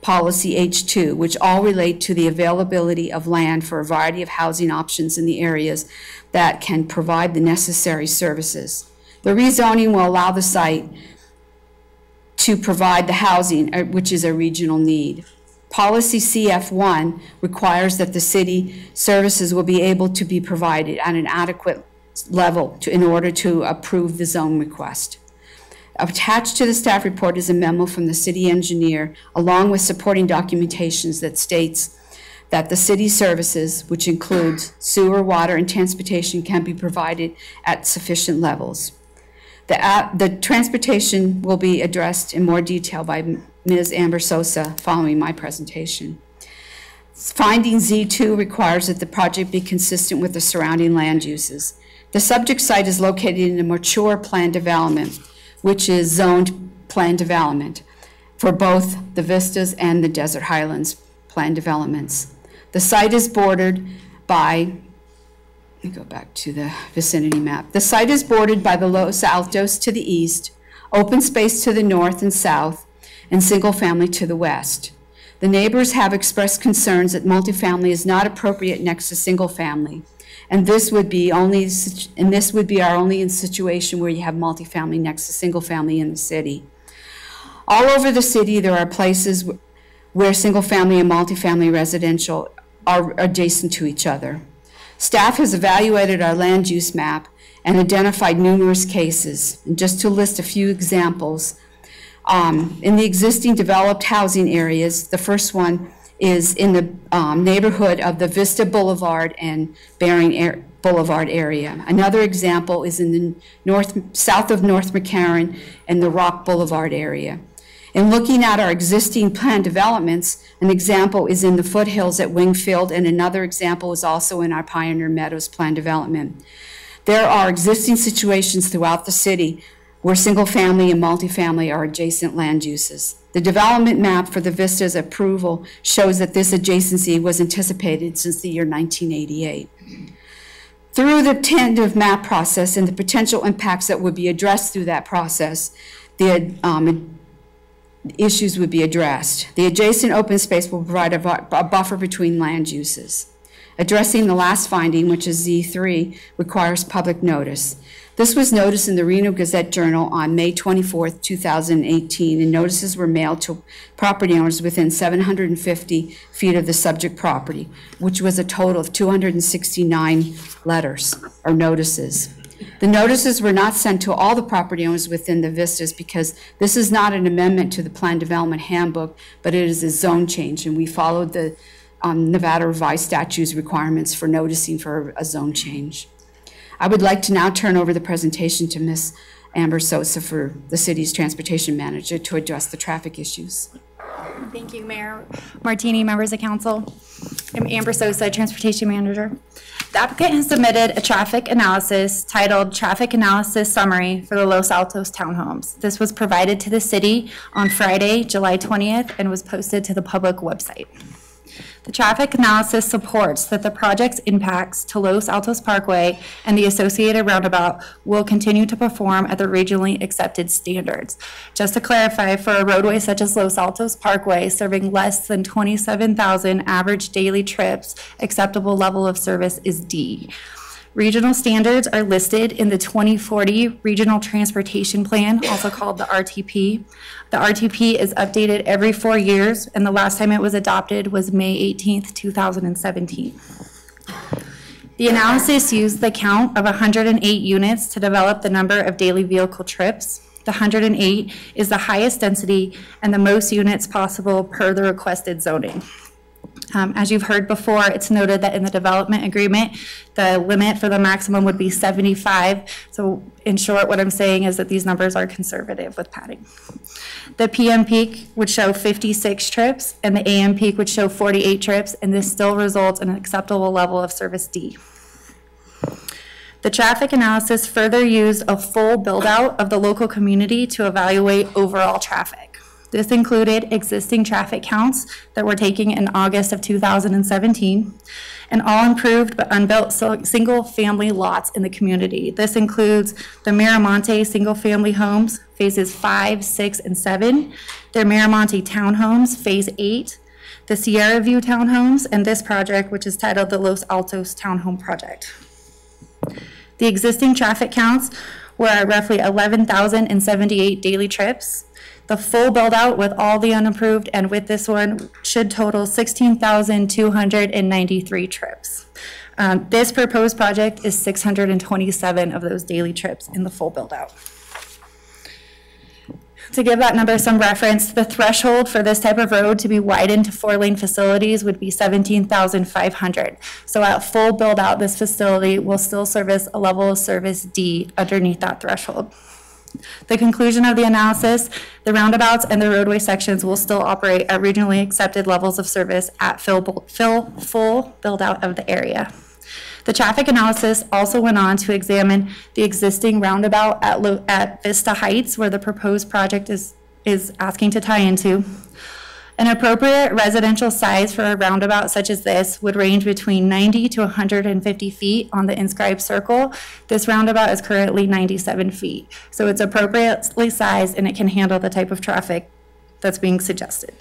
policy H2, which all relate to the availability of land for a variety of housing options in the areas that can provide the necessary services. The rezoning will allow the site to provide the housing, which is a regional need. Policy CF1 requires that the city services will be able to be provided at an adequate level in order to approve the zone request. Attached to the staff report is a memo from the city engineer, along with supporting documentations that states that the city services, which includes sewer, water, and transportation, can be provided at sufficient levels. The transportation will be addressed in more detail by Ms. Amber Sosa following my presentation. Finding Z2 requires that the project be consistent with the surrounding land uses. The subject site is located in a mature planned development, which is zoned planned development for both the Vistas and the Desert Highlands planned developments. The site is bordered by, let me go back to the vicinity map. The site is bordered by the Los Altos to the east, open space to the north and south, and single family to the west. The neighbors have expressed concerns that multifamily is not appropriate next to single family. And this would be our only situation where you have multifamily next to single family in the city. All over the city, there are places where single family and multifamily residential are adjacent to each other. Staff has evaluated our land use map and identified numerous cases. And just to list a few examples, in the existing developed housing areas, the first one is in the neighborhood of the Vista Boulevard and Bering Boulevard area. Another example is in the south of North McCarran and the Rock Boulevard area. In looking at our existing planned developments, an example is in the foothills at Wingfield, and another example is also in our Pioneer Meadows planned development. There are existing situations throughout the city where single family and multifamily are adjacent land uses. The development map for the Vistas approval shows that this adjacency was anticipated since the year 1988. Through the tentative map process and the potential impacts that would be addressed through that process, the issues would be addressed. The adjacent open space will provide a buffer between land uses. Addressing the last finding, which is Z3, requires public notice. This was noticed in the Reno Gazette-Journal on May 24, 2018, and notices were mailed to property owners within 750 feet of the subject property, which was a total of 269 letters or notices. The notices were not sent to all the property owners within the Vistas because this is not an amendment to the Planned Development Handbook, but it is a zone change, and we followed the Nevada Revised Statutes requirements for noticing for a zone change. I would like to now turn over the presentation to Ms. Amber Sosa, for the city's transportation manager, to address the traffic issues. Thank you, Mayor Martini, members of council. I'm Amber Sosa, transportation manager. The applicant has submitted a traffic analysis titled Traffic Analysis Summary for the Los Altos Townhomes. This was provided to the city on Friday, July 20th, and was posted to the public website. The traffic analysis supports that the project's impacts to Los Altos Parkway and the associated roundabout will continue to perform at the regionally accepted standards. Just to clarify, for a roadway such as Los Altos Parkway serving less than 27,000 average daily trips, acceptable level of service is D. Regional standards are listed in the 2040 Regional Transportation Plan, also called the RTP. The RTP is updated every 4 years, and the last time it was adopted was May 18th, 2017. The analysis used the count of 108 units to develop the number of daily vehicle trips. The 108 is the highest density and the most units possible per the requested zoning. As you've heard before, it's noted that in the development agreement, the limit for the maximum would be 75. So in short, what I'm saying is that these numbers are conservative with padding. The PM peak would show 56 trips, and the AM peak would show 48 trips, and this still results in an acceptable level of service D. The traffic analysis further used a full build-out of the local community to evaluate overall traffic. This included existing traffic counts that were taken in August of 2017 and all improved but unbuilt single-family lots in the community. This includes the Miramonte single-family homes, phases 5, 6, and 7, their Miramonte townhomes, phase 8, the Sierra View townhomes, and this project, which is titled the Los Altos Townhome Project. The existing traffic counts were at roughly 11,078 daily trips. The full build-out with all the unimproved and with this one should total 16,293 trips. This proposed project is 627 of those daily trips in the full build-out. To give that number some reference, the threshold for this type of road to be widened to 4-lane facilities would be 17,500. So at full build-out, this facility will still service a level of service D underneath that threshold. The conclusion of the analysis, the roundabouts and the roadway sections will still operate at regionally accepted levels of service at full build-out of the area. The traffic analysis also went on to examine the existing roundabout at Vista Heights, where the proposed project is asking to tie into. An appropriate residential size for a roundabout such as this would range between 90 to 150 feet on the inscribed circle. This roundabout is currently 97 feet. So it's appropriately sized and it can handle the type of traffic that's being suggested.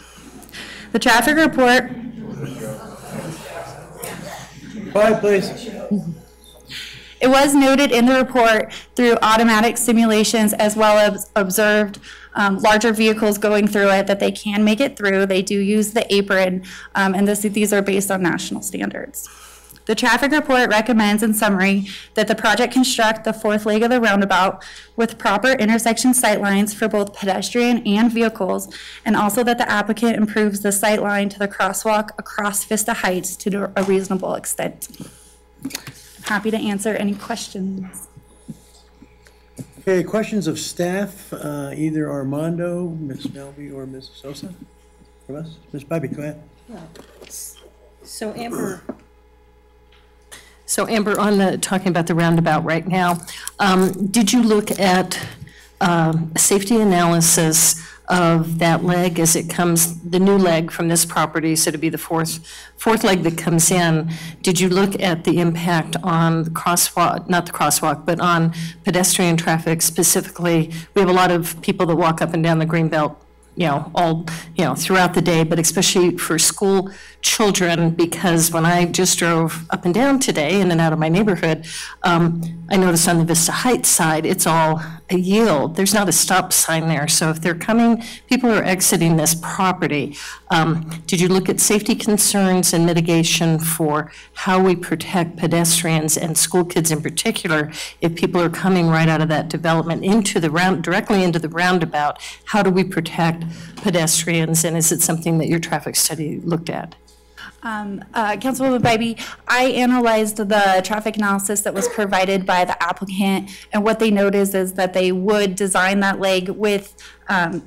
The traffic report. Quiet, please. It was noted in the report through automatic simulations as well as observed larger vehicles going through it that they can make it through. They do use the apron, and these are based on national standards. The traffic report recommends, in summary, that the project construct the fourth leg of the roundabout with proper intersection sightlines for both pedestrian and vehicles, and also that the applicant improves the sightline to the crosswalk across Vista Heights to a reasonable extent. Happy to answer any questions. Okay, questions of staff, either Armando, Ms. Melby, or Ms. Sosa from us? Ms. Bybee, go ahead. So Amber, on talking about the roundabout right now, did you look at safety analysis of that leg as it comes, the new leg from this property, so to be the fourth leg that comes in? Did you look at the impact on the crosswalk, not the crosswalk, but on pedestrian traffic specifically? We have a lot of people that walk up and down the Greenbelt, throughout the day, but especially for school children, because when I just drove up and down today in and out of my neighborhood, I noticed on the Vista Heights side, it's all a yield. There's not a stop sign there. So if they're coming, people are exiting this property. Did you look at safety concerns and mitigation for how we protect pedestrians and school kids in particular if people are coming right out of that development directly into the roundabout? How do we protect pedestrians, and is it something that your traffic study looked at? Councilwoman Bybee, I analyzed the traffic analysis that was provided by the applicant, and what they noticed is that they would design that leg with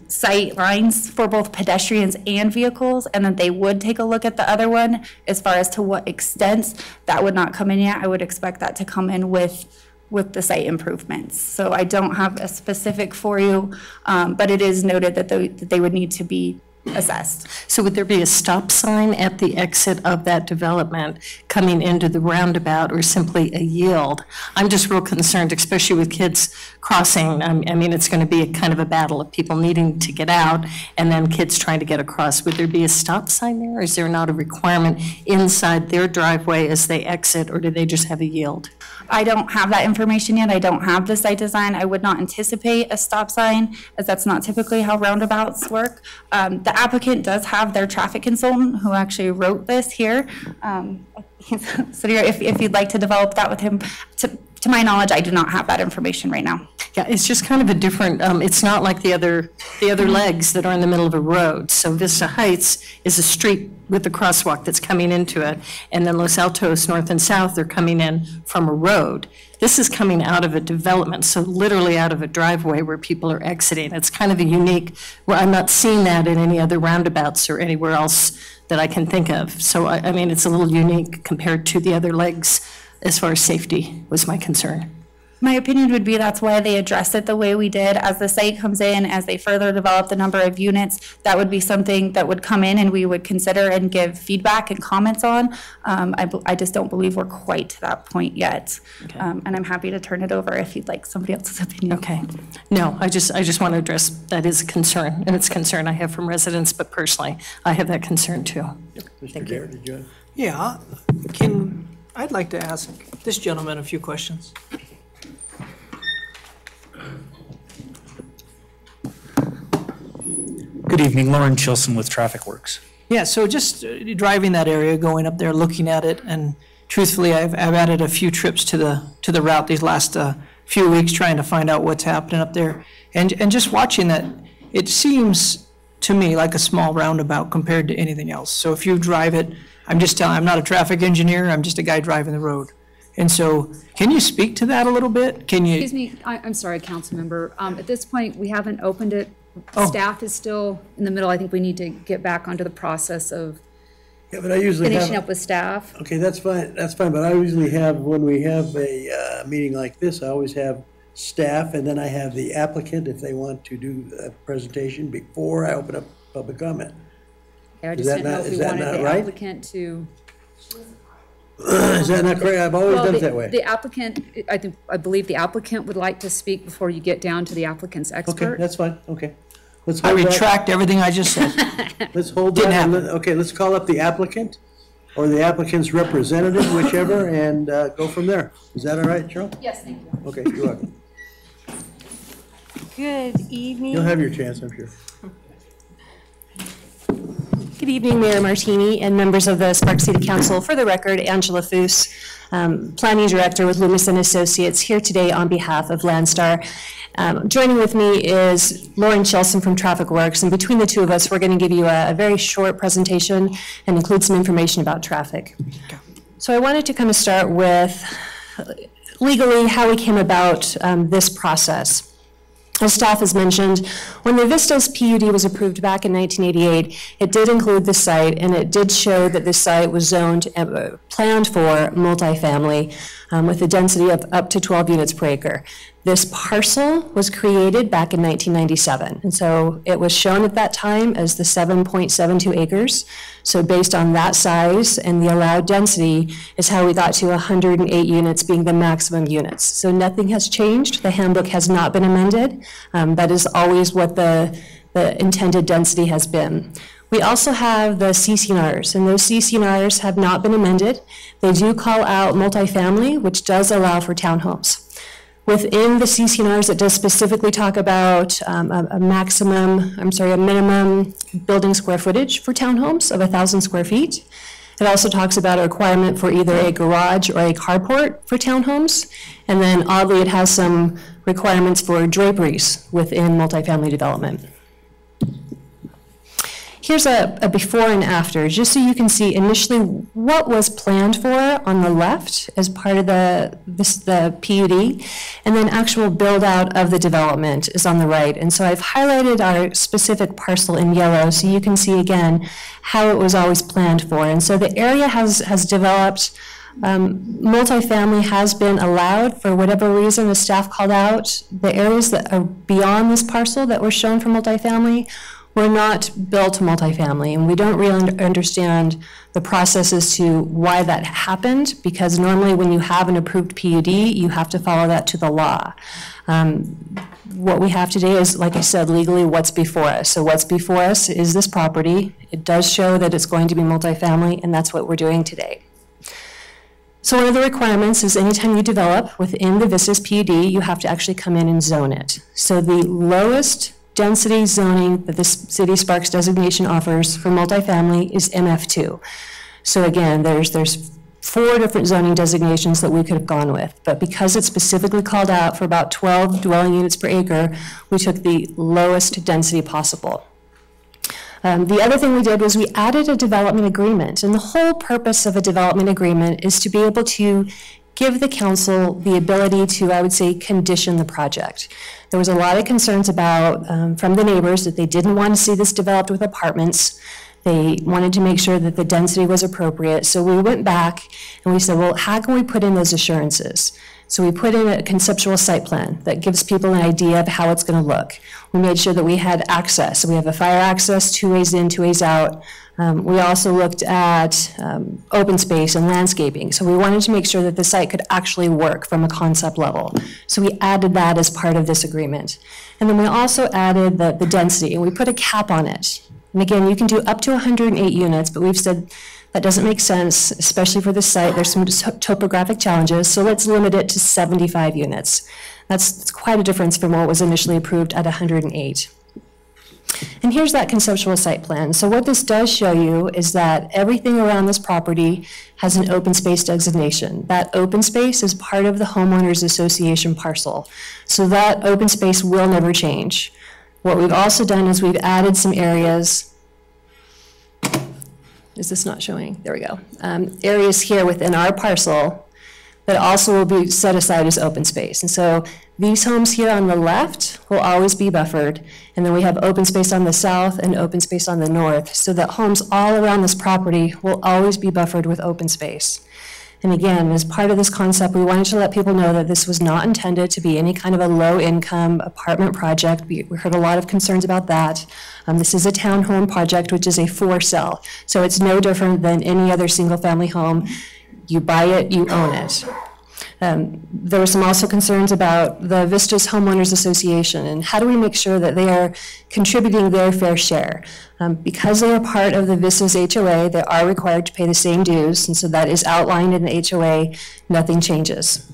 sight lines for both pedestrians and vehicles, and then they would take a look at the other one as far as to what extent. That would not come in yet. I would expect that to come in with the site improvements. So I don't have a specific for you, but it is noted that they would need to be assessed. So would there be a stop sign at the exit of that development coming into the roundabout, or simply a yield? I'm just real concerned, especially with kids crossing. I mean, it's going to be a kind of a battle of people needing to get out and then kids trying to get across. Would there be a stop sign there? Or is there not a requirement inside their driveway as they exit, or do they just have a yield? I don't have that information yet. I don't have the site design. I would not anticipate a stop sign, as that's not typically how roundabouts work. The applicant does have their traffic consultant who actually wrote this here. So if you'd like to develop that with him, to my knowledge, I do not have that information right now. Yeah, it's just kind of a different, it's not like the other legs that are in the middle of a road. So Vista Heights is a street with the crosswalk that's coming into it, and then Los Altos, north and south, they're coming in from a road. This is coming out of a development, so literally out of a driveway where people are exiting. It's kind of a unique, where I'm not seeing that in any other roundabouts or anywhere else that I can think of. So, I mean, it's a little unique compared to the other legs as far as safety was my concern. My opinion would be that's why they addressed it the way we did. As the site comes in, as they further develop the number of units, that would be something that would come in and we would consider and give feedback and comments on. I just don't believe we're quite to that point yet. Okay. And I'm happy to turn it over if you'd like somebody else's opinion. Okay. No, I just want to address that is a concern, and it's a concern I have from residents, but personally, I have that concern too. Mr. Garrett, did you? Yeah, I'd like to ask this gentleman a few questions. Good evening, Lauren Chilson with Traffic Works. Yeah, so just driving that area, going up there, looking at it, and truthfully, I've added a few trips to the route these last few weeks, trying to find out what's happening up there, and just watching that, it seems to me like a small roundabout compared to anything else. So if you drive it, I'm just telling, I'm not a traffic engineer, I'm just a guy driving the road. And so, can you speak to that a little bit? Can you? Excuse me, I'm sorry, council member. At this point, we haven't opened it. Oh. Staff is still in the middle. I think we need to get back onto the process of Yeah, but I usually have. finishing up with staff. Okay, that's fine, but I usually have, when we have a meeting like this, I always have staff, and then I have the applicant if they want to do a presentation before I open up public comment. Okay, I Is just that didn't know not- if is we that wanted not the right? applicant to. Is that not correct? I've always Well, done it the- that way. The applicant, I believe the applicant would like to speak before you get down to the applicant's Okay, expert. that's fine, okay. Let's I hold that. retract everything I just said. Let's hold Didn't that, and happen. let- okay, let's call up the applicant, or the applicant's representative, whichever, and go from there. Is that all right, Cheryl? Yes, thank you. Okay, you're welcome. Good evening. You'll have your chance, I'm sure. Good evening, Mayor Martini and members of the Sparks City Council. For the record, Angela Foose, Planning Director with Loomis and Associates, here today on behalf of Landstar. Joining with me is Lauren Chilson from Traffic Works, and between the two of us, we're going to give you a very short presentation and include some information about traffic. So I wanted to kind of start with legally how we came about this process. As staff has mentioned, when the Vistas PUD was approved back in 1988, it did include the site, and it did show that the site was zoned, planned for multifamily with a density of up to 12 units per acre. This parcel was created back in 1997, and so it was shown at that time as the 7.72 acres. So based on that size and the allowed density is how we got to 108 units being the maximum units. So nothing has changed. The handbook has not been amended. That is always what the intended density has been. We also have the CCNRs, and those CCNRs have not been amended. They do call out multifamily, which does allow for townhomes. Within the CCNRs, it does specifically talk about a minimum building square footage for townhomes of 1,000 square feet. It also talks about a requirement for either a garage or a carport for townhomes. And then oddly, it has some requirements for draperies within multifamily development. Here's a before and after, just so you can see initially what was planned for on the left as part of the PUD, and then actual build out of the development is on the right. And so I've highlighted our specific parcel in yellow so you can see again how it was always planned for. And so the area has developed. Multifamily has been allowed for whatever reason. The staff called out the areas that are beyond this parcel that were shown for multifamily were not built to multifamily, and we don't really understand the processes to why that happened, because normally when you have an approved PUD, you have to follow that to the law. What we have today is, like I said, legally what's before us. So what's before us is this property. It does show that it's going to be multifamily, and that's what we're doing today. So one of the requirements is anytime you develop within the Vistas PUD, you have to actually come in and zone it. So the lowest density zoning that the City of Sparks designation offers for multifamily is MF2. So again, there's 4 different zoning designations that we could have gone with, but because it's specifically called out for about 12 dwelling units per acre, we took the lowest density possible. The other thing we did was we added a development agreement, and the whole purpose of a development agreement is to be able to give the council the ability to, I would say, condition the project. There was a lot of concerns about, from the neighbors, that they didn't want to see this developed with apartments. They wanted to make sure that the density was appropriate. So we went back and we said, well, how can we put in those assurances? So we put in a conceptual site plan that gives people an idea of how it's going to look. We made sure that we had access. So we have a fire access, 2 ways in, 2 ways out. We also looked at open space and landscaping. So we wanted to make sure that the site could actually work from a concept level. So we added that as part of this agreement. And then we also added the density, and we put a cap on it. And again, you can do up to 108 units, but we've said that doesn't make sense, especially for this site. There's some topographic challenges, so let's limit it to 75 units. That's quite a difference from what was initially approved at 108. And here's that conceptual site plan. So what this does show you is that everything around this property has an open space designation. That open space is part of the homeowners association parcel. So that open space will never change. What we've also done is we've added some areas. Is this not showing? There we go. Areas here within our parcel that also will be set aside as open space. And so these homes here on the left will always be buffered. And then we have open space on the south and open space on the north, so that homes all around this property will always be buffered with open space. And again, as part of this concept, we wanted to let people know that this was not intended to be any kind of a low-income apartment project. We heard a lot of concerns about that. This is a townhome project, which is a for-sale. So it's no different than any other single-family home. You buy it, you own it. There were some also concerns about the Vistas Homeowners Association and how do we make sure that they are contributing their fair share. Because they are part of the Vistas HOA, they are required to pay the same dues, and so that is outlined in the HOA. Nothing changes.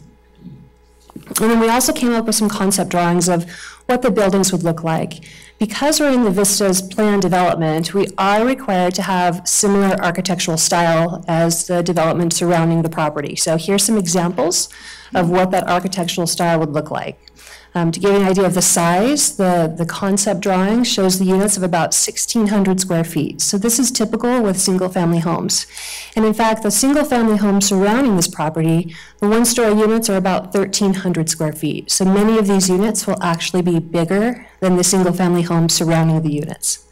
And then we also came up with some concept drawings of what the buildings would look like. Because we're in the Vistas plan development, we are required to have similar architectural style as the development surrounding the property. So here's some examples of what that architectural style would look like. To give you an idea of the size, the concept drawing shows the units of about 1,600 square feet. So this is typical with single-family homes. And in fact, the single-family homes surrounding this property, the one-story units are about 1,300 square feet. So many of these units will actually be bigger than the single-family homes surrounding the units.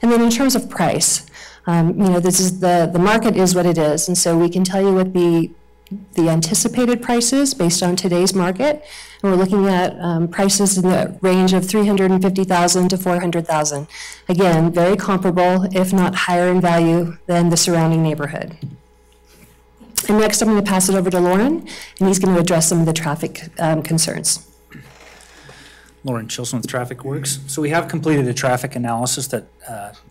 And then in terms of price, this is the market is what it is. And so we can tell you what the anticipated prices based on today's market. And we're looking at prices in the range of $350,000 to $400,000. Again, very comparable, if not higher in value than the surrounding neighborhood. And next, I'm going to pass it over to Lauren, and he's going to address some of the traffic concerns. Lauren Chilson with Traffic Works. So we have completed a traffic analysis that,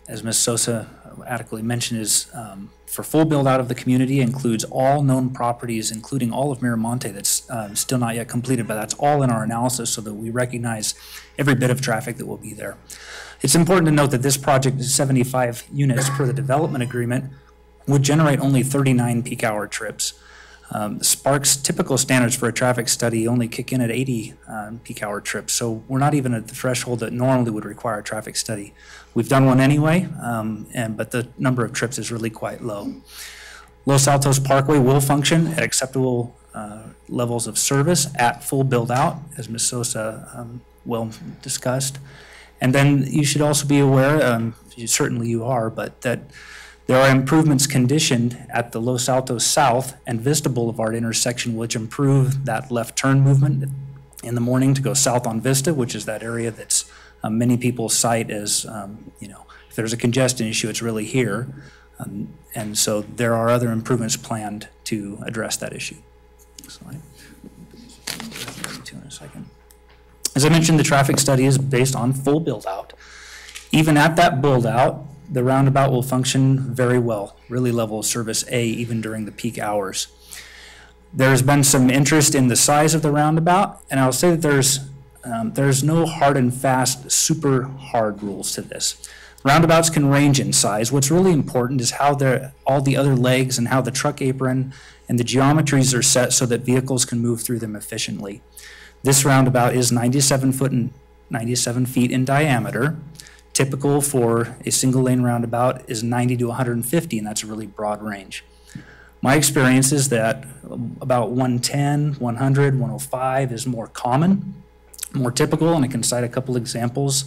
as Ms. Sosa adequately mentioned, is for full build out of the community, includes all known properties, including all of Miramonte that's still not yet completed, but that's all in our analysis so that we recognize every bit of traffic that will be there. It's important to note that this project is 75 units per the development agreement, would generate only 39 peak hour trips. Sparks' typical standards for a traffic study only kick in at 80 peak hour trips, so we're not even at the threshold that normally would require a traffic study. We've done one anyway, but the number of trips is really quite low. Los Altos Parkway will function at acceptable levels of service at full build out, as Ms. Sosa well discussed. And then you should also be aware, certainly you are, but that there are improvements conditioned at the Los Altos South and Vista Boulevard intersection, which improve that left turn movement in the morning to go south on Vista, which is that area that's many people cite as, there's a congestion issue, it's really here. And so there are other improvements planned to address that issue. Next slide. In a second. As I mentioned, the traffic study is based on full build-out. Even at that build-out, the roundabout will function very well, really level of service A, even during the peak hours. There's been some interest in the size of the roundabout, and I'll say that there's no hard and fast, super hard rules to this. Roundabouts can range in size. What's really important is how all the other legs and how the truck apron and the geometries are set so that vehicles can move through them efficiently. This roundabout is 97 feet in diameter. Typical for a single lane roundabout is 90 to 150, and that's a really broad range. My experience is that about 110, 100, 105 is more common, more typical, and I can cite a couple examples.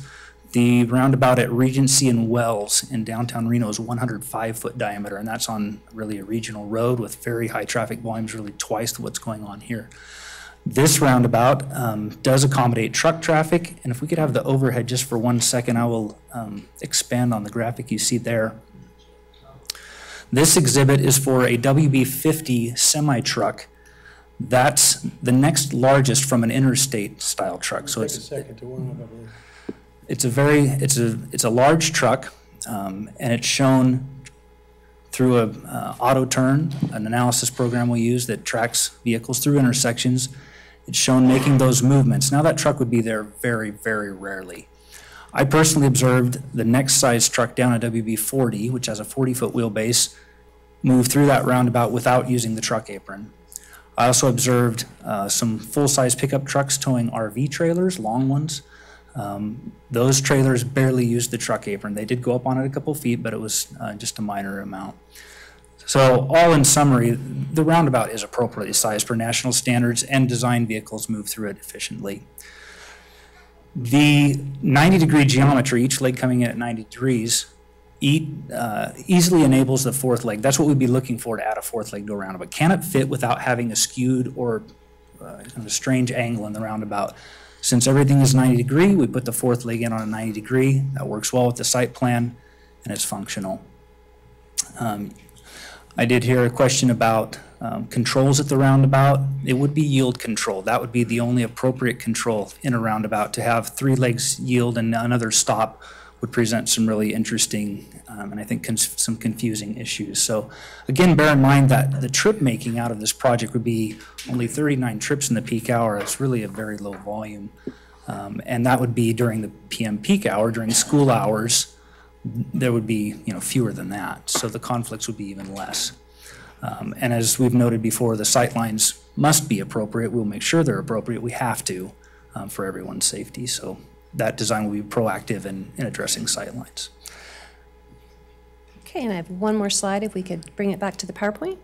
The roundabout at Regency and Wells in downtown Reno is 105-foot diameter, and that's on really a regional road with very high traffic volumes, really twice what's going on here. This roundabout does accommodate truck traffic, and if we could have the overhead just for 1 second, I will expand on the graphic you see there. This exhibit is for a WB50 semi-truck. That's the next largest from an interstate style truck. So it's a large truck, and it's shown through a auto turn, an analysis program we use that tracks vehicles through intersections. It's shown making those movements. Now that truck would be there very, very rarely. I personally observed the next size truck down at WB40, which has a 40-foot wheelbase, move through that roundabout without using the truck apron. I also observed some full-size pickup trucks towing RV trailers, long ones. Those trailers barely used the truck apron. They did go up on it a couple feet, but it was just a minor amount. So all in summary, the roundabout is appropriately sized for national standards, and design vehicles move through it efficiently. The 90-degree geometry, each leg coming in at 90 degrees, easily enables the fourth leg. That's what we'd be looking for to add a fourth leg to a roundabout. Can it fit without having a skewed or kind of a strange angle in the roundabout? Since everything is 90 degree, we put the fourth leg in on a 90 degree. That works well with the site plan, and it's functional. I did hear a question about controls at the roundabout. It would be yield control. That would be the only appropriate control in a roundabout. To have 3 legs yield and another stop would present some really interesting and I think some confusing issues. So again, bear in mind that the trip making out of this project would be only 39 trips in the peak hour. It's really a very low volume. And that would be during the PM peak hour. During school hours, there would be fewer than that. So the conflicts would be even less. And as we've noted before, the sight lines must be appropriate. We'll make sure they're appropriate. We have to for everyone's safety. So that design will be proactive in addressing sight lines. Okay, and I have one more slide if we could bring it back to the PowerPoint.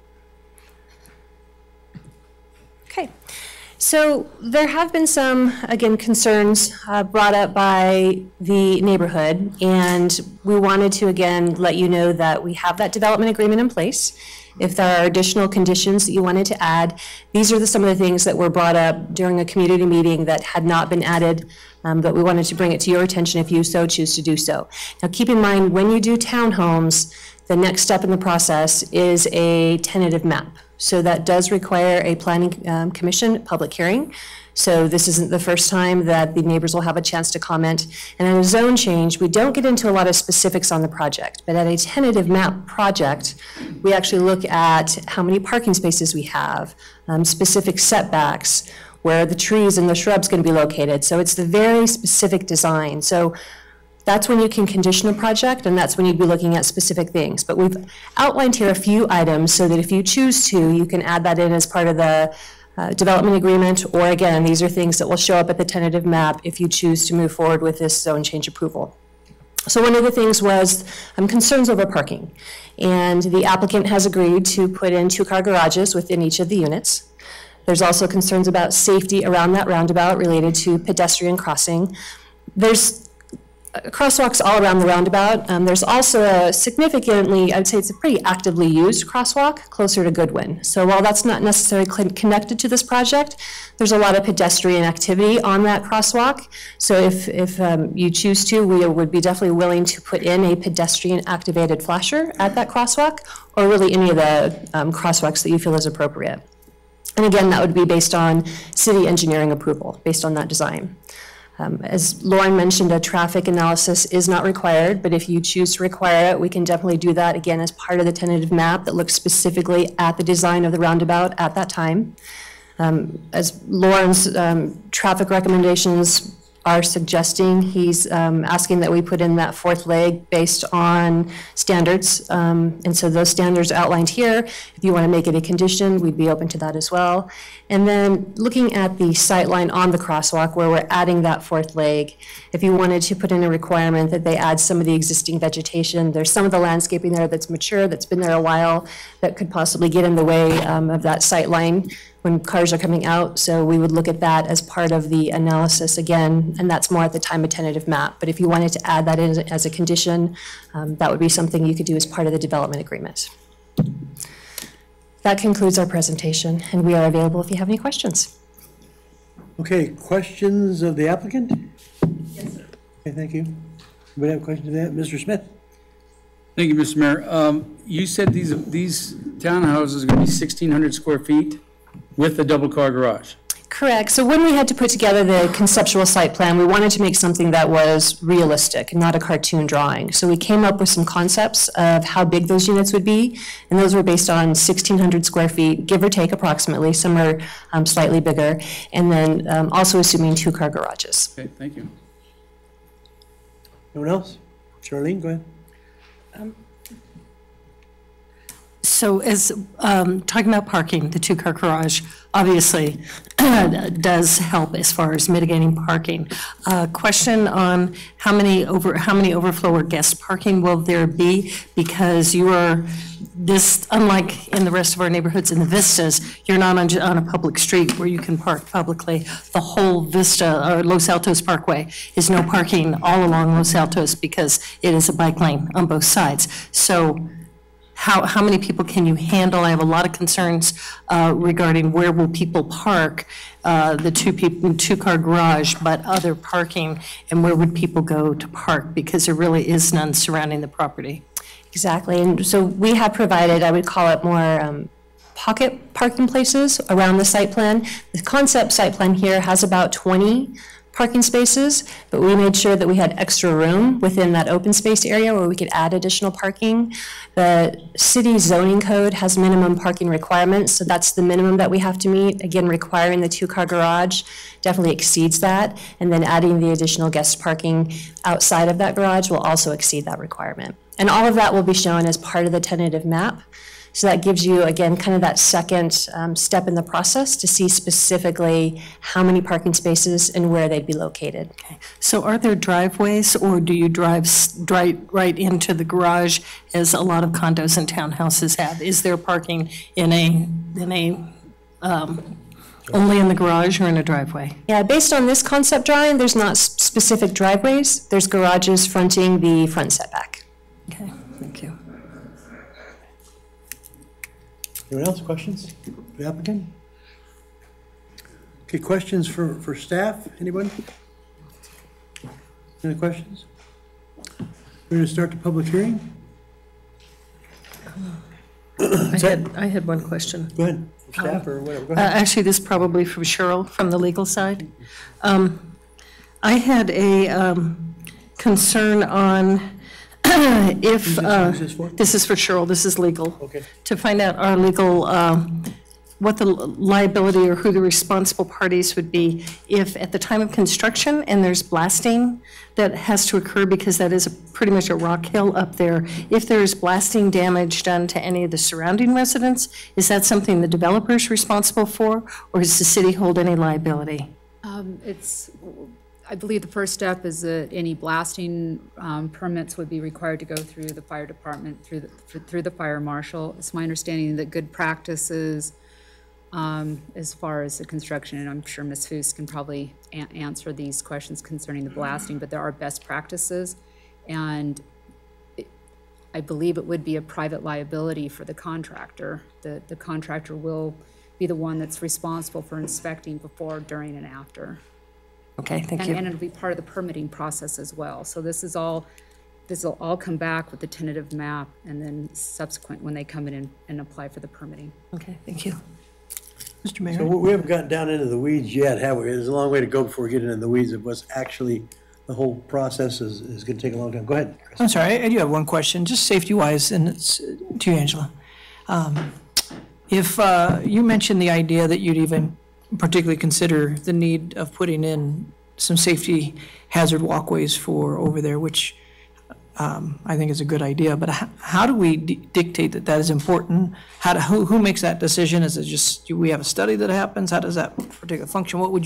Okay, so there have been some, again, concerns brought up by the neighborhood, and we wanted to, again, let you know that we have that development agreement in place. If there are additional conditions that you wanted to add, these are some of the things that were brought up during a community meeting that had not been added, but we wanted to bring it to your attention if you so choose to do so. Now keep in mind, when you do townhomes, the next step in the process is a tentative map. So that does require a planning commission public hearing. So this isn't the first time that the neighbors will have a chance to comment. And at a zone change, we don't get into a lot of specifics on the project, but at a tentative map project, we actually look at how many parking spaces we have, specific setbacks, where the trees and the shrubs going to be located. So it's the very specific design. So that's when you can condition a project, and that's when you'd be looking at specific things. But we've outlined here a few items so that if you choose to, you can add that in as part of the development agreement, or again, these are things that will show up at the tentative map if you choose to move forward with this zone change approval. So one of the things was concerns over parking. And the applicant has agreed to put in 2-car garages within each of the units. There's also concerns about safety around that roundabout related to pedestrian crossing. There's crosswalks all around the roundabout. There's also a significantly, I would say it's a pretty actively used crosswalk closer to Goodwin. So while that's not necessarily connected to this project, there's a lot of pedestrian activity on that crosswalk. So if you choose to, we would be definitely willing to put in a pedestrian activated flasher at that crosswalk, or really any of the crosswalks that you feel is appropriate. And again, that would be based on city engineering approval, based on that design. As Lauren mentioned, a traffic analysis is not required, but if you choose to require it, we can definitely do that again as part of the tentative map that looks specifically at the design of the roundabout at that time. As Lauren's traffic recommendations are suggesting, he's asking that we put in that fourth leg based on standards. And so those standards outlined here, if you want to make it a condition, we'd be open to that as well. And then looking at the sight line on the crosswalk where we're adding that fourth leg, if you wanted to put in a requirement that they add some of the existing vegetation, there's some of the landscaping there that's mature, that's been there a while, that could possibly get in the way of that sight line when cars are coming out. So we would look at that as part of the analysis again, and that's more at the time of tentative map. But if you wanted to add that in as a condition, that would be something you could do as part of the development agreement. That concludes our presentation, and we are available if you have any questions. Okay, questions of the applicant? Yes, sir. Okay, thank you. Anybody have questions of that? Mr. Smith? Thank you, Mr. Mayor. You said these townhouses are going to be 1,600 square feet with a double-car garage? Correct. So when we had to put together the conceptual site plan, we wanted to make something that was realistic, not a cartoon drawing. So we came up with some concepts of how big those units would be, and those were based on 1,600 square feet, give or take approximately. Some are slightly bigger, and then also assuming 2-car garages. Okay, thank you. Anyone else? Charlene, go ahead. So as talking about parking, the 2-car garage obviously does help as far as mitigating parking. Question on how many overflow or guest parking will there be? Because you are unlike in the rest of our neighborhoods in the Vistas, you're not on a public street where you can park publicly. The whole Vista or Los Altos Parkway is no parking all along Los Altos because it is a bike lane on both sides. So how many people can you handle? I have a lot of concerns regarding where will people park, the 2-car garage, but other parking, and where would people go to park? Because there really is none surrounding the property. Exactly, and so we have provided, I would call it more pocket parking places around the site plan. The concept site plan here has about 20 parking spaces, but we made sure that we had extra room within that open space area where we could add additional parking. The city zoning code has minimum parking requirements, so that's the minimum that we have to meet. Again, requiring the 2-car garage definitely exceeds that, and then adding the additional guest parking outside of that garage will also exceed that requirement. And all of that will be shown as part of the tentative map. So that gives you, again, kind of that second step in the process to see specifically how many parking spaces and where they'd be located. Okay. So are there driveways, or do you drive right into the garage as a lot of condos and townhouses have? Is there parking only in the garage or in a driveway? Yeah, based on this concept drawing, there's not specific driveways. There's garages fronting the front setback. Okay, thank you. Anyone else, questions for the applicant? Okay, questions for staff, anybody? Any questions? We're gonna start the public hearing? I had one question. Go ahead, for staff or whatever, go ahead. Actually, this is probably from Cheryl from the legal side. I had a concern on if, this is for Cheryl, this is legal. Okay. To find out our legal, what the liability or who the responsible parties would be if at the time of construction and there's blasting that has to occur because that is pretty much a rock hill up there. If there is blasting damage done to any of the surrounding residents, is that something the developer is responsible for, or does the city hold any liability? I believe the first step is that any blasting permits would be required to go through the fire department, through the fire marshal. It's my understanding that good practices as far as the construction, and I'm sure Ms. Foos can probably answer these questions concerning the blasting, but there are best practices, and I believe it would be a private liability for the contractor. The contractor will be the one that's responsible for inspecting before, during, and after. Okay, thank you. And it'll be part of the permitting process as well. So this will all come back with the tentative map and then subsequent when they come in and apply for the permitting. Okay, thank you. Mr. Mayor? So we haven't gotten down into the weeds yet, have we? There's a long way to go before we get into the weeds of what's actually, the whole process is going to take a long time. Go ahead, Chris. I'm sorry, I do have one question, just safety-wise, and it's to you, Angela. If you mentioned the idea that you'd even particularly consider the need of putting in some safety hazard walkways for over there, which I think is a good idea, but how do we dictate that that is important? Who makes that decision? Is it just, do we have a study that happens? How does that particular function? What would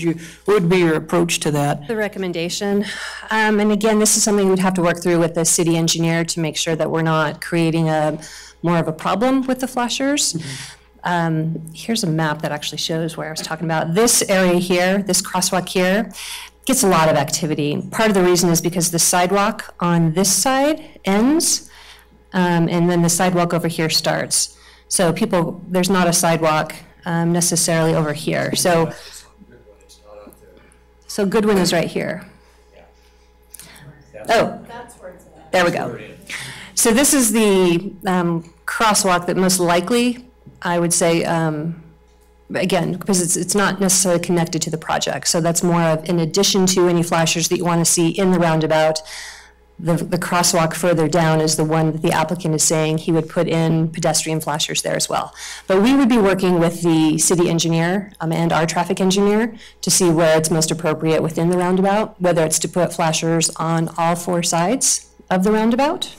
be your approach to that? The recommendation, and again, this is something we'd have to work through with the city engineer to make sure that we're not creating more of a problem with the flashers. Here's a map that actually shows where I was talking about. This area here, this crosswalk here, gets a lot of activity. Part of the reason is because the sidewalk on this side ends, and then the sidewalk over here starts. So there's not a sidewalk necessarily over here. So Goodwin is right here. Oh, there we go. So this is the crosswalk that most likely, I would say, again, because it's not necessarily connected to the project. So that's more of, in addition to any flashers that you want to see in the roundabout, the crosswalk further down is the one that the applicant is saying he would put in pedestrian flashers there as well. But we would be working with the city engineer and our traffic engineer to see where it's most appropriate within the roundabout, whether it's to put flashers on all four sides of the roundabout,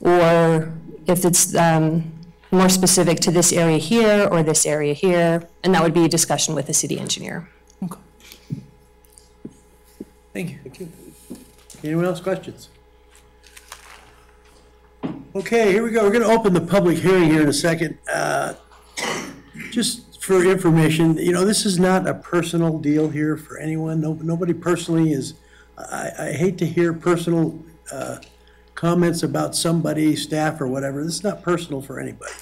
or if it's more specific to this area here or this area here, and that would be a discussion with the city engineer. Okay. Thank you. Thank you. Anyone else questions? Okay, here we go. We're going to open the public hearing here in a second. Just for information, this is not a personal deal here for anyone. Nobody personally is, I hate to hear personal comments about somebody, staff or whatever. This is not personal for anybody.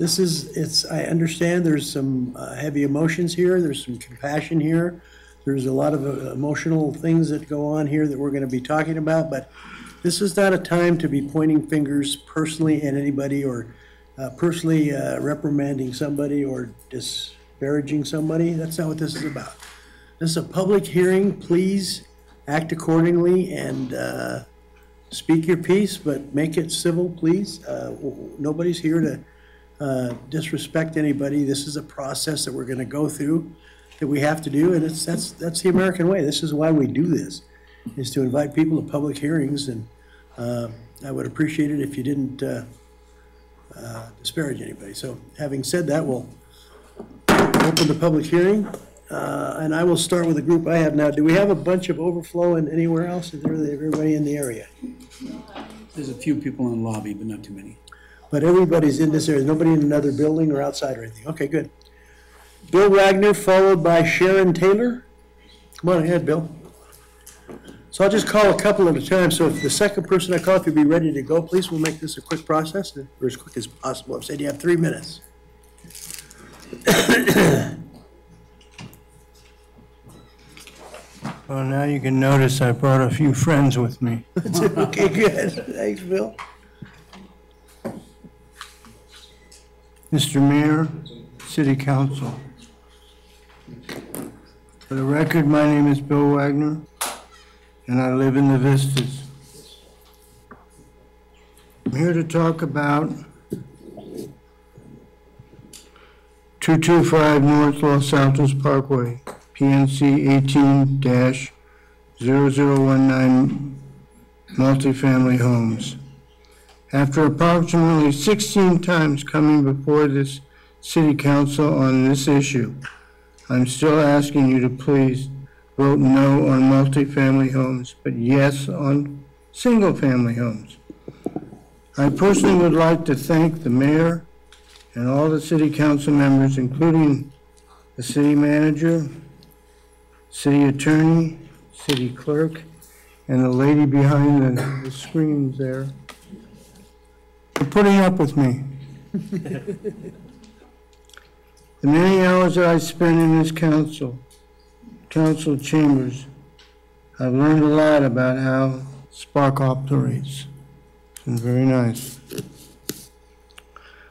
I understand there's some heavy emotions here. There's some compassion here. There's a lot of emotional things that go on here that we're going to be talking about, but this is not a time to be pointing fingers personally at anybody or personally reprimanding somebody or disparaging somebody. That's not what this is about. This is a public hearing. Please act accordingly and speak your piece, but make it civil, please. Nobody's here to disrespect anybody. This is a process that we're going to go through, that we have to do, and that's the American way. This is why we do this, is to invite people to public hearings, and I would appreciate it if you didn't disparage anybody. So having said that, we'll open the public hearing, and I will start with the group I have now. Do we have a bunch of overflow in anywhere else? Is there everybody in the area? There's a few people in the lobby, but not too many. But everybody's in this area, nobody in another building or outside or anything. Okay, good. Bill Wagner, followed by Sharon Taylor. Come on ahead, Bill. So I'll just call a couple at a time. So if the second person I call, if you'll be ready to go, please, we'll make this a quick process, or as quick as possible. I've said you have 3 minutes. Well, now you can notice I brought a few friends with me. Okay, good. Thanks, Bill. Mr. Mayor, City Council. For the record, my name is Bill Wagner, and I live in the Vistas. I'm here to talk about 225 North Los Altos Parkway, PNC 18-0019 multifamily homes. After approximately 16 times coming before this City Council on this issue, I'm still asking you to please vote no on multifamily homes, but yes on single-family homes. I personally would like to thank the mayor and all the city council members, including the city manager, city attorney, city clerk, and the lady behind the screens there, for putting up with me. The many hours that I spent in this council chambers, I've learned a lot about how Spark operates. It's been very nice.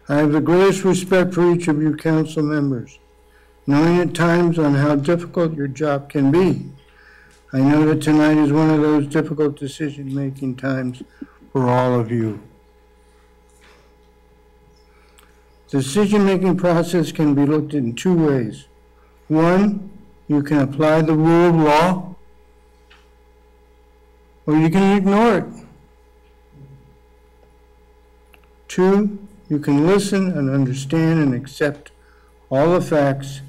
I have the greatest respect for each of you council members, knowing at times on how difficult your job can be. I know that tonight is one of those difficult decision-making times for all of you. The decision-making process can be looked at in two ways. One, you can apply the rule of law, or you can ignore it. Two, you can listen and understand and accept all the facts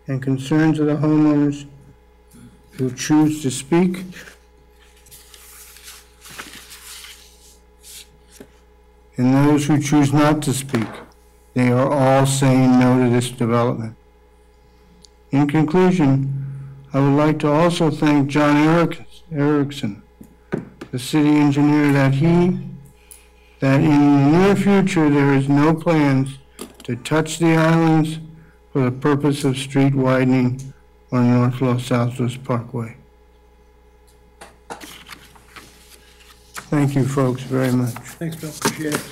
and concerns of the homeowners who choose to speak and those who choose not to speak. They are all saying no to this development. In conclusion, I would like to also thank John Erickson, the city engineer, that in the near future there is no plans to touch the islands for the purpose of street widening on North Los Altos Parkway. Thank you, folks, very much. Thanks, Bill. Appreciate it.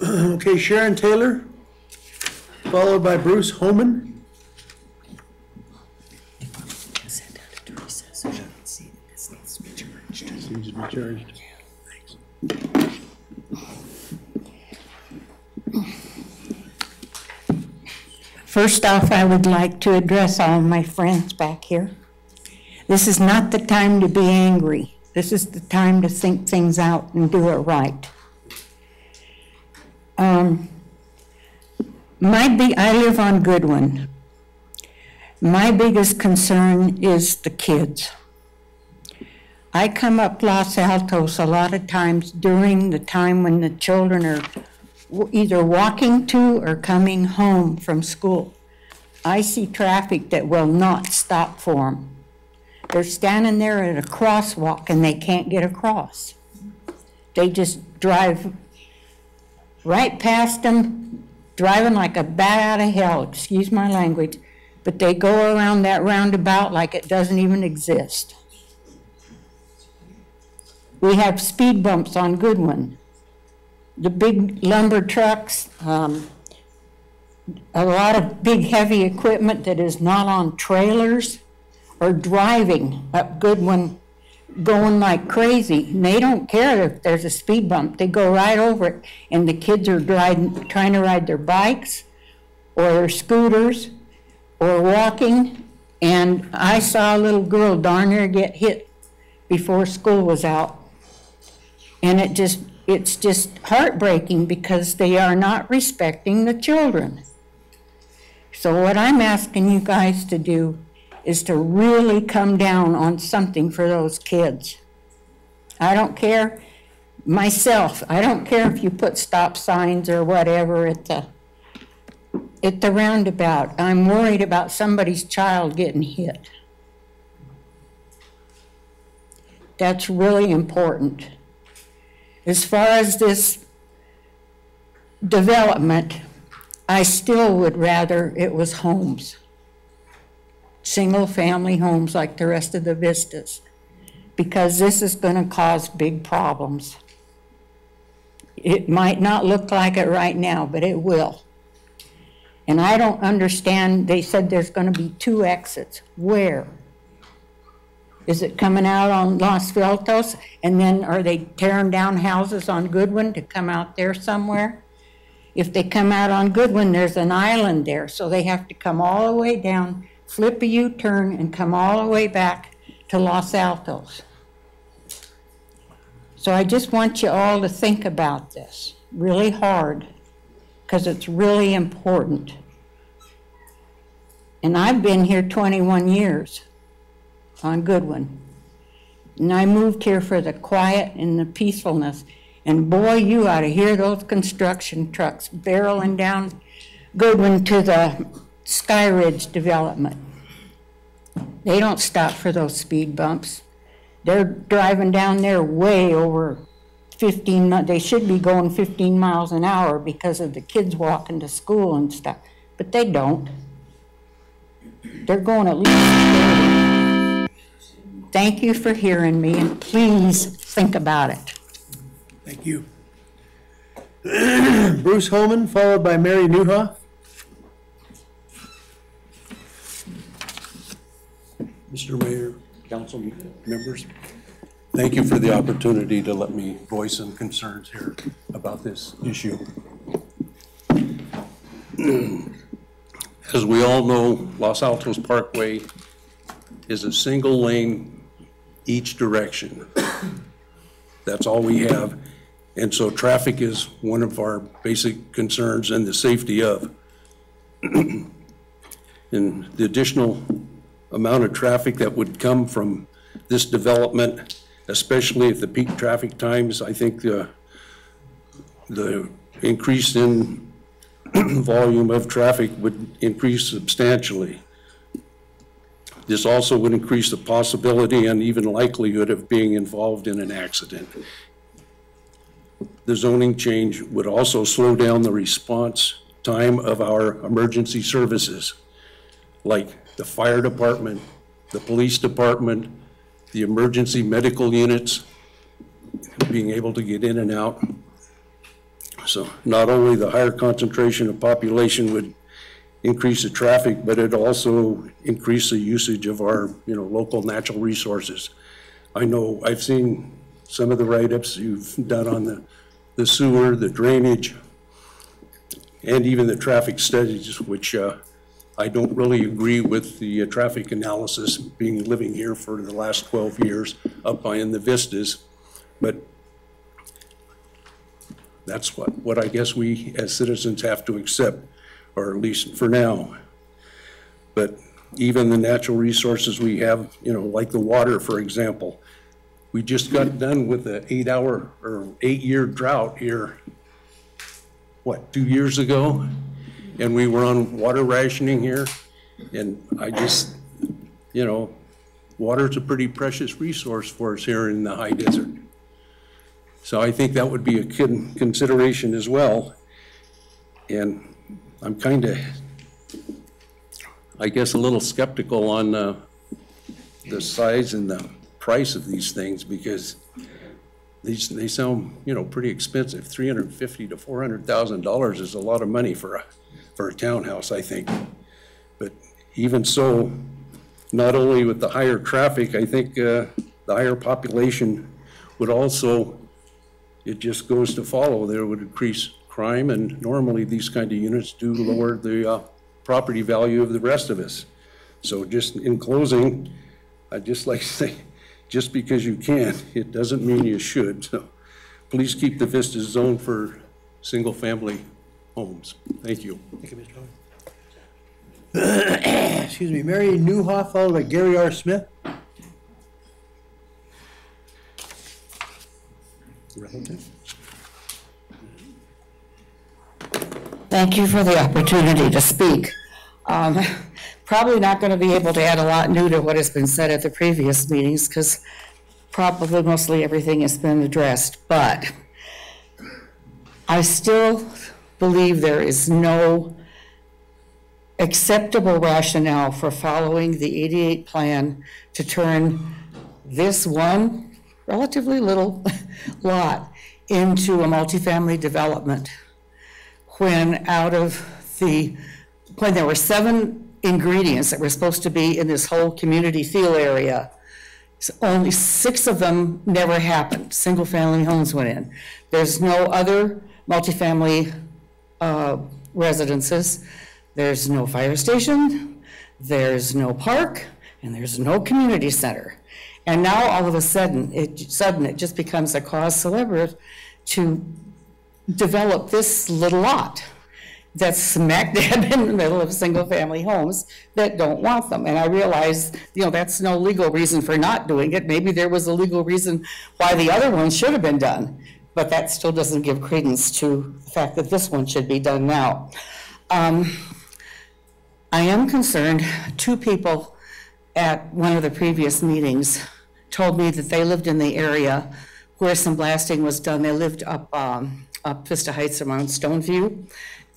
Okay, Sharon Taylor, followed by Bruce Homan. Seems to be charged. First off, I would like to address all my friends back here. This is not the time to be angry. This is the time to think things out and do it right. I live on Goodwin. My biggest concern is the kids. I come up Los Altos a lot of times during the time when the children are either walking to or coming home from school. I see traffic that will not stop for them. They're standing there at a crosswalk and they can't get across. They just drive right past them, driving like a bat out of hell, excuse my language, but they go around that roundabout like it doesn't even exist. We have speed bumps on Goodwin. The big lumber trucks, a lot of big heavy equipment that is not on trailers are driving up Goodwin going like crazy. And they don't care if there's a speed bump. They go right over it. And the kids are trying to ride their bikes or their scooters or walking. And I saw a little girl darn near get hit before school was out. And it's just heartbreaking because they are not respecting the children. So what I'm asking you guys to do is to really come down on something for those kids. I don't care, myself, I don't care if you put stop signs or whatever at the roundabout. I'm worried about somebody's child getting hit. That's really important. As far as this development, I still would rather it was homes. Single-family homes like the rest of the vistas, because this is going to cause big problems. It might not look like it right now, but it will. And I don't understand, they said there's going to be 2 exits. Where? Is it coming out on Los Altos, and then are they tearing down houses on Goodwin to come out there somewhere? If they come out on Goodwin, there's an island there, so they have to come all the way down, flip a U-turn, and come all the way back to Los Altos. So I just want you all to think about this really hard, because it's really important. And I've been here 21 years on Goodwin. And I moved here for the quiet and the peacefulness. And boy, you ought to hear those construction trucks barreling down Goodwin to the Sky Ridge development. They don't stop for those speed bumps. They're driving down there way over 15, they should be going 15 miles an hour because of the kids walking to school and stuff, but they don't. They're going at least 30. Thank you for hearing me, and please think about it. Thank you. Bruce Holman, followed by Mary Newhoff. Mr. Mayor, council members, thank you for the opportunity to let me voice some concerns here about this issue. As we all know, Los Altos Parkway is a single lane each direction. That's all we have. And so traffic is one of our basic concerns and the safety of. And the additional amount of traffic that would come from this development, especially at the peak traffic times, I think the increase in volume of traffic would increase substantially. This also would increase the possibility and even likelihood of being involved in an accident. The zoning change would also slow down the response time of our emergency services, like the fire department, the police department, the emergency medical units, being able to get in and out. So not only the higher concentration of population would increase the traffic, but it also increase the usage of our, local natural resources. I know I've seen some of the write-ups you've done on the sewer, the drainage, and even the traffic studies, which I don't really agree with the traffic analysis, living here for the last 12 years up in the vistas. But that's what I guess we as citizens have to accept, or at least for now. But even the natural resources we have, like the water, for example, we just got done with the 8-year drought here, 2 years ago? And we were on water rationing here, and I just, water's a pretty precious resource for us here in the high desert. So I think that would be a consideration as well. And I'm kind of, I guess, a little skeptical on the size and the price of these things, because they sound, pretty expensive. $350,000 to $400,000 is a lot of money for a townhouse, I think. But even so, not only with the higher traffic, I think the higher population would also, it just goes to follow, there would increase crime, and normally these kind of units do lower the property value of the rest of us. So just in closing, I'd just like to say, just because you can, it doesn't mean you should. So please keep the Vista zone for single-family homes. Thank you. Thank you, Mr. Holman. Excuse me, Mary Newhoff, followed by Gary R. Smith. Thank you for the opportunity to speak. Probably not going to be able to add a lot new to what has been said at the previous meetings, because probably mostly everything has been addressed, but I still believe there is no acceptable rationale for following the 88 plan to turn this one relatively little lot into a multifamily development when there were 7 ingredients that were supposed to be in this whole community feel area. So only 6 of them never happened. Single-family homes went in. There's no other multifamily residences. There's no fire station. There's no park, and there's no community center. And now all of a sudden, it just becomes a cause célèbre to develop this little lot that's smack dab in the middle of single-family homes that don't want them. And I realize, that's no legal reason for not doing it. Maybe there was a legal reason why the other ones should have been done. but that still doesn't give credence to the fact that this one should be done now. I am concerned. 2 people at one of the previous meetings told me that they lived in the area where some blasting was done. They lived up Vista Heights around Stoneview.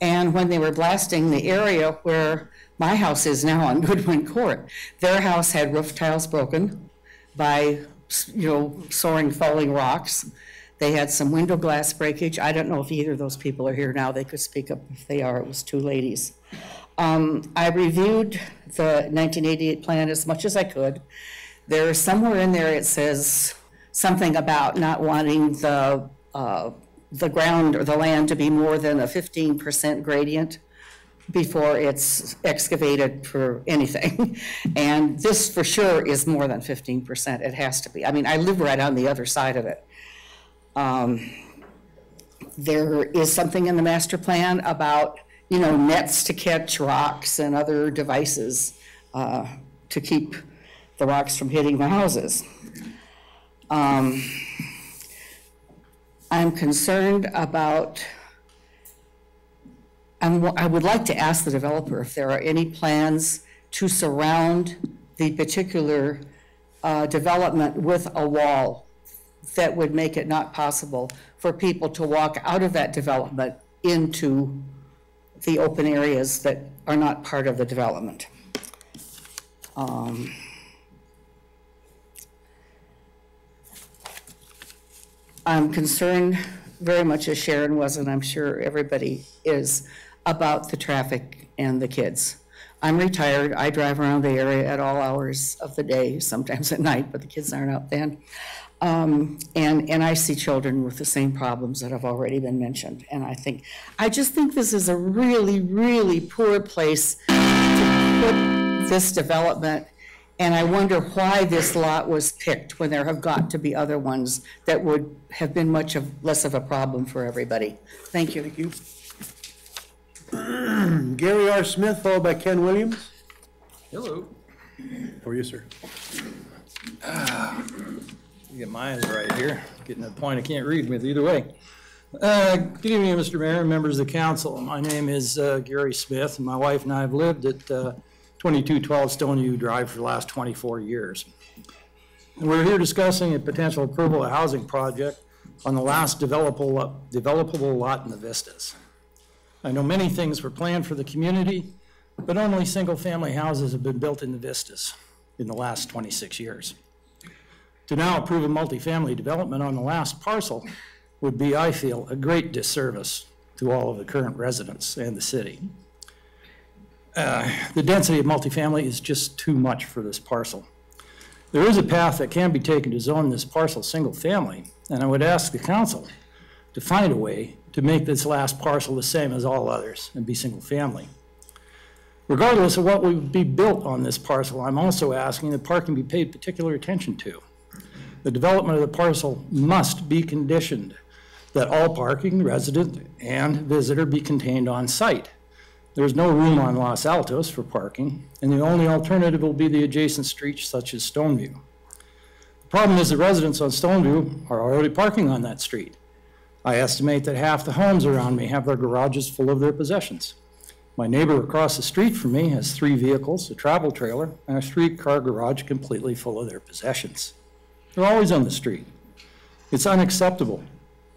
And when they were blasting the area where my house is now on Goodwin Court, their house had roof tiles broken by, soaring, falling rocks. They had some window glass breakage. I don't know if either of those people are here now. They could speak up if they are. It was 2 ladies. I reviewed the 1988 plan as much as I could. There's somewhere in there it says something about not wanting the ground or the land to be more than a 15% gradient before it's excavated for anything. And this for sure is more than 15%. It has to be. I mean, I live right on the other side of it. There is something in the master plan about, nets to catch rocks and other devices to keep the rocks from hitting the houses. I'm concerned about, I would like to ask the developer if there are any plans to surround the particular development with a wall that would make it not possible for people to walk out of that development into the open areas that are not part of the development. I'm concerned very much, as Sharon was, and I'm sure everybody is, about the traffic and the kids. I'm retired. I drive around the area at all hours of the day, sometimes at night, but the kids aren't out then. And I see children with the same problems that have already been mentioned. And I just think this is a really, really poor place to put this development. And I wonder why this lot was picked when there have got to be other ones that would have been less of a problem for everybody. Thank you. Thank you. Gary R. Smith, followed by Ken Williams. Hello. For you, sir. Get my eyes right here. Getting to the point I can't read with either way. Good evening, Mr. Mayor and members of the council. My name is Gary Smith, and my wife and I have lived at 2212 Stoneview Drive for the last 24 years. And we're here discussing a potential approval of a housing project on the last developable lot in the Vistas. I know many things were planned for the community, but only single-family houses have been built in the Vistas in the last 26 years. To now approve a multifamily development on the last parcel would be, I feel, a great disservice to all of the current residents and the city. The density of multifamily is just too much for this parcel. There is a path that can be taken to zone this parcel single family, and I would ask the council to find a way to make this last parcel the same as all others and be single family. Regardless of what would be built on this parcel, I'm also asking that parking be paid particular attention to. The development of the parcel must be conditioned that all parking, resident and visitor, be contained on site. There is no room on Los Altos for parking, and the only alternative will be the adjacent streets such as Stoneview. The problem is the residents on Stoneview are already parking on that street. I estimate that half the homes around me have their garages full of their possessions. My neighbor across the street from me has 3 vehicles, a travel trailer, and a streetcar garage completely full of their possessions. They're always on the street. It's unacceptable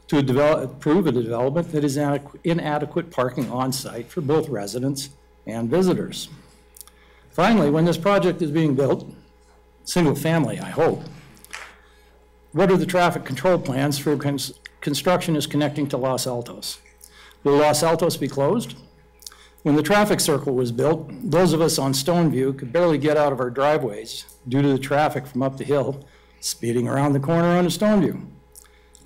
to approve a development that is inadequate parking on site for both residents and visitors. Finally, when this project is being built, single family, I hope, what are the traffic control plans for construction is connecting to Los Altos? Will Los Altos be closed? When the traffic circle was built, those of us on Stoneview could barely get out of our driveways due to the traffic from up the hill speeding around the corner onto Stoneview.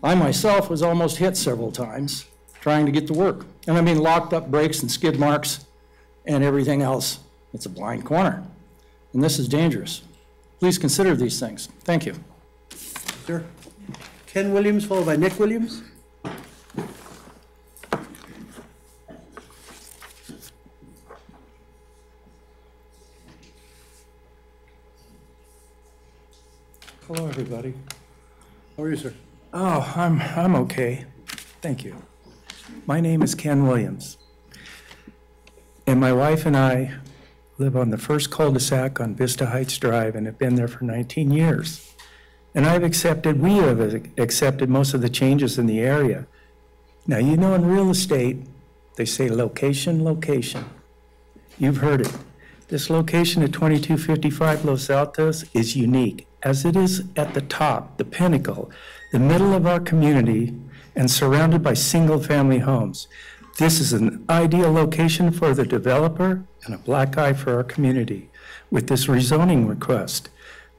I myself was almost hit several times trying to get to work. And I mean locked up brakes and skid marks and everything else. It's a blind corner. And this is dangerous. Please consider these things. Thank you. Sir. Ken Williams, followed by Nick Williams. Hello, everybody. How are you, sir? Oh, I'm okay. Thank you. My name is Ken Williams. And my wife and I live on the first cul-de-sac on Vista Heights Drive and have been there for 19 years. And we have accepted most of the changes in the area. Now, you know, in real estate, they say location, location. You've heard it. This location at 2255 Los Altos is unique, as it is at the top, the pinnacle, the middle of our community, and surrounded by single-family homes. This is an ideal location for the developer and a black eye for our community. With this rezoning request,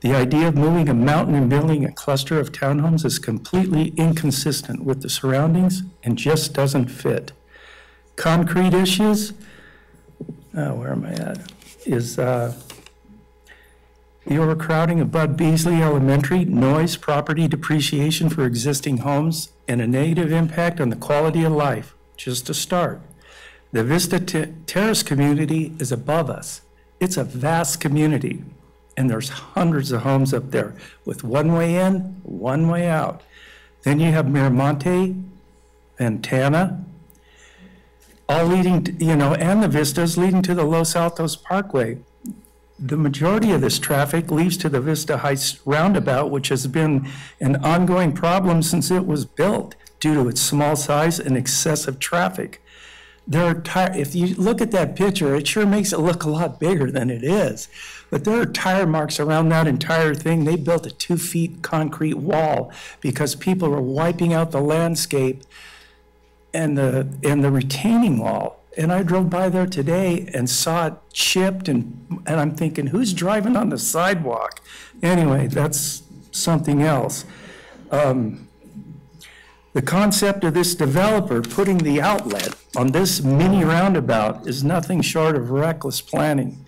the idea of moving a mountain and building a cluster of townhomes is completely inconsistent with the surroundings and just doesn't fit. Concrete issues, where am I at? Is the overcrowding of Bud Beasley Elementary, noise, property depreciation for existing homes, and a negative impact on the quality of life, just to start. The Vista Terrace community is above us. It's a vast community, and there's hundreds of homes up there with one way in, one way out. Then you have Miramonte, Ventana, all leading to, and the vistas leading to the Los Altos Parkway. The majority of this traffic leads to the Vista Heights roundabout, which has been an ongoing problem since it was built due to its small size and excessive traffic. If you look at that picture, it sure makes it look a lot bigger than it is. But there are tire marks around that entire thing. They built a 2-foot concrete wall because people were wiping out the landscape and the retaining wall. And I drove by there today and saw it chipped, and I'm thinking, who's driving on the sidewalk? Anyway, that's something else. The concept of this developer putting the outlet on this mini roundabout is nothing short of reckless planning.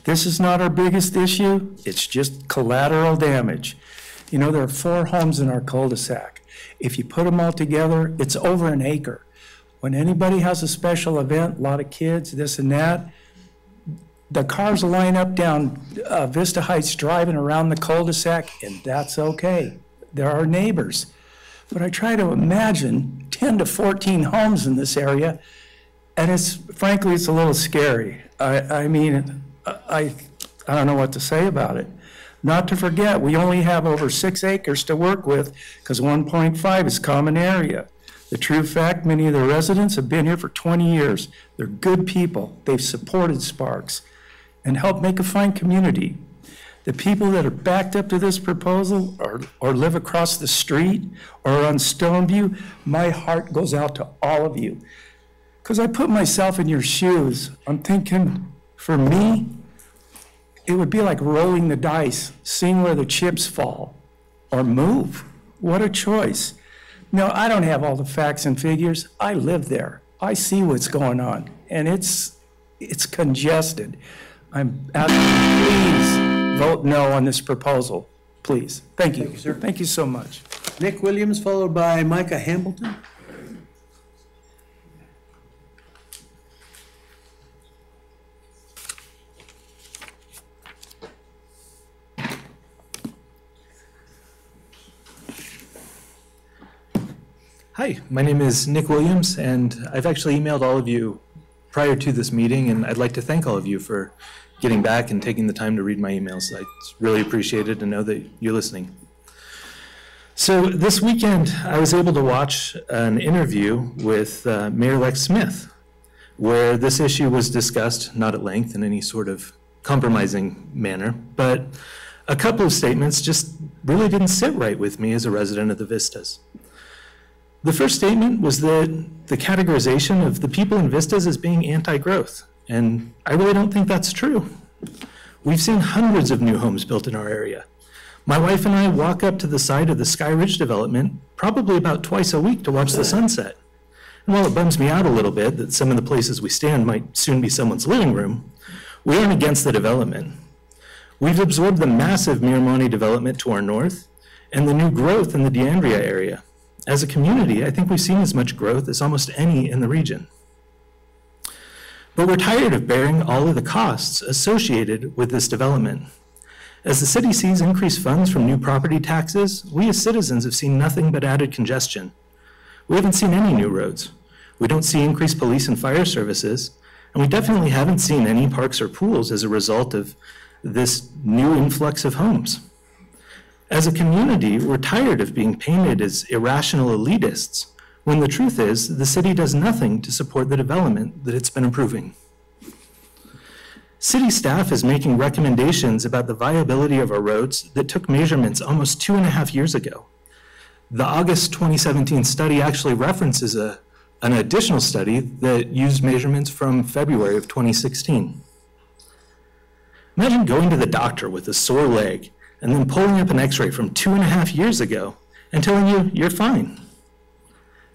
This is not our biggest issue, it's just collateral damage. There are 4 homes in our cul-de-sac. If you put them all together, it's over an acre. When anybody has a special event, a lot of kids, this and that, the cars line up down Vista Heights driving around the cul-de-sac, and that's okay. They're our neighbors. But I try to imagine 10 to 14 homes in this area, and frankly, it's a little scary. I don't know what to say about it. Not to forget, we only have over 6 acres to work with because 1.5 is common area. The true fact, many of the residents have been here for 20 years. They're good people. They've supported Sparks and helped make a fine community. The people that are backed up to this proposal or live across the street or on Stoneview, my heart goes out to all of you. Because I put myself in your shoes. I'm thinking, for me, it would be like rolling the dice, seeing where the chips fall or move. What a choice. No, I don't have all the facts and figures. I live there. I see what's going on, and it's congested. I'm asking, please vote no on this proposal, please. Thank you. Thank you, sir. Thank you so much. Nick Williams, followed by Micah Hamilton. Hi, my name is Nick Williams, and I've actually emailed all of you prior to this meeting, and I'd like to thank all of you for getting back and taking the time to read my emails. I really appreciate it and know that you're listening. So this weekend, I was able to watch an interview with Mayor-elect Smith, where this issue was discussed, not at length in any sort of compromising manner, but a couple of statements just really didn't sit right with me as a resident of the Vistas. The first statement was that the categorization of the people in Vistas as being anti-growth, and I really don't think that's true. We've seen hundreds of new homes built in our area. My wife and I walk up to the site of the Sky Ridge development probably about twice a week to watch the sunset. And while it bums me out a little bit that some of the places we stand might soon be someone's living room, we aren't against the development. We've absorbed the massive Miramonte development to our north and the new growth in the D'Andrea area. As a community, I think we've seen as much growth as almost any in the region. But we're tired of bearing all of the costs associated with this development. As the city sees increased funds from new property taxes, we as citizens have seen nothing but added congestion. We haven't seen any new roads. We don't see increased police and fire services, and we definitely haven't seen any parks or pools as a result of this new influx of homes. As a community, we're tired of being painted as irrational elitists, when the truth is the city does nothing to support the development that it's been improving. City staff is making recommendations about the viability of our roads that took measurements almost 2.5 years ago. The August 2017 study actually references an additional study that used measurements from February of 2016. Imagine going to the doctor with a sore leg and then pulling up an x-ray from 2.5 years ago and telling you you're fine.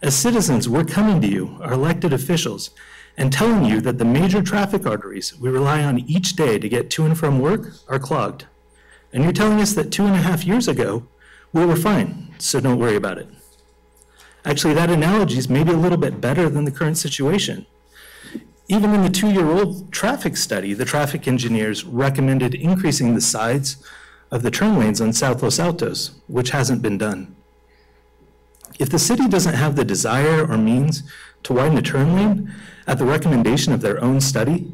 As citizens, we're coming to you, our elected officials, and telling you that the major traffic arteries we rely on each day to get to and from work are clogged. And you're telling us that 2.5 years ago, we were fine, so don't worry about it. Actually, that analogy is maybe a little bit better than the current situation. Even in the 2-year-old traffic study, the traffic engineers recommended increasing the size of the turn lanes on South Los Altos, which hasn't been done. If the city doesn't have the desire or means to widen a turn lane at the recommendation of their own study,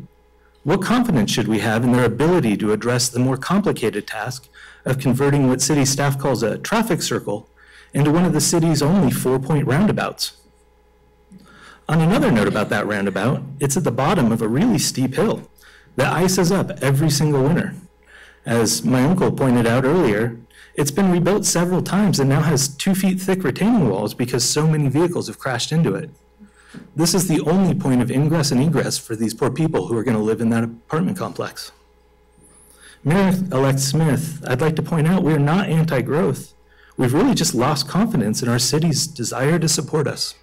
what confidence should we have in their ability to address the more complicated task of converting what city staff calls a traffic circle into one of the city's only 4-point roundabouts? On another note about that roundabout, it's at the bottom of a really steep hill that ices up every single winter. As my uncle pointed out earlier, it's been rebuilt several times and now has 2 feet thick retaining walls because so many vehicles have crashed into it. This is the only point of ingress and egress for these poor people who are going to live in that apartment complex. Mayor-elect Smith, I'd like to point out we're not anti-growth. We've really just lost confidence in our city's desire to support us.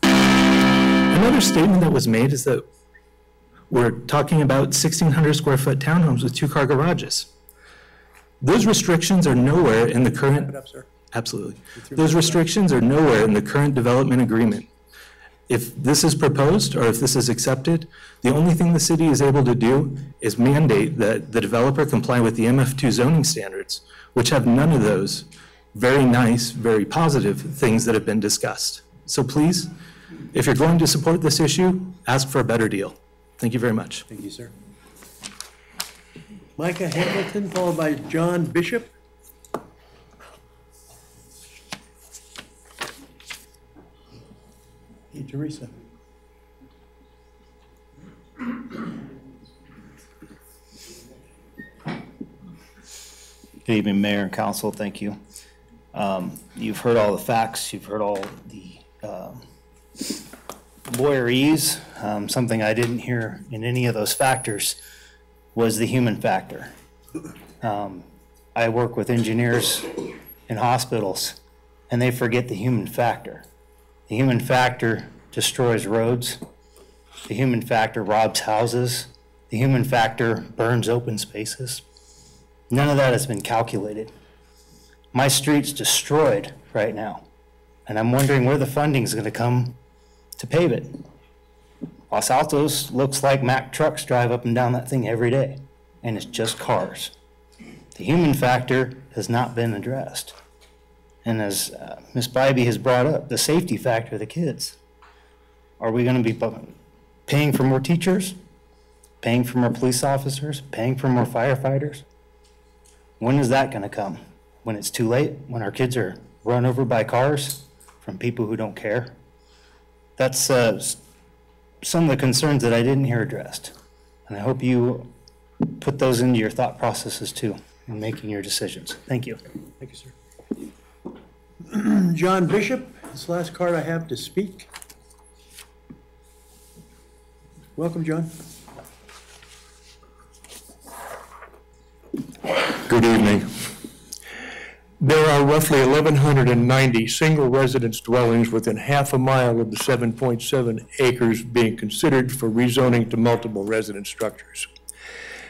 Another statement that was made is that we're talking about 1,600 square foot townhomes with 2-car garages. Those restrictions are nowhere in the current, absolutely. Those restrictions are nowhere in the current development agreement. If this is proposed or if this is accepted, the only thing the city is able to do is mandate that the developer comply with the MF2 zoning standards, which have none of those very nice, very positive things that have been discussed. So please, if you're going to support this issue, ask for a better deal. Thank you very much. Thank you, sir. Micah Hamilton, followed by John Bishop. Hey, Teresa. Good evening, Mayor and Council. Thank you. You've heard all the facts. You've heard all the lawyerese. Something I didn't hear in any of those factors was the human factor. I work with engineers in hospitals, and they forget the human factor. The human factor destroys roads. The human factor robs houses. The human factor burns open spaces. None of that has been calculated. My street's destroyed right now, and I'm wondering where the funding is going to come to pave it. Los Altos looks like Mack trucks drive up and down that thing every day, and it's just cars. The human factor has not been addressed. And as Ms. Bybee has brought up, the safety factor of the kids. Are we going to be paying for more teachers? Paying for more police officers? Paying for more firefighters? When is that going to come? When it's too late? When our kids are run over by cars from people who don't care? That's some of the concerns that I didn't hear addressed. And I hope you put those into your thought processes too in making your decisions. Thank you. Thank you, sir. John Bishop, this last card I have to speak. Welcome, John. Good evening. There are roughly 1,190 single residence dwellings within half a mile of the 7.7 acres being considered for rezoning to multiple residence structures.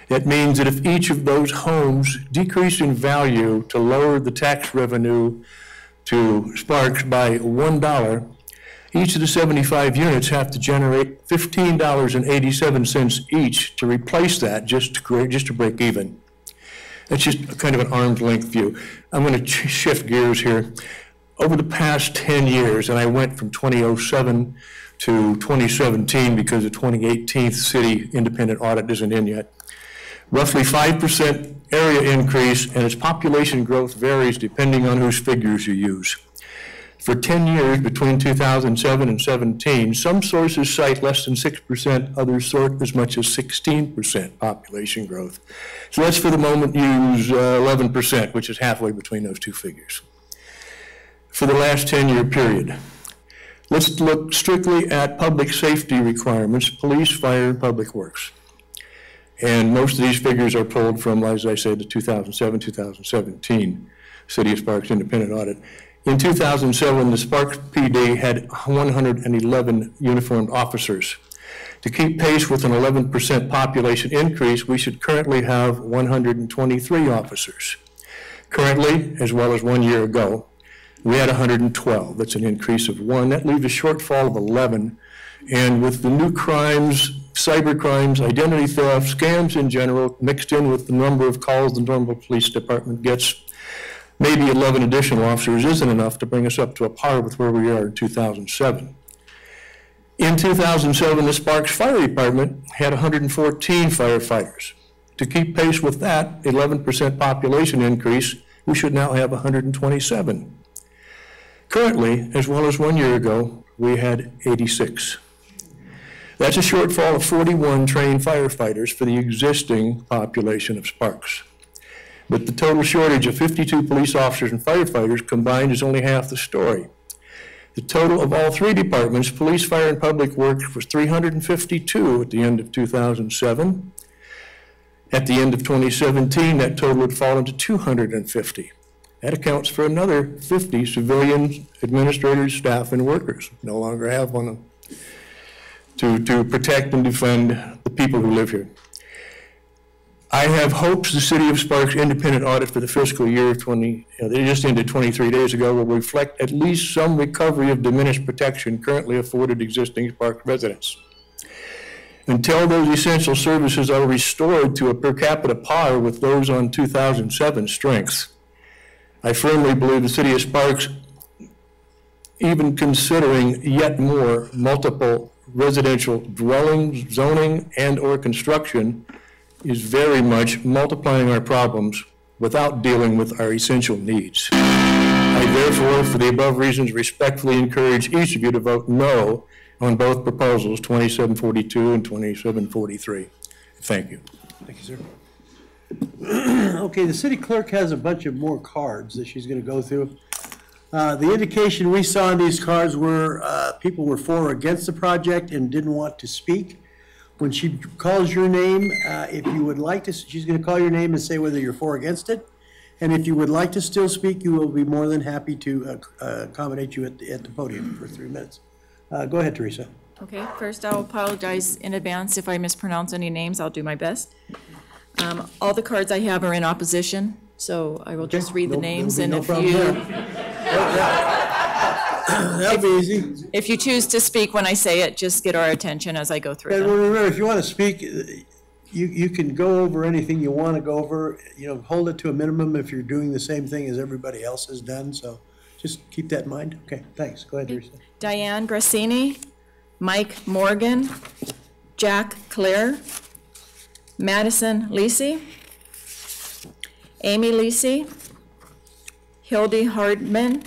It means that if each of those homes decrease in value to lower the tax revenue to Sparks by $1, each of the 75 units have to generate $15.87 each to replace that just to break even. That's just kind of an arm's length view. I'm going to shift gears here. Over the past 10 years, and I went from 2007 to 2017 because the 2018 city independent audit isn't in yet. Roughly 5% area increase, and its population growth varies depending on whose figures you use. For 10 years, between 2007 and 17, some sources cite less than 6%, others sort as much as 16% population growth. So let's for the moment use 11%, which is halfway between those two figures. For the last 10-year period, let's look strictly at public safety requirements, police, fire, and public works. And most of these figures are pulled from, as I said, the 2007-2017 City of Sparks independent audit. In 2007, the Sparks PD had 111 uniformed officers. To keep pace with an 11% population increase, we should currently have 123 officers. Currently, as well as 1 year ago, we had 112. That's an increase of 1. That leaves a shortfall of 11. And with the new crimes, cyber crimes, identity theft, scams in general, mixed in with the number of calls the normal police department gets, maybe 11 additional officers isn't enough to bring us up to a par with where we are in 2007. In 2007, the Sparks Fire Department had 114 firefighters. To keep pace with that 11% population increase, we should now have 127. Currently, as well as 1 year ago, we had 86. That's a shortfall of 41 trained firefighters for the existing population of Sparks. But the total shortage of 52 police officers and firefighters combined is only half the story. The total of all three departments, police, fire, and public works, was 352 at the end of 2007. At the end of 2017, that total had fallen to 250. That accounts for another 50 civilians, administrators, staff, and workers. No longer have one to protect and defend the people who live here. I have hopes the City of Sparks independent audit for the fiscal year they just ended 23 days ago, will reflect at least some recovery of diminished protection currently afforded existing Sparks residents. Until those essential services are restored to a per capita par with those on 2007 strengths, I firmly believe the City of Sparks, even considering yet more multiple residential dwellings, zoning, and/or construction, is very much multiplying our problems without dealing with our essential needs. I therefore, for the above reasons, respectfully encourage each of you to vote no on both proposals, 2742 and 2743. Thank you. Thank you, sir. Okay, the city clerk has a bunch of more cards that she's going to go through. The indication we saw in these cards were people were for or against the project and didn't want to speak. When she calls your name, if you would like to, she's going to call your name and say whether you're for or against it. And if you would like to still speak, you will be more than happy to accommodate you at the podium for 3 minutes. Go ahead, Teresa. Okay, first I'll apologize in advance if I mispronounce any names. I'll do my best. All the cards I have are in opposition, so I will just read the names, and if you... That'll be easy. If you choose to speak when I say it, just get our attention as I go through And them. remember, if you want to speak, you can go over anything you want to go over. You know, hold it to a minimum if you're doing the same thing as everybody else has done. So just keep that in mind. Okay, thanks. Go ahead, Teresa. Diane Grassini, Mike Morgan, Jack Clare, Madison Lisi, Amy Lisi, Hildy Hardman,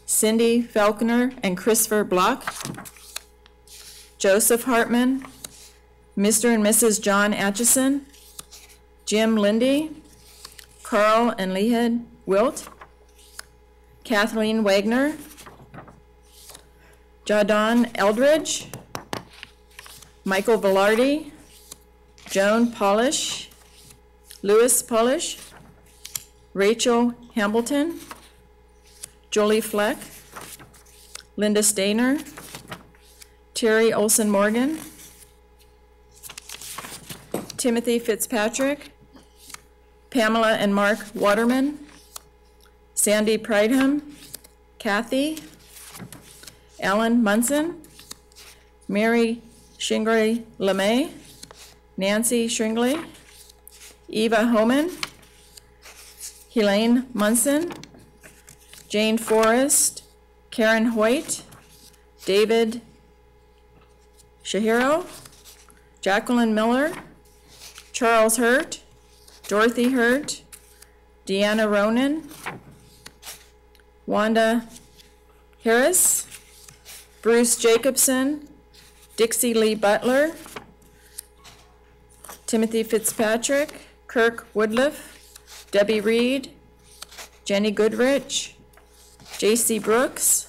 Cindy Falconer and Christopher Block, Joseph Hartman, Mr. and Mrs. John Atchison, Jim Lindy, Carl and Lehed Wilt, Kathleen Wagner, Jadon Eldridge, Michael Velarde, Joan Polish, Louis Polish, Rachel Hambleton, Jolie Fleck, Linda Stainer, Terry Olson Morgan, Timothy Fitzpatrick, Pamela and Mark Waterman, Sandy Prideham, Kathy, Alan Munson, Mary Shingray LeMay, Nancy Shringley, Eva Homan, Helene Munson, Jane Forrest, Karen Hoyt, David Shahiro, Jacqueline Miller, Charles Hurt, Dorothy Hurt, Deanna Ronan, Wanda Harris, Bruce Jacobson, Dixie Lee Butler, Timothy Fitzpatrick, Kirk Woodliff, Debbie Reed, Jenny Goodrich, J.C. Brooks,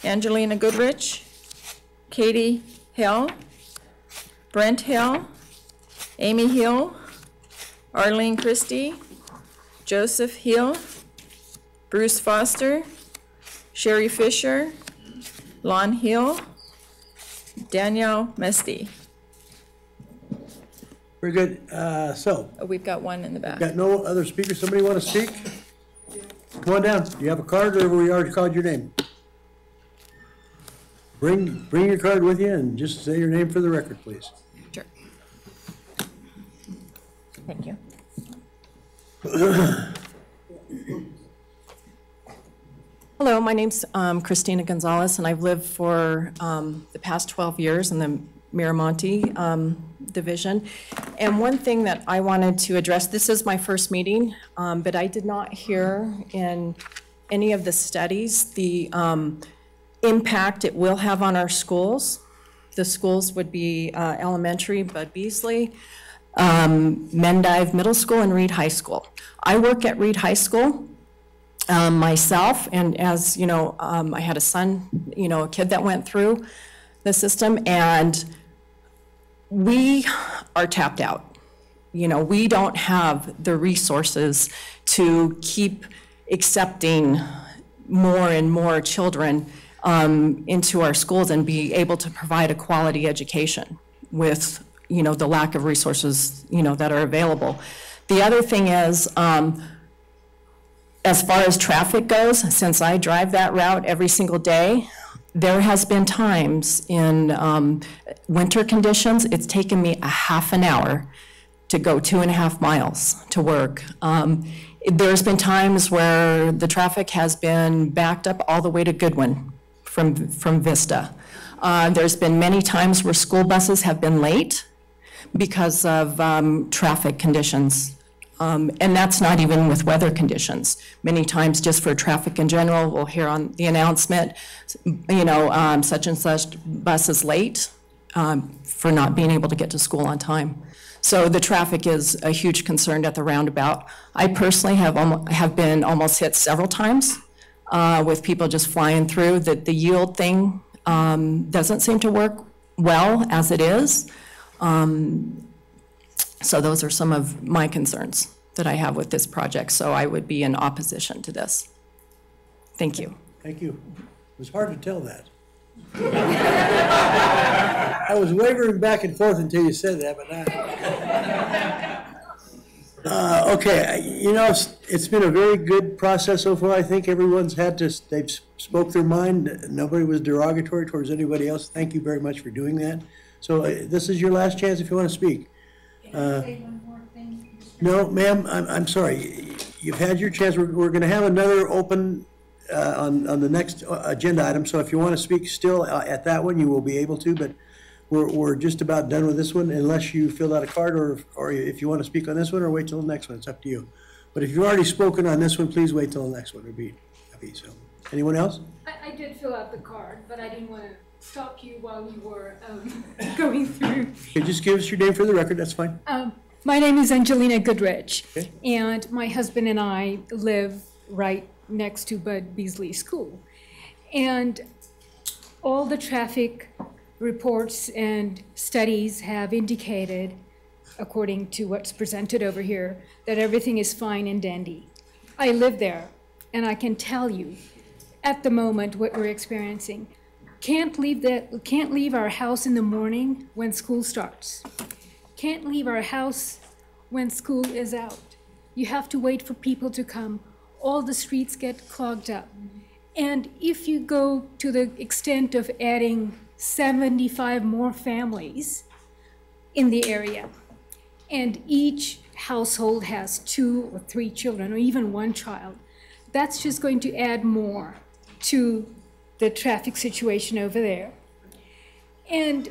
Angelina Goodrich, Katie Hill, Brent Hill, Amy Hill, Arlene Christie, Joseph Hill, Bruce Foster, Sherry Fisher, Lon Hill, Danielle Mesty. Very good. We've got one in the back. Got no other speakers? Somebody want to speak? Come on down. Do you have a card, or we already called your name? Bring your card with you and just say your name for the record, please. Sure. Thank you. Hello, my name's Christina Gonzalez, and I've lived for the past 12 years in the Miramonte division. And one thing that I wanted to address, this is my first meeting, but I did not hear in any of the studies the impact it will have on our schools. The schools would be elementary, Bud Beasley, Mendive Middle School, and Reed High School. I work at Reed High School myself, and as you know, I had a son, a kid that went through the system, and we are tapped out. We don't have the resources to keep accepting more and more children into our schools and be able to provide a quality education with, the lack of resources, that are available. The other thing is, as far as traffic goes, since I drive that route every single day, there has been times in winter conditions, it's taken me a half an hour to go 2.5 miles to work. There's been times where the traffic has been backed up all the way to Goodwin from Vista. There's been many times where school buses have been late because of traffic conditions. And that's not even with weather conditions. Many times, just for traffic in general, we'll hear on the announcement, such and such bus is late for not being able to get to school on time. So the traffic is a huge concern at the roundabout. I personally have been almost hit several times with people just flying through. That the yield thing doesn't seem to work well as it is. So those are some of my concerns that I have with this project. So I would be in opposition to this. Thank you. Thank you. It was hard to tell that. I was wavering back and forth until you said that, but now. Okay, it's been a very good process so far. I think everyone's they've spoke their mind. Nobody was derogatory towards anybody else. Thank you very much for doing that. So this is your last chance if you want to speak. No, ma'am, I'm sorry. You've had your chance. We're going to have another open on the next agenda item. So if you want to speak still at that one, you will be able to. But we're just about done with this one, unless you filled out a card, or if you want to speak on this one, or wait till the next one. It's up to you. But if you've already spoken on this one, please wait till the next one. It'd be happy. So, anyone else? I did fill out the card, but I didn't want to stop you while you were going through. Okay, just give us your name for the record. That's fine. My name is Angelina Goodrich, okay. And my husband and I live right next to Bud Beasley School. And all the traffic reports and studies have indicated, according to what's presented over here, that everything is fine and dandy. I live there, and I can tell you, at the moment, what we're experiencing. Can't leave our house in the morning when school starts. Can't leave our house when school is out. You have to wait for people to come. All the streets get clogged up. And if you go to the extent of adding 75 more families in the area. And each household has 2 or 3 children, or even 1 child. That's just going to add more to the traffic situation over there. And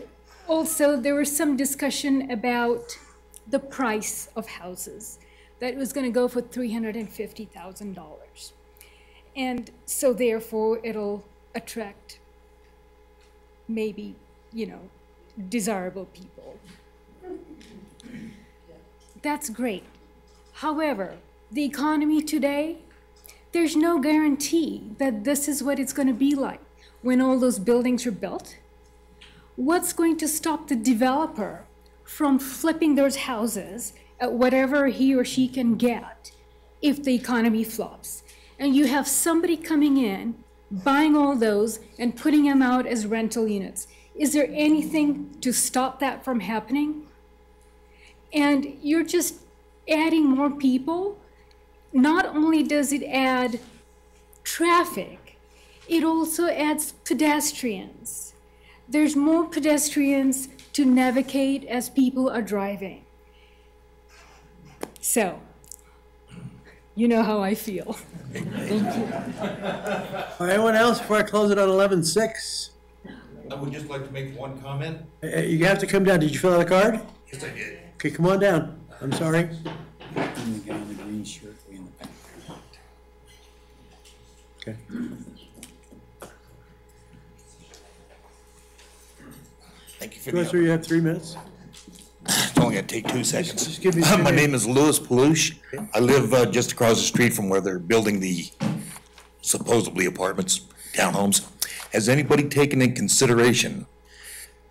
also, there was some discussion about the price of houses, that it was going to go for $350,000. And so therefore, it'll attract maybe, desirable people. That's great. However, the economy today, there's no guarantee that this is what it's going to be like when all those buildings are built. What's going to stop the developer from flipping those houses at whatever he or she can get if the economy flops? And you have somebody coming in, buying all those and putting them out as rental units. Is there anything to stop that from happening? And you're just adding more people. Not only does it add traffic, it also adds pedestrians. There's more pedestrians to navigate as people are driving. So, you know how I feel. Thank you. Anyone else before I close it on 11-6? I would just like to make one comment. You have to come down. Did you fill out a card? Yes, I did. Okay, come on down. I'm sorry. Okay. Thank you for Go through, you have 3 minutes. It's only going to take 2 seconds. Just give me My name is Louis Palouche. I live just across the street from where they're building the supposedly apartments, townhomes. Has anybody taken in consideration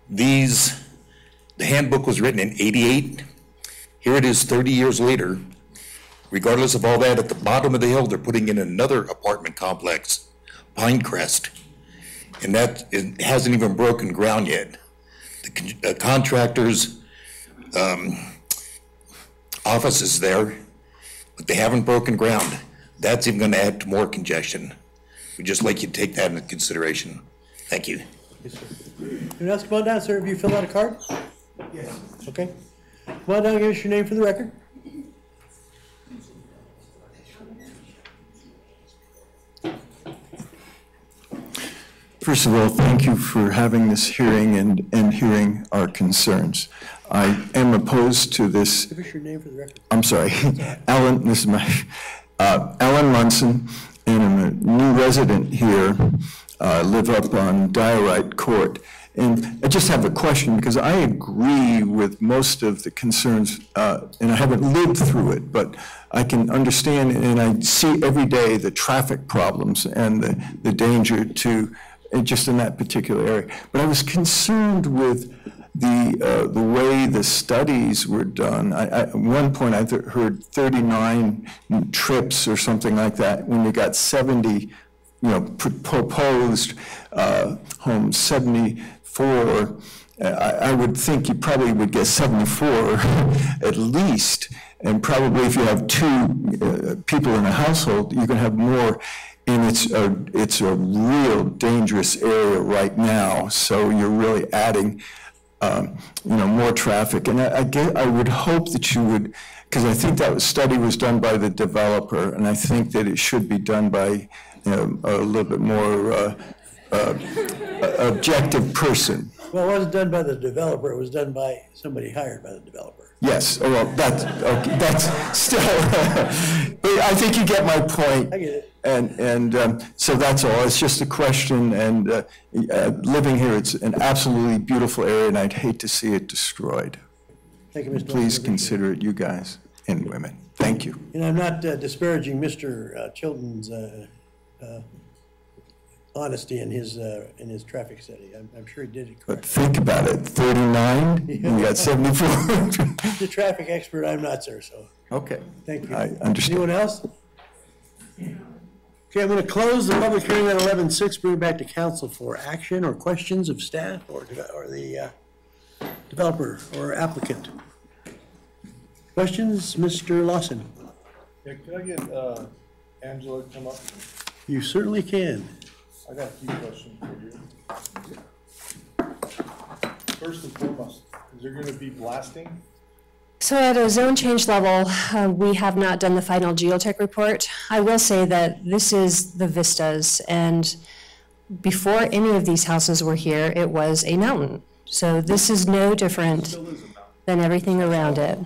the handbook was written in '88. Here it is 30 years later. Regardless of all that, at the bottom of the hill, they're putting in another apartment complex, Pinecrest. And it hasn't even broken ground yet. The contractor's office is there, but they haven't broken ground. That's even going to add to more congestion. We'd just like you to take that into consideration. Thank you. Yes, sir. Anyone else come on down, sir? Have you filled out a card? Yes. Okay. Come on down, give us your name for the record. First of all, thank you for having this hearing and hearing our concerns. I am opposed to this. Give us your name for the record. I'm sorry, Alan, this is my, Alan Munson, and I'm a new resident here, live up on Diorite Court. And I just have a question, because I agree with most of the concerns, and I haven't lived through it, but I can understand, and I see every day the traffic problems and the danger to, just in that particular area. But I was concerned with the way the studies were done. At one point, I heard 39 trips or something like that, when they got 70, proposed homes, 74. I would think you probably would get 74 at least, and probably if you have 2 people in a household, you can have more. And it's a real dangerous area right now, so you're really adding more traffic. And I would hope that you would, because I think that study was done by the developer, and I think that it should be done by a little bit more objective person. Well, it wasn't done by the developer, it was done by somebody hired by the developer. Yes, well, that's still, but I think you get my point. I get it. And so that's all. It's just a question, and living here, it's an absolutely beautiful area, and I'd hate to see it destroyed. Thank you, Mr. Please consider it, you guys and women. Thank you. And I'm not disparaging Mr. Chilton's honesty in his traffic study. I'm sure he did it correctly. But think about it, 39, you got 74. The traffic expert, I'm not, sir, so. Okay. Thank you. I understand. Anyone else? Okay, I'm going to close the public hearing at 11:06, bring it back to council for action or questions of staff or the developer or applicant. Questions, Mr. Lawson? Yeah, could I get Angela to come up? You certainly can. I got a few questions for you. first and foremost, is there gonna be blasting? So at a zone change level, we have not done the final geotech report. I will say that this is the vistas, and before any of these houses were here, it was a mountain. So this is no different than everything around it.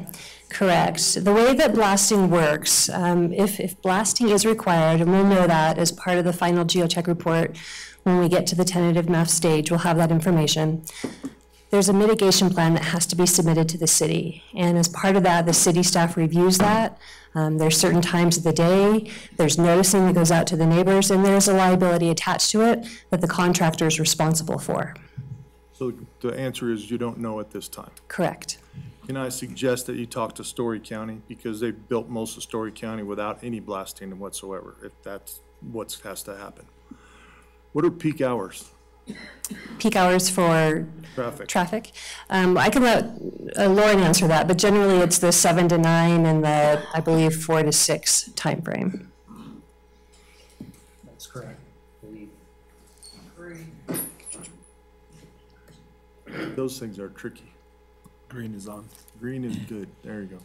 Correct. The way that blasting works, if blasting is required, and we'll know that as part of the final geotech report, when we get to the tentative map stage, we'll have that information. There's a mitigation plan that has to be submitted to the city. And as part of that, the city staff reviews that. There's certain times of the day, there's noticing that goes out to the neighbors, and there's a liability attached to it that the contractor is responsible for. So the answer is you don't know at this time? Correct. Can I suggest that you talk to Story County, because they built most of Story County without any blasting whatsoever, if that's what has to happen. What are peak hours? Peak hours for traffic? I can let Lauren answer that, but generally it's the 7 to 9 and the, I believe, 4 to 6 timeframe. That's correct. Those things are tricky. Green is on. Green is good. There you go.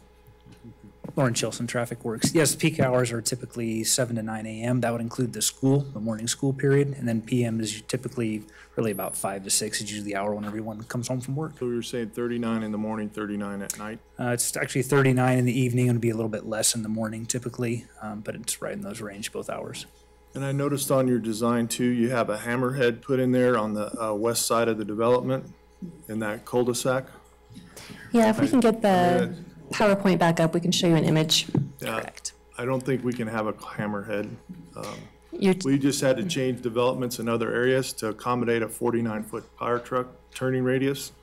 Lauren Chilson, Traffic Works. Yes, peak hours are typically 7 to 9 a.m. That would include the school, the morning school period, and then PM is typically really about 5 to 6. It's usually the hour when everyone comes home from work. So you're saying 39 in the morning, 39 at night? It's actually 39 in the evening, and it'd be a little bit less in the morning typically, but it's right in those range, both hours. And I noticed on your design too, you have a hammerhead put in there on the west side of the development in that cul-de-sac. Yeah, if we can get the PowerPoint back up, we can show you an image. Yeah, correct. I don't think we can have a hammerhead. You're We just had to change developments in other areas to accommodate a 49-foot fire truck turning radius.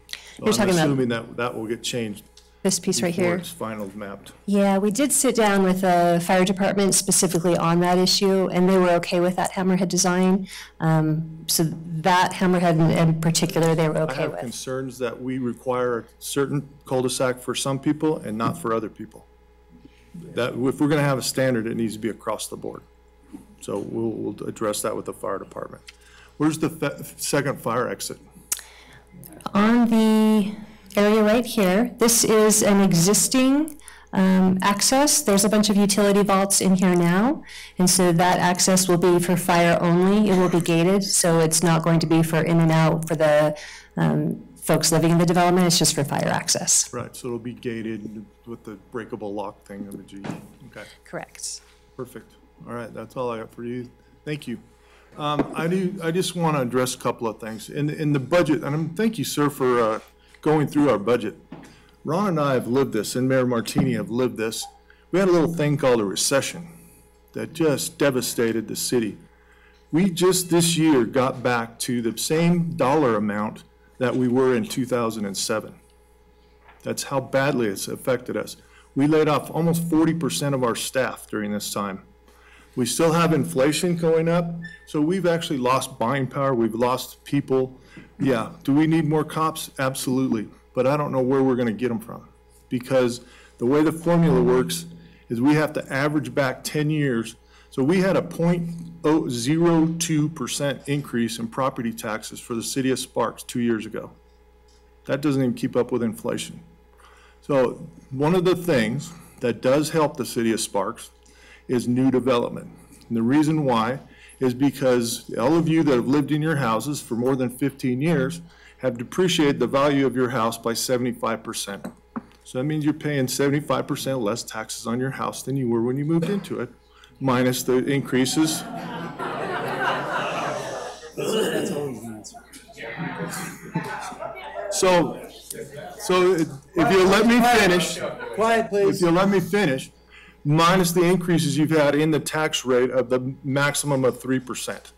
So You're talking about I'm assuming that that will get changed this piece right before here. it's final mapped. Yeah, we did sit down with the fire department specifically on that issue, and they were okay with that hammerhead design. So that hammerhead in particular, they were I okay have with. concerns that we require a certain cul-de-sac for some people and not for other people. That if we're gonna have a standard, it needs to be across the board. So we'll address that with the fire department. Where's the second fire exit? On the area right here, this is an existing access. There's a bunch of utility vaults in here now, and so that access will be for fire only. It will be gated, so it's not going to be for in and out for the folks living in the development. It's just for fire access. Right, so it'll be gated with the breakable lock thing of the G. Okay. Correct. Perfect. All right, that's all I got for you. Thank you. I just want to address a couple of things. In the budget, and thank you, sir, for going through our budget. Ron and I have lived this, and Mayor Martini have lived this. We had a little thing called a recession that just devastated the city. We just this year got back to the same dollar amount that we were in 2007. That's how badly it's affected us. We laid off almost 40% of our staff during this time. We still have inflation going up, so we've actually lost buying power, we've lost people. Yeah, do we need more cops? Absolutely, but I don't know where we're gonna get them from. Because the way the formula works is we have to average back 10 years. So we had a 0.02% increase in property taxes for the city of Sparks 2 years ago. That doesn't even keep up with inflation. So one of the things that does help the city of Sparks is new development. And the reason why is because all of you that have lived in your houses for more than 15 years have depreciated the value of your house by 75%. So that means you're paying 75% less taxes on your house than you were when you moved into it, minus the increases. That's always an answer. So if you'll let me finish. Quiet, please. If you'll let me finish, minus the increases you've had in the tax rate of the maximum of 3%.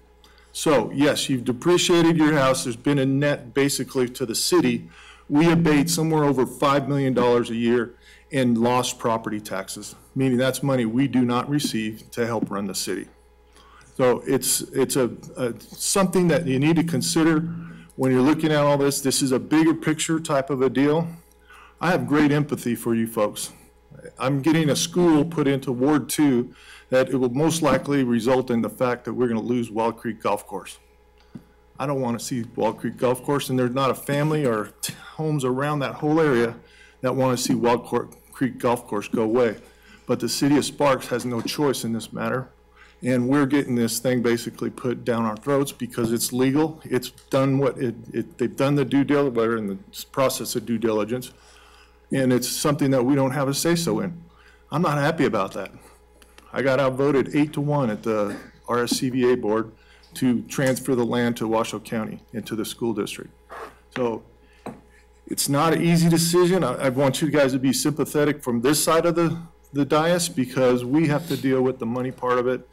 So yes, you've depreciated your house. There's been a net basically to the city. We abate somewhere over $5 million a year in lost property taxes, meaning that's money we do not receive to help run the city. So it's something that you need to consider when you're looking at all this. This is a bigger picture type of a deal. I have great empathy for you folks. I'm getting a school put into Ward 2 that it will most likely result in the fact that we're going to lose Wild Creek Golf Course. I don't want to see Wall Creek Golf Course, and there's not a family or homes around that whole area that want to see Wall Creek Golf Course go away. But the city of Sparks has no choice in this matter, and we're getting this thing basically put down our throats because it's legal. It's done what they've done the due diligence, we're in the process of due diligence, and it's something that we don't have a say-so in. I'm not happy about that. I got outvoted 8-1 at the RSCVA board to transfer the land to Washoe County into the school district. So it's not an easy decision. I want you guys to be sympathetic from this side of the dais because we have to deal with the money part of it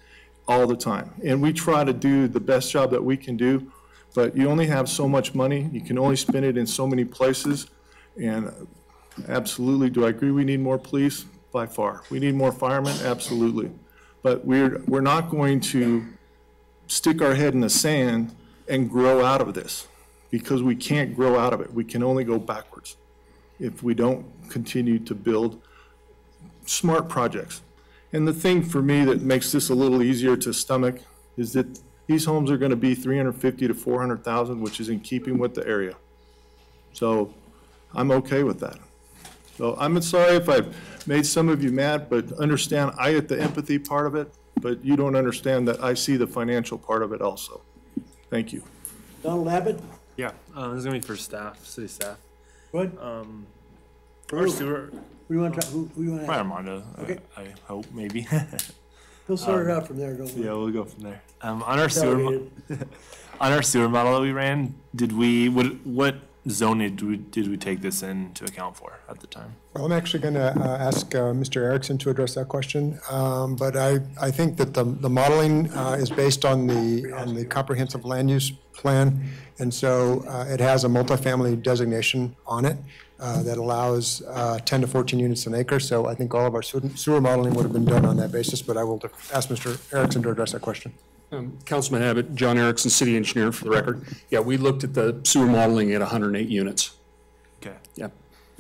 all the time. And we try to do the best job that we can do, but you only have so much money. You can only spend it in so many places. And absolutely, do I agree we need more police? By far. We need more firemen? Absolutely. But we're not going to stick our head in the sand and grow out of this because we can't grow out of it. We can only go backwards if we don't continue to build smart projects. And the thing for me that makes this a little easier to stomach is that these homes are going to be 350 to 400,000, which is in keeping with the area. So I'm okay with that. So I'm sorry if I've made some of you mad, but understand I get the empathy part of it, but you don't understand that I see the financial part of it also. Thank you. Donald Abbott? Yeah, this is gonna be for staff, city staff. Good. Our sewer. Who you want to, who you want to? Probably Armando, Okay. I hope, maybe. We'll sort it out from there, don't we? Yeah, we'll go from there. On our sewer, on our sewer model that we ran, did we, what zoning did we take this into account for at the time? Well, I'm actually going to ask Mr. Erickson to address that question. But I think that the modeling is based on the comprehensive land use plan. And so it has a multifamily designation on it that allows 10 to 14 units an acre. So I think all of our sewer modeling would have been done on that basis, but I will ask Mr. Erickson to address that question. Councilman Abbott, John Erickson, city engineer for the record. Yeah, we looked at the sewer modeling at 108 units. Okay. Yeah.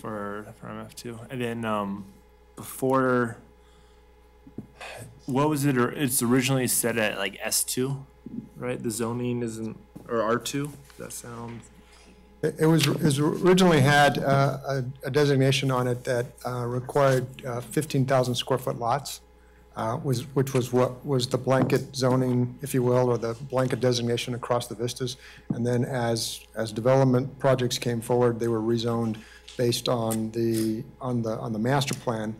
For MF2. And then before, what was it, or it's originally set at like S2, right? The zoning isn't, or R2? Does that sound? It was originally had a designation on it that required 15,000 square foot lots. Which was what was the blanket zoning, if you will, or the blanket designation across the vistas. And then as development projects came forward, they were rezoned based on the master plan.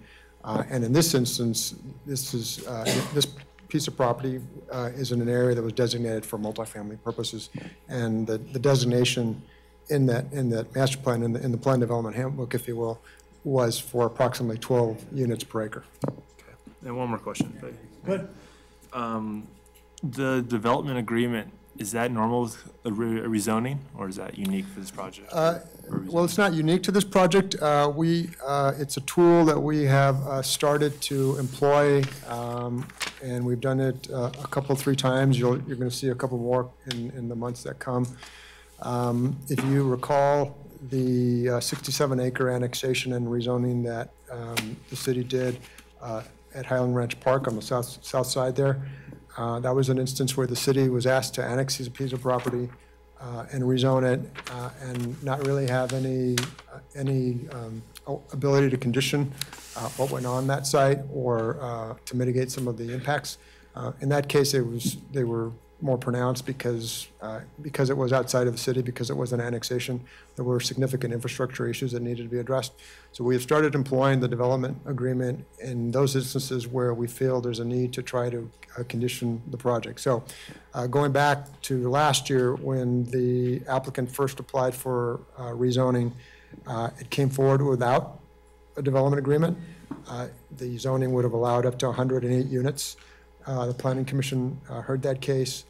And in this instance, this piece of property is in an area that was designated for multifamily purposes. And the designation in that master plan, in the plan development handbook, if you will, was for approximately 12 units per acre. And one more question. Good. The development agreement, is that normal with a rezoning, or is that unique for this project? Well, it's not unique to this project. It's a tool that we have started to employ, and we've done it three times. You're going to see a couple more in the months that come. If you recall, the 67-acre annexation and rezoning that the city did at Highland Ranch Park on the south side there. That was an instance where the city was asked to annex a piece of property and rezone it and not really have any ability to condition what went on that site or to mitigate some of the impacts. In that case, they were more pronounced because it was outside of the city, because it was an annexation. There were significant infrastructure issues that needed to be addressed. So we have started employing the development agreement in those instances where we feel there's a need to try to condition the project. So going back to last year when the applicant first applied for rezoning, it came forward without a development agreement. The zoning would have allowed up to 108 units. The Planning Commission heard that case.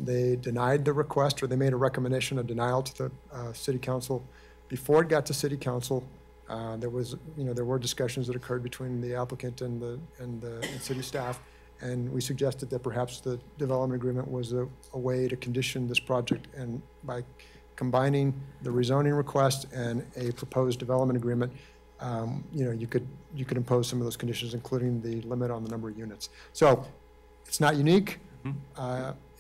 They denied the request, or they made a recommendation of denial to the City Council. Before it got to City Council, there were discussions that occurred between the applicant and the city staff, and we suggested that perhaps the development agreement was a way to condition this project, and by combining the rezoning request and a proposed development agreement, you could impose some of those conditions, including the limit on the number of units. So it's not unique.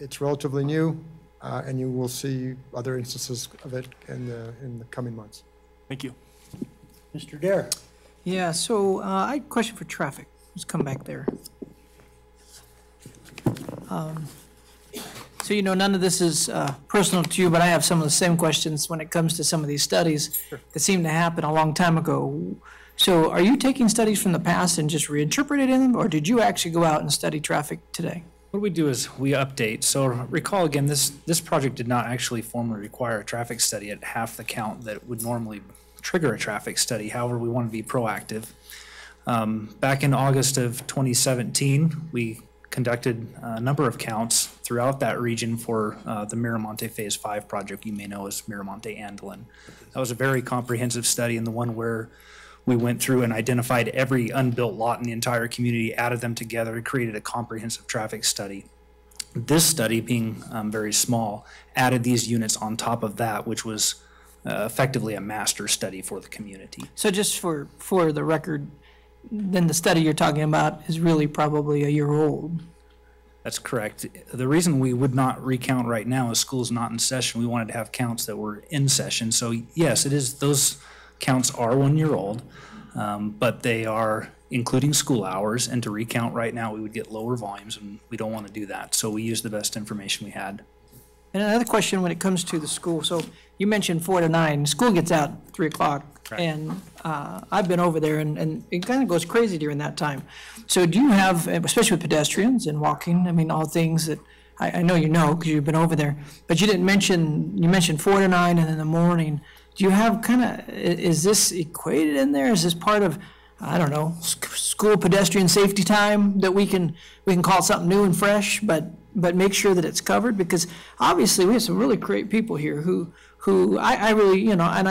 It's relatively new. and you will see other instances of it in the coming months. Thank you. Mr. Dare. Yeah, so I had a question for traffic. Let's come back there. So, you know, none of this is personal to you, but I have some of the same questions when it comes to some of these studies that seem to happen a long time ago. So are you taking studies from the past and just reinterpreting them, or did you actually go out and study traffic today? What we do is we update. So recall again, this project did not actually formally require a traffic study at half the count that would normally trigger a traffic study. However, we want to be proactive. Back in August of 2017, we conducted a number of counts throughout that region for the Miramonte Phase 5 project you may know as Miramonte Andelin. That was a very comprehensive study, and the one where we went through and identified every unbuilt lot in the entire community, added them together, and created a comprehensive traffic study. This study, being very small, added these units on top of that, which was effectively a master study for the community. So just for the record, then the study you're talking about is really probably a year old. That's correct. The reason we would not recount right now is school's not in session. We wanted to have counts that were in session. So yes, it is, those counts are 1 year old, but they are including school hours, and to recount right now, we would get lower volumes, and we don't want to do that. So we used the best information we had. And another question when it comes to the school. So you mentioned 4 to 9. School gets out 3 o'clock. Right. And I've been over there, and it kind of goes crazy during that time. So do you have, especially with pedestrians and walking, I mean, all things that I know you know because you've been over there, but you didn't mention, you mentioned 4 to 9 and in the morning. Do you have kind of, is this equated in there? Is this part of, I don't know, school pedestrian safety time that we can call it something new and fresh, but make sure that it's covered? Because obviously we have some really great people here who I really, you know, and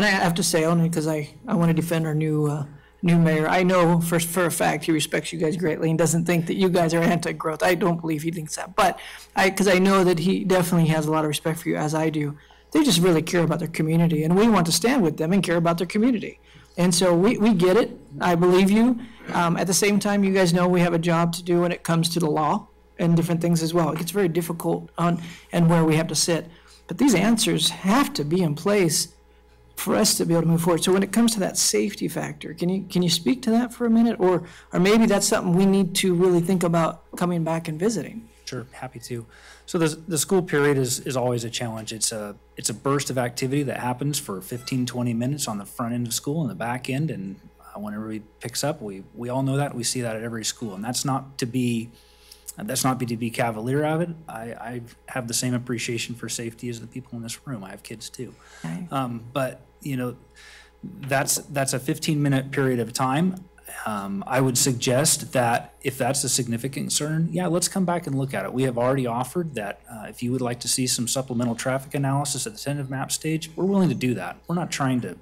I have to say, only because I want to defend our new mayor. I know for a fact he respects you guys greatly and doesn't think that you guys are anti-growth. I don't believe he thinks that, but because I know that he definitely has a lot of respect for you, as I do. They just really care about their community, and we want to stand with them and care about their community. And so we get it. I believe you. At the same time, you guys know we have a job to do when it comes to the law and different things as well. It gets very difficult and where we have to sit. But these answers have to be in place for us to be able to move forward. So when it comes to that safety factor, can you speak to that for a minute? Or maybe that's something we need to really think about coming back and visiting. Sure, happy to. So the school period is always a challenge. It's a burst of activity that happens for 15, 20 minutes on the front end of school and the back end, and when everybody picks up, we all know that. We see that at every school, and that's not to be cavalier of it. I have the same appreciation for safety as the people in this room. I have kids too. Okay. But you know, that's a 15-minute period of time. I would suggest that if that's a significant concern, yeah, let's come back and look at it. We have already offered that if you would like to see some supplemental traffic analysis at the tentative map stage, we're willing to do that. We're not trying to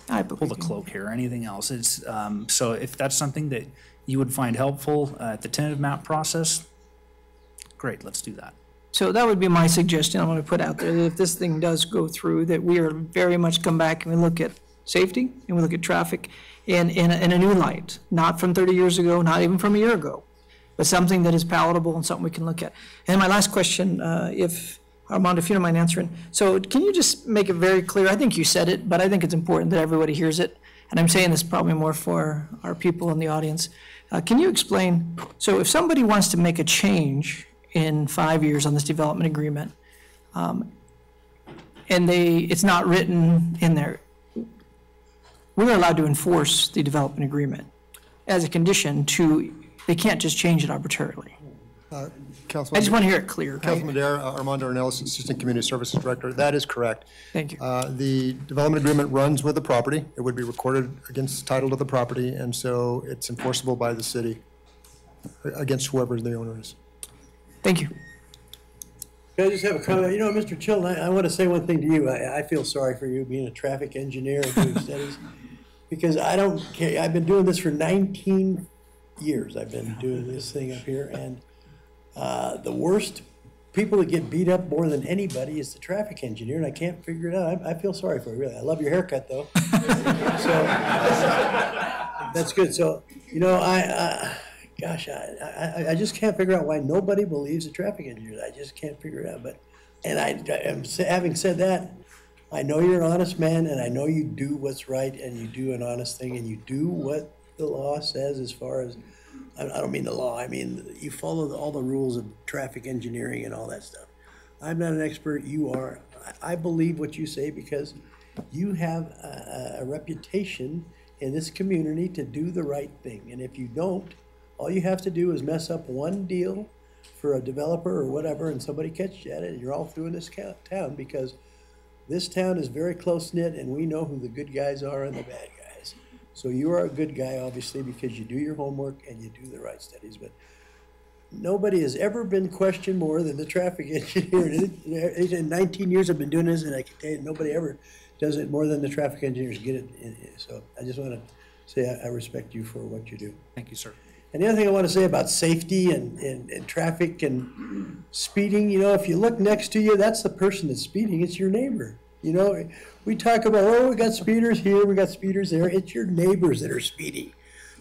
pull the cloak here or anything else. It's so if that's something that you would find helpful at the tentative map process, great, let's do that. So that would be my suggestion I want to put out there, that if this thing does go through, that we are very much come back and we look at safety and we look at traffic in a new light, not from 30 years ago, not even from a year ago, but something that is palatable and something we can look at. And my last question, if Armando, if you don't mind answering. So can you just make it very clear? I think you said it, but I think it's important that everybody hears it. And I'm saying this probably more for our people in the audience. Can you explain, so if somebody wants to make a change in 5 years on this development agreement, and it's not written in there, we're allowed to enforce the development agreement as a condition to, they can't just change it arbitrarily. Councilman, I just want to hear it clear. Councilman Dare, Armando Ornelas, Assistant Community Services Director. That is correct. Thank you. The development agreement runs with the property. It would be recorded against title to the property, and so it's enforceable by the city against whoever the owner is. Thank you. Can I just have a comment? You know, Mr. Chilton, I want to say one thing to you. I feel sorry for you being a traffic engineer and doing studies, because I don't care. I've been doing this for 19 years. I've been doing this thing up here, and the worst people that get beat up more than anybody is the traffic engineer, and I can't figure it out. I feel sorry for you, really. I love your haircut, though. So that's good. So, you know, gosh, I just can't figure out why nobody believes the traffic engineers. I just can't figure it out. But And having said that, I know you're an honest man, and I know you do what's right, and you do an honest thing, and you do what the law says as far as, I don't mean the law, I mean, you follow all the rules of traffic engineering and all that stuff. I'm not an expert, you are. I believe what you say because you have a reputation in this community to do the right thing. And if you don't, all you have to do is mess up one deal for a developer or whatever, and somebody catches you at it, and you're all through in this town, because this town is very close-knit, and we know who the good guys are and the bad guys. So you are a good guy, obviously, because you do your homework and you do the right studies. But nobody has ever been questioned more than the traffic engineer. In 19 years I've been doing this, and I can tell you, nobody ever does it more than the traffic engineers get it. So I just want to say I respect you for what you do. Thank you, sir. And the other thing I want to say about safety and traffic and speeding, you know, if you look next to you, that's the person that's speeding. It's your neighbor. You know, we talk about, oh, we got speeders here, we got speeders there. It's your neighbors that are speeding.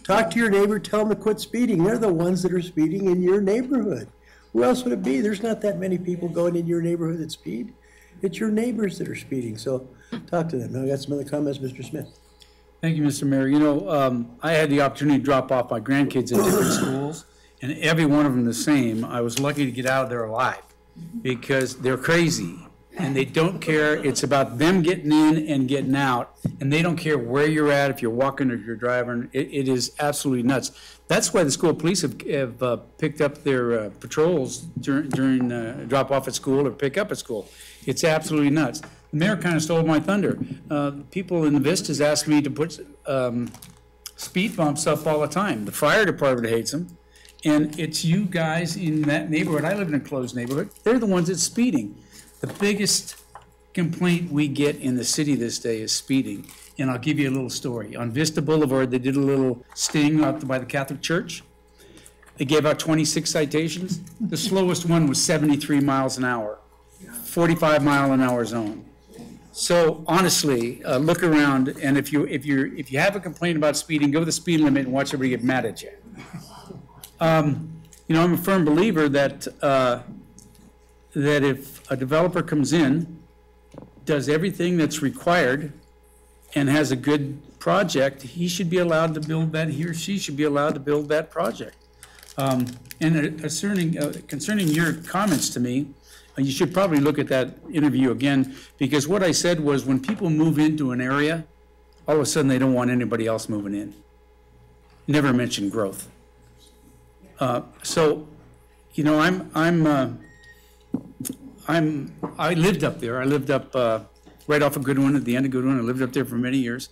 Talk to your neighbor, tell them to quit speeding. They're the ones that are speeding in your neighborhood. Who else would it be? There's not that many people going in your neighborhood that speed. It's your neighbors that are speeding. So talk to them. Now I got some other comments, Mr. Smith. Thank you, Mr. Mayor. You know, I had the opportunity to drop off my grandkids at different schools, and every one of them the same. I was lucky to get out of there alive because they're crazy and they don't care. It's about them getting in and getting out, and they don't care where you're at, if you're walking or if you're driving. It is absolutely nuts. That's why the school police have picked up their patrols during drop off at school or pick up at school. It's absolutely nuts. The mayor kind of stole my thunder. People in the Vistas ask me to put speed bumps up all the time. The fire department hates them. And it's you guys in that neighborhood. I live in a closed neighborhood. They're the ones that's speeding. The biggest complaint we get in the city this day is speeding. And I'll give you a little story. On Vista Boulevard, they did a little sting out by the Catholic Church. They gave out 26 citations. The slowest one was 73 miles an hour, 45-mile-an-hour zone. So honestly, look around, and if you have a complaint about speeding, go to the speed limit and watch everybody get mad at you. You know, I'm a firm believer that that if a developer comes in, does everything that's required, and has a good project, he should be allowed to build that. He or she should be allowed to build that project. And concerning your comments to me, you should probably look at that interview again, because what I said was when people move into an area, all of a sudden they don't want anybody else moving in. Never mentioned growth. So, you know, I lived up there. I lived up right off of Goodwin, at the end of Goodwin. I lived up there for many years.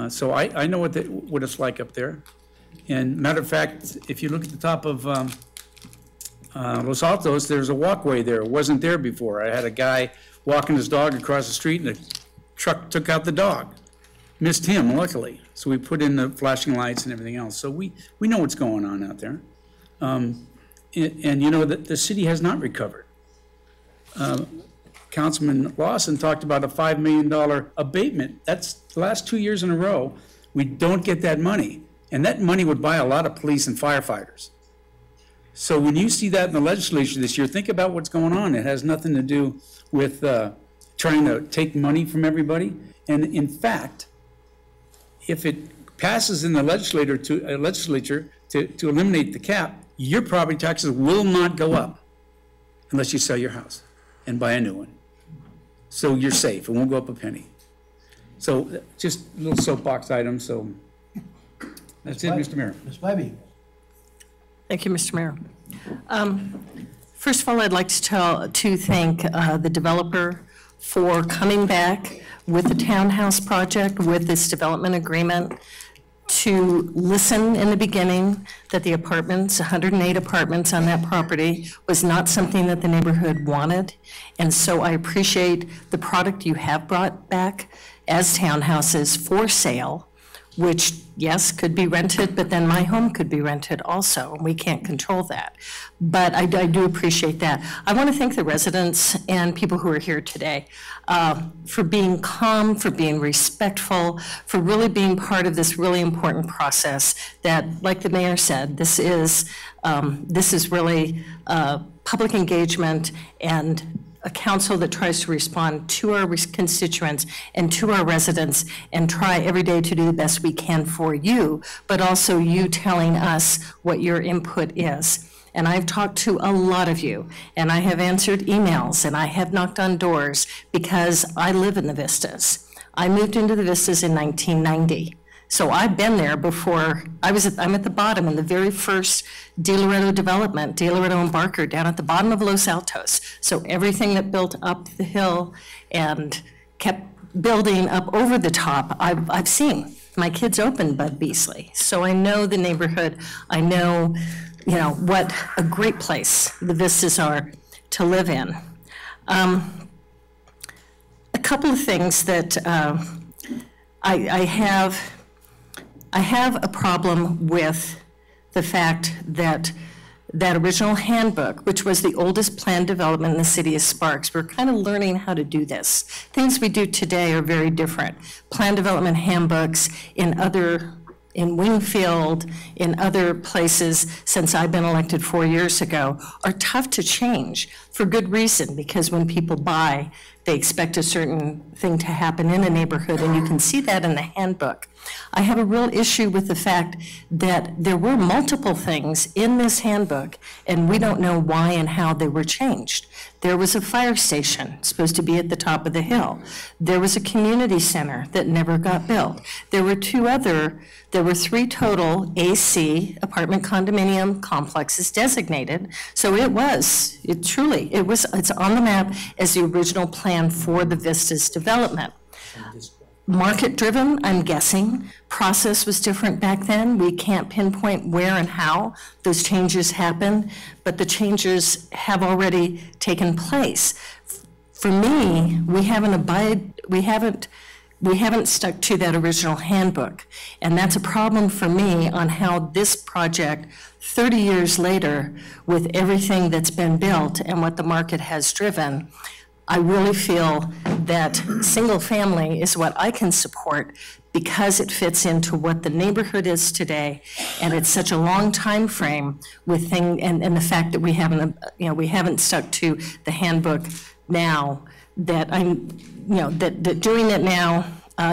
So I know what it's like up there. And matter of fact, if you look at the top of Los Altos, there's a walkway there. It wasn't there before. I had a guy walking his dog across the street, and a truck took out the dog. Missed him, luckily. So we put in the flashing lights and everything else. So we know what's going on out there. And you know, the city has not recovered. Councilman Lawson talked about a $5 million abatement. That's the last 2 years in a row. We don't get that money. And that money would buy a lot of police and firefighters. So when you see that in the legislature this year, think about what's going on. It has nothing to do with trying to take money from everybody. And in fact, if it passes in the legislature to eliminate the cap, your property taxes will not go up unless you sell your house and buy a new one. So you're safe. It won't go up a penny. So just a little soapbox item. So that's it, Mr. Mayor. Ms. Bybee. Thank you, Mr. Mayor. First of all, I'd like to thank the developer for coming back with the townhouse project, with this development agreement, to listen in the beginning that the apartments, 108 apartments on that property, was not something that the neighborhood wanted. And so I appreciate the product you have brought back as townhouses for sale, which, yes, could be rented, but then my home could be rented also, and we can't control that. But I do appreciate that. I want to thank the residents and people who are here today for being calm, for being respectful, for really being part of this really important process that, like the mayor said, this is really public engagement and a council that tries to respond to our constituents and to our residents and try every day to do the best we can for you, but also you telling us what your input is. And I've talked to a lot of you, and I have answered emails, and I have knocked on doors because I live in the Vistas. I moved into the Vistas in 1990. So I've been there before. I'm at the bottom in the very first De Loretto development, De Loretto and Barker, down at the bottom of Los Altos. So everything that built up the hill and kept building up over the top, I've seen. My kids opened Bud Beasley. So I know the neighborhood. I know, you know, what a great place the Vistas are to live in. A couple of things that I have a problem with the fact that that original handbook, which was the oldest planned development in the city of Sparks, we're kind of learning how to do this. Things we do today are very different. Planned development handbooks in Wingfield, in other places since I've been elected 4 years ago, are tough to change for good reason, because when people buy, they expect a certain thing to happen in a neighborhood, and you can see that in the handbook. I have a real issue with the fact that there were multiple things in this handbook, and we don't know why and how they were changed. There was a fire station supposed to be at the top of the hill. There was a community center that never got built. There were three total AC apartment condominium complexes designated. So it's on the map as the original plan for the Vistas development. Market-driven, I'm guessing. Process was different back then. We can't pinpoint where and how those changes happened, but the changes have already taken place. For me, we haven't stuck to that original handbook, and that's a problem for me on how this project, 30 years later, with everything that's been built and what the market has driven, I really feel that single family is what I can support because it fits into what the neighborhood is today, and it's such a long time frame with and the fact that we haven't stuck to the handbook now, that that doing it now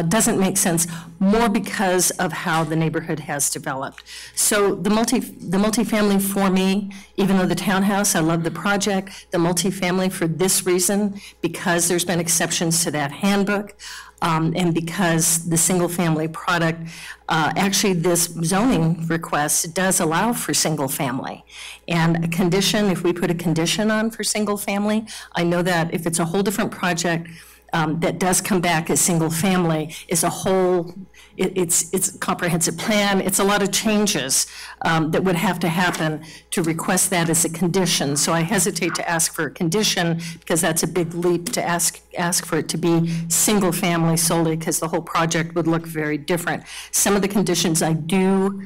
doesn't make sense, more because of how the neighborhood has developed. So the multifamily for me, even though the townhouse, I love the project, the multifamily for this reason, because there's been exceptions to that handbook, and because the single family product, actually this zoning request does allow for single family. And a condition, if we put a condition on for single family, I know that if it's a whole different project, that does come back as single family, is a whole, it's a comprehensive plan, it's a lot of changes that would have to happen to request that as a condition. So I hesitate to ask for a condition because that's a big leap to ask for it to be single family solely, because the whole project would look very different. Some of the conditions I do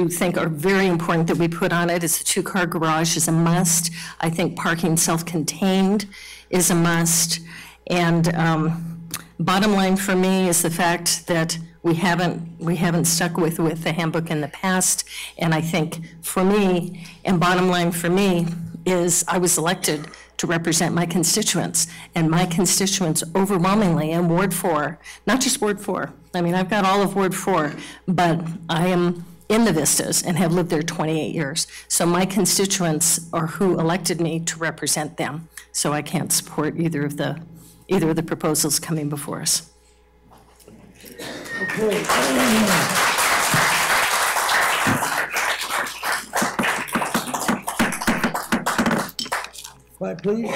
think are very important that we put on it. Is the 2-car garage is a must. I think parking self-contained is a must. And bottom line for me is the fact that we haven't stuck with the handbook in the past. And I think for me, and bottom line for me, is I was elected to represent my constituents, and my constituents overwhelmingly in Ward 4, not just Ward 4, I mean, I've got all of Ward 4, but I am in the Vistas and have lived there 28 years. So my constituents are who elected me to represent them. So I can't support either of the proposals coming before us. Okay. Quiet, please.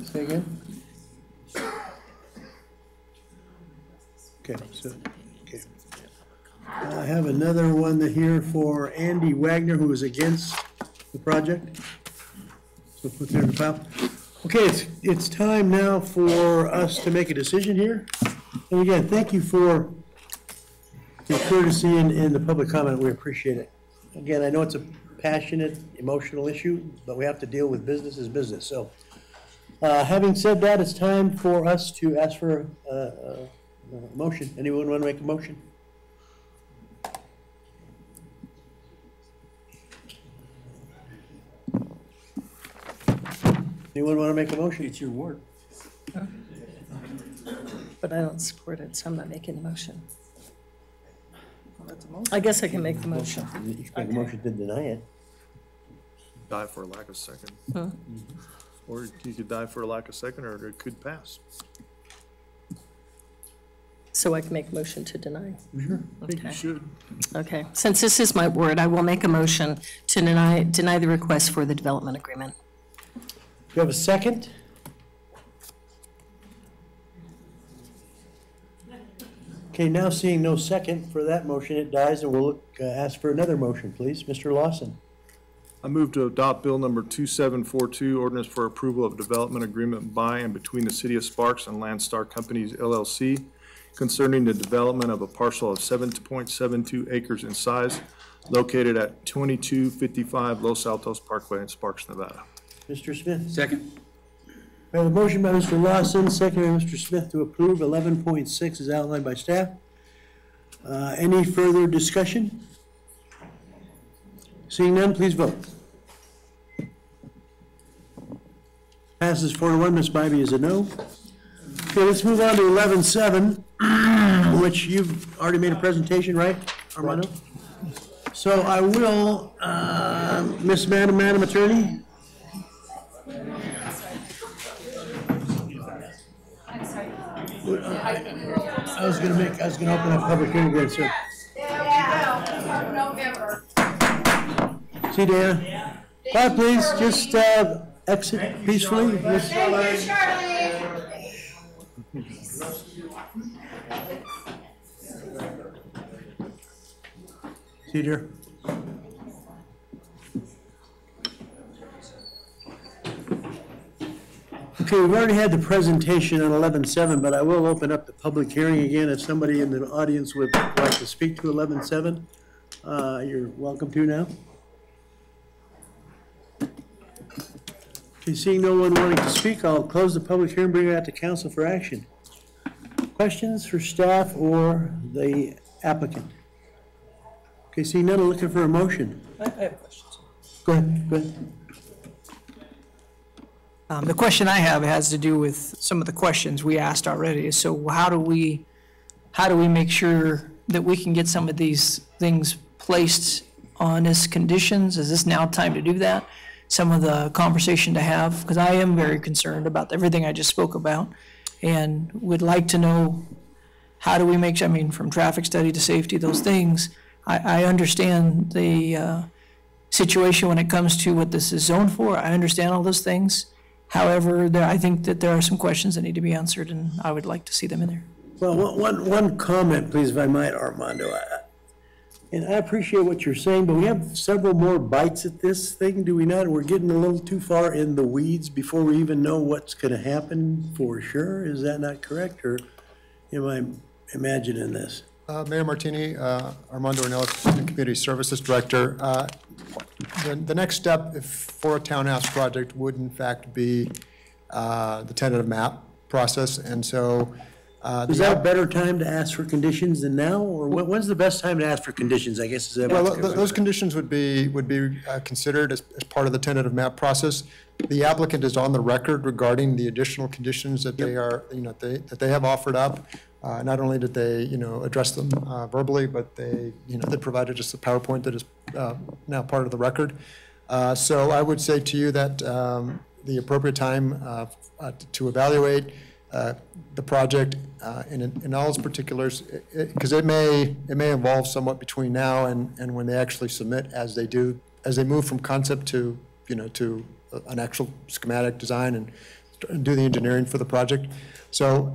Say again? Okay, okay. I have another one here for Andy Wagner, who is against the project. So put that in the file. Okay, it's time now for us to make a decision here. And again, thank you for your courtesy in the public comment. We appreciate it. Again, I know it's a passionate, emotional issue, but we have to deal with business as business. So having said that, it's time for us to ask for a motion. Anyone want to make a motion? Anyone want to make a motion? It's your word. But I don't support it, so I'm not making the motion. I guess I can make the motion. You can make a motion to deny it. Die for a lack of second. Huh? Or you could die for a lack of second, or it could pass. So I can make a motion to deny? Sure. I think you should. Okay, since this is my word, I will make a motion to deny the request for the development agreement. Do you have a second? Okay, now seeing no second for that motion, it dies, and we'll ask for another motion, please. Mr. Lawson. I move to adopt Bill number 2742, ordinance for approval of development agreement by and between the City of Sparks and Landstar Companies LLC concerning the development of a parcel of 7.72 acres in size located at 2255 Los Altos Parkway in Sparks, Nevada. Mr. Smith. Second. We have a motion by Mr. Lawson, second by Mr. Smith to approve 11.6 as outlined by staff. Any further discussion? Seeing none, please vote. Passes 4-1. Ms. Bybee is a no. Okay, let's move on to 11.7, which you've already made a presentation, right, Armando? So I will, Madam Attorney? I was gonna open up public hearing again, sir. See, Dana? Quiet, please, just, exit peacefully. See, dear? Okay, we've already had the presentation on 11.7, but I will open up the public hearing again. If somebody in the audience would like to speak to 11.7, you're welcome to now. Okay, seeing no one wanting to speak, I'll close the public hearing, bring it out to council for action. Questions for staff or the applicant? Okay, seeing none, I'm looking for a motion. I have questions. Go ahead, go ahead. The question I have has to do with some of the questions we asked already. So how do we make sure that we can get some of these things placed on as conditions? Is this now time to do that? Some of the conversation to have, because I am very concerned about everything I just spoke about and would like to know how do we make, I mean, from traffic study to safety, those things. I understand the situation when it comes to what this is zoned for. I understand all those things. However, I think that there are some questions that need to be answered, and I would like to see them in there. Well, one comment, please, if I might, Armando. And I appreciate what you're saying, but we have several more bites at this thing, do we not? We're getting a little too far in the weeds before we even know what's going to happen for sure. Is that not correct, or am I imagining this? Mayor Martini, Armando Ornelas, Community Services Director. The next step for a townhouse project would in fact be the tentative map process, and so. Is that a better time to ask for conditions than now, or when's the best time to ask for conditions, I guess is that? Well, those conditions would be considered as part of the tentative map process. The applicant is on the record regarding the additional conditions that they are, that they have offered up. Not only did they, address them verbally, but they provided us a PowerPoint that is now part of the record. So I would say to you that the appropriate time to evaluate the project in all its particulars, because it may evolve somewhat between now and when they actually submit, as they move from concept to to an actual schematic design and do the engineering for the project. So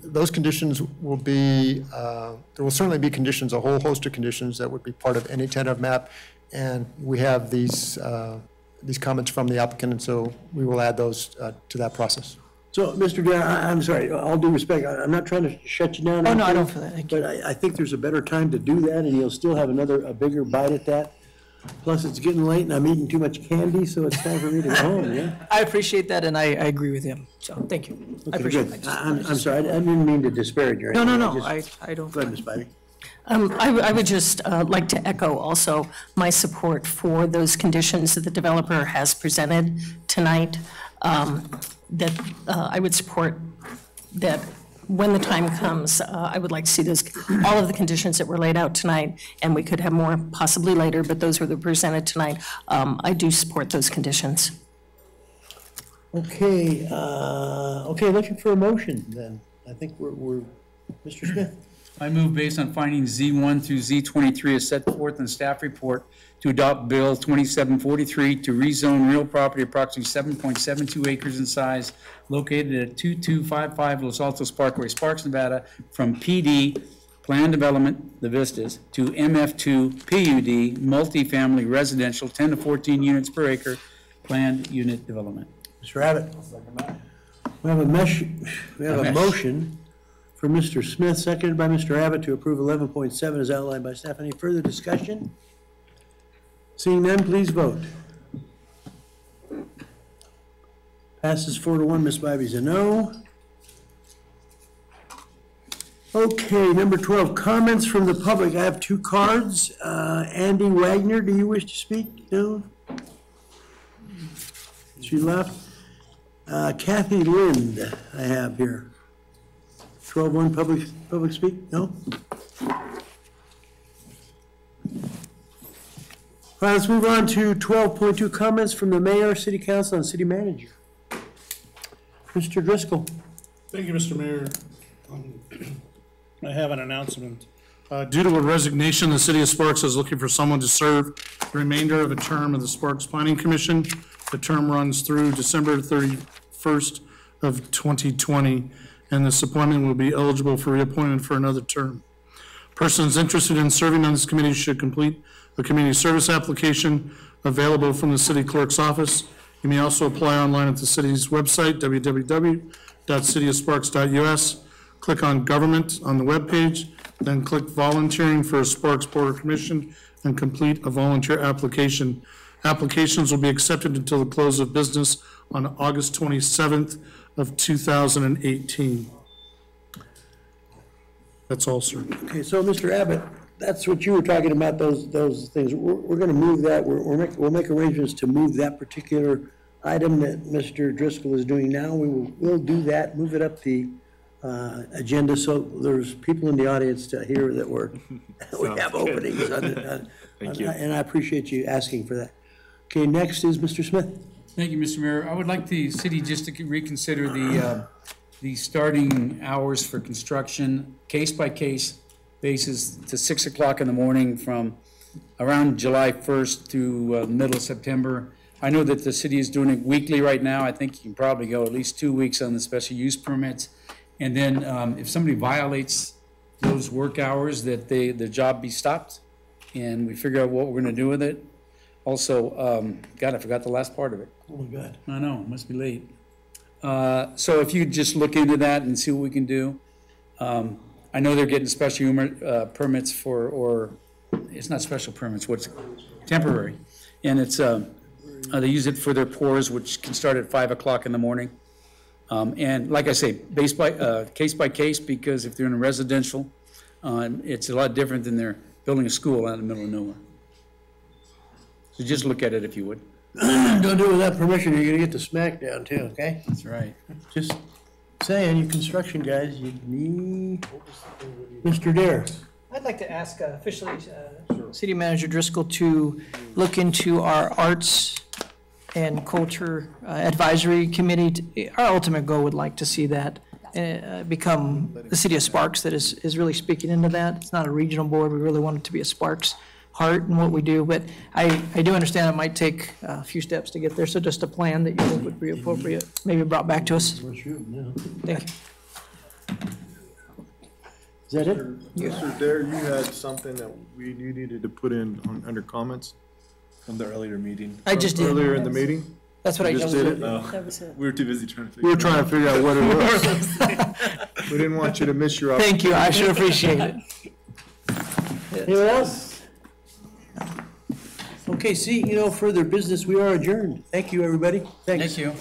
those conditions will be, there will certainly be conditions, a whole host of conditions that would be part of any tentative map. And we have these comments from the applicant, and so we will add those to that process. So, Mr. Dare, I'm sorry, all due respect, I'm not trying to shut you down. Oh, no, I don't feel that. Thank you. But I think there's a better time to do that, and you'll still have a bigger bite at that. Plus, it's getting late, and I'm eating too much candy, so it's time for me to go home, yeah? I appreciate that, and I agree with him, so thank you. I appreciate that. I'm sorry, I didn't mean to disparage you. No, I don't. Go ahead, Ms. Bybee. I would just like to echo also my support for those conditions that the developer has presented tonight. that I would support that when the time comes, I would like to see those, all of the conditions that were laid out tonight, and we could have more possibly later, but those were the presented tonight. I do support those conditions. Okay, looking for a motion then. I think we're Mr. Smith. I move based on findings Z1 through Z23 as set forth in the staff report to adopt Bill 2743 to rezone real property approximately 7.72 acres in size located at 2255 Los Altos Parkway, Sparks, Nevada, from PD, Plan Development, the Vistas, to MF2 PUD, multifamily residential, 10 to 14 units per acre, planned unit development. Mr. Abbott. We have a motion for Mr. Smith, seconded by Mr. Abbott, to approve 11.7 as outlined by staff. Any further discussion? Seeing none, please vote. Passes 4-1. Ms. Bybie's a no. Okay, number 12, comments from the public. I have 2 cards. Andy Wagner, do you wish to speak? No? She left. Kathy Lind, I have here. 12-1, public speak? No? All right, let's move on to 12.2, comments from the mayor, city council, and city manager. Mr. Driscoll. Thank you, Mr. Mayor. I have an announcement. Due to a resignation, the city of Sparks is looking for someone to serve the remainder of a term of the Sparks Planning Commission. The term runs through December 31st of 2020, and this appointment will be eligible for reappointment for another term. Persons interested in serving on this committee should complete a community service application available from the city clerk's office. You may also apply online at the city's website, www.cityofsparks.us. Click on Government on the webpage, then click Volunteering for a Sparks Board or Commission, and complete a volunteer application. Applications will be accepted until the close of business on August 27th of 2018. That's all, sir. Okay, so Mr. Abbott, that's what you were talking about, those things. We're going to move that. We'll make arrangements to move that particular item that Mr. Driscoll is doing now. We'll do that, move it up the agenda so there's people in the audience to hear that we have openings. Thank you. And I appreciate you asking for that. Okay, next is Mr. Smith. Thank you, Mr. Mayor. I would like the city just to reconsider the starting hours for construction, case-by-case basis, to 6 o'clock in the morning from around July 1st through middle of September. I know that the city is doing it weekly right now. I think you can probably go at least 2 weeks on the special use permits. And then if somebody violates those work hours, that the job be stopped and we figure out what we're going to do with it. Also, God, I forgot the last part of it. Oh my God. I know, it must be late. So if you could just look into that and see what we can do. I know they're getting special permits for, or it's not special permits, what's temporary. And it's, they use it for their pours, which can start at 5 o'clock in the morning. And like I say, case by case, because if they're in a residential, it's a lot different than they're building a school out in the middle of nowhere. So just look at it if you would. Don't do it without permission, you're gonna get the smack down too, okay? That's right. Just saying, you construction guys, you need, Mr. Dare. I'd like to ask officially City Manager Driscoll to look into our arts and culture advisory committee. Our ultimate goal would like to see that become the city of Sparks that is really speaking into that. It's not a regional board. We really want it to be a Sparks heart in what we do, but I do understand it might take a few steps to get there, so just a plan that you think would be appropriate, maybe brought back to us. Thank you. Is that it? Mr. Dare, you had something that you needed to put in under comments from the earlier meeting. I just did. Earlier in the meeting? That's what I just did. No. That was it. We were too busy trying to figure We were trying to figure out what it was. We didn't want you to miss your opportunity. Thank you, I should appreciate it. Anyone else? Okay, seeing no further business, we are adjourned. Thank you, everybody. Thanks. Thank you.